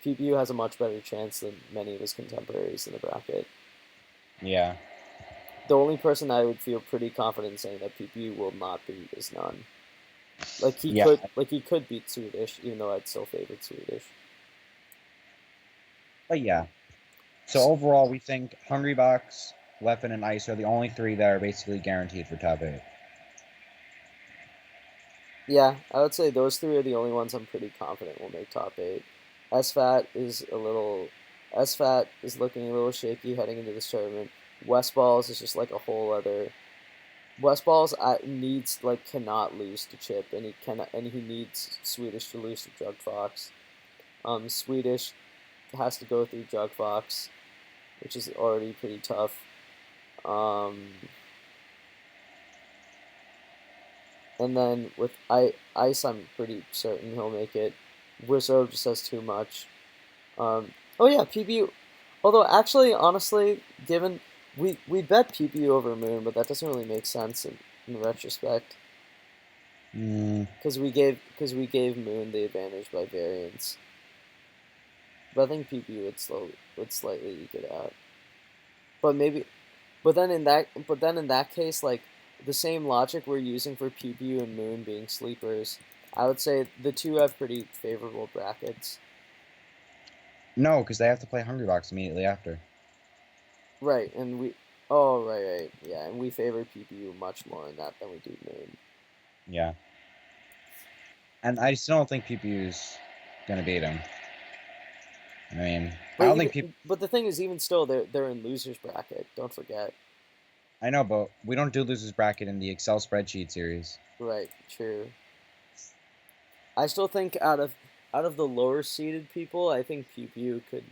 PPU has a much better chance than many of his contemporaries in the bracket. Yeah. The only person I would feel pretty confident saying that PPU will not beat is None. He could beat Swedish, even though I'd still favor Swedish. But yeah. So overall, we think Hungrybox, Leffen, and Ice are the only 3 that are basically guaranteed for top 8. Yeah, I would say those 3 are the only ones I'm pretty confident will make top 8. SFAT is looking a little shaky heading into this tournament. West Balls is just like a whole other. West Balls cannot lose to Chip, and he needs Swedish to lose to Drug Fox. Swedish has to go through Drug Fox, which is already pretty tough. And then with Ice, I'm pretty certain he'll make it. Wizard just has too much. Oh yeah, PPU. Although actually, honestly, given we bet PPU over Moon, but that doesn't really make sense in retrospect. Because we gave Moon the advantage by variance. But I think PPU would slightly eke it out. But then in that case, like the same logic we're using for PPU and Moon being sleepers, I would say the 2 have pretty favorable brackets. No, because they have to play Hungrybox immediately after. Right, and right, yeah, and we favor PPU much more in that than we do Moon. Yeah. And I still don't think PPU's gonna beat him. I mean, I don't think people. But the thing is, even still, they're in losers bracket. Don't forget. I know, but we don't do losers bracket in the Excel spreadsheet series. Right. True. I still think out of the lower seeded people, I think PPU could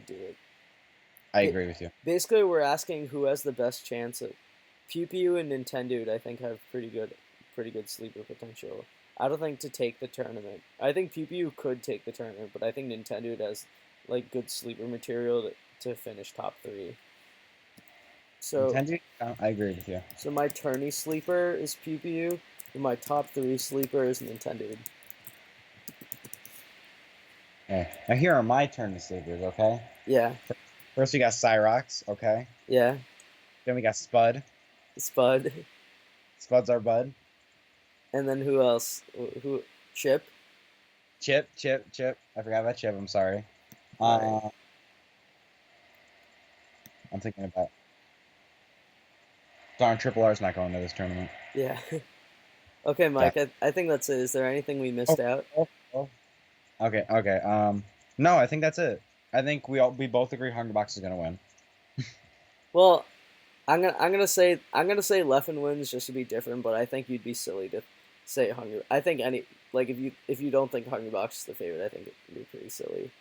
do it. I agree with you. Basically, we're asking who has the best chance of PPU and Nintendo. I think have pretty good sleeper potential. I don't think to take the tournament. I think PPU could take the tournament, but I think Nintendo has like good sleeper material to finish top 3. So Nintendo, I agree with you. So my tourney sleeper is PPU, and my top 3 sleeper is Nintendo. Yeah. Now here are my tourney sleepers, okay? Yeah. First we got Cyrox, okay? Yeah. Then we got Spud. Spud. Spud's our bud. And then who else? Chip? Chip. I forgot about Chip, I'm sorry. I'm thinking about... Darn, Triple R's not going to this tournament. Yeah. Okay, Yeah. Mike, I think that's it. Is there anything we Oh, missed out? oh. Okay, okay. No, I think that's it. I think we both agree Hungrybox is gonna win. Well, I'm gonna say Leffen wins just to be different, but I think you'd be silly to say Hungry. I think any like if you don't think Hungrybox is the favorite, I think it'd be pretty silly.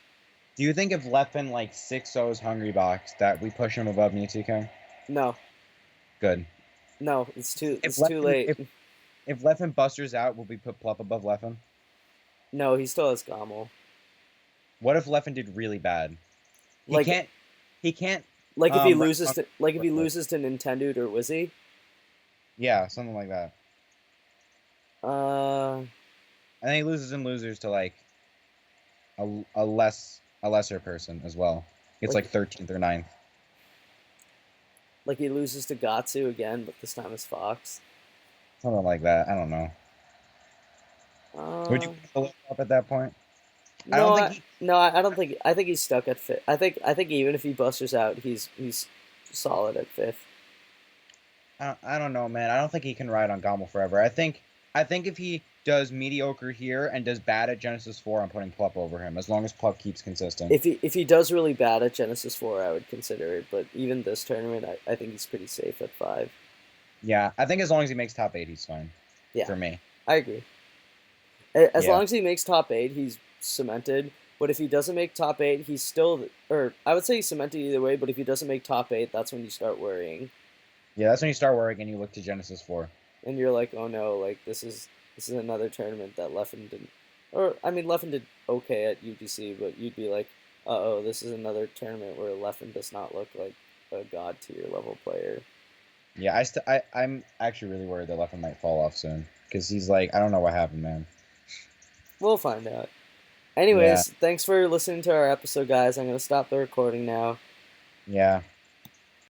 Do you think if Leffen like 6-0's Hungrybox that we push him above Mewtwo? No, Good. no, If it's too Leffen late. if Leffen busters out, will we put Plup above Leffen? No, he still has Gommel. What if Leffen did really bad? He Like can't. He can't. like if he loses to Quickly. Nintendo or Wizzy. Yeah, something like that. Uh, And then he loses and losers to like a lesser person as well. It's Like- like 13th or 9th. like he loses to Gatsu again, but this time as Fox. Something like that. I don't know. Would you pull up at that point? I No, don't think I don't think. I think he's stuck at fifth. I think even if he busters out, he's solid at fifth. I don't know, man. I don't think he can ride on Gommel forever. I think if he does mediocre here and does bad at Genesis 4, I'm putting Plup over him as long as Plup keeps consistent. If he does really bad at Genesis 4, I would consider it. But even this tournament, I think he's pretty safe at 5. Yeah, I think as long as he makes top 8, he's fine. Yeah, For me. I agree. As Yeah. long as he makes top 8, he's cemented. But if he doesn't make top 8, he's still, or I would say he's cemented either way. But if he doesn't make top 8, that's when you start worrying, Yeah, that's when you start worrying and you look to Genesis 4. and you're like, oh no, like this is another tournament that Leffen didn't, or I mean Leffen did okay at UGC, but you'd be like, oh, this is another tournament where Leffen does not look like a god tier level player. Yeah, I'm actually really worried that Leffen might fall off soon because he's like, I don't know what happened, man. We'll find out. Anyways, thanks for listening to our episode, guys. I'm gonna stop the recording now. Yeah.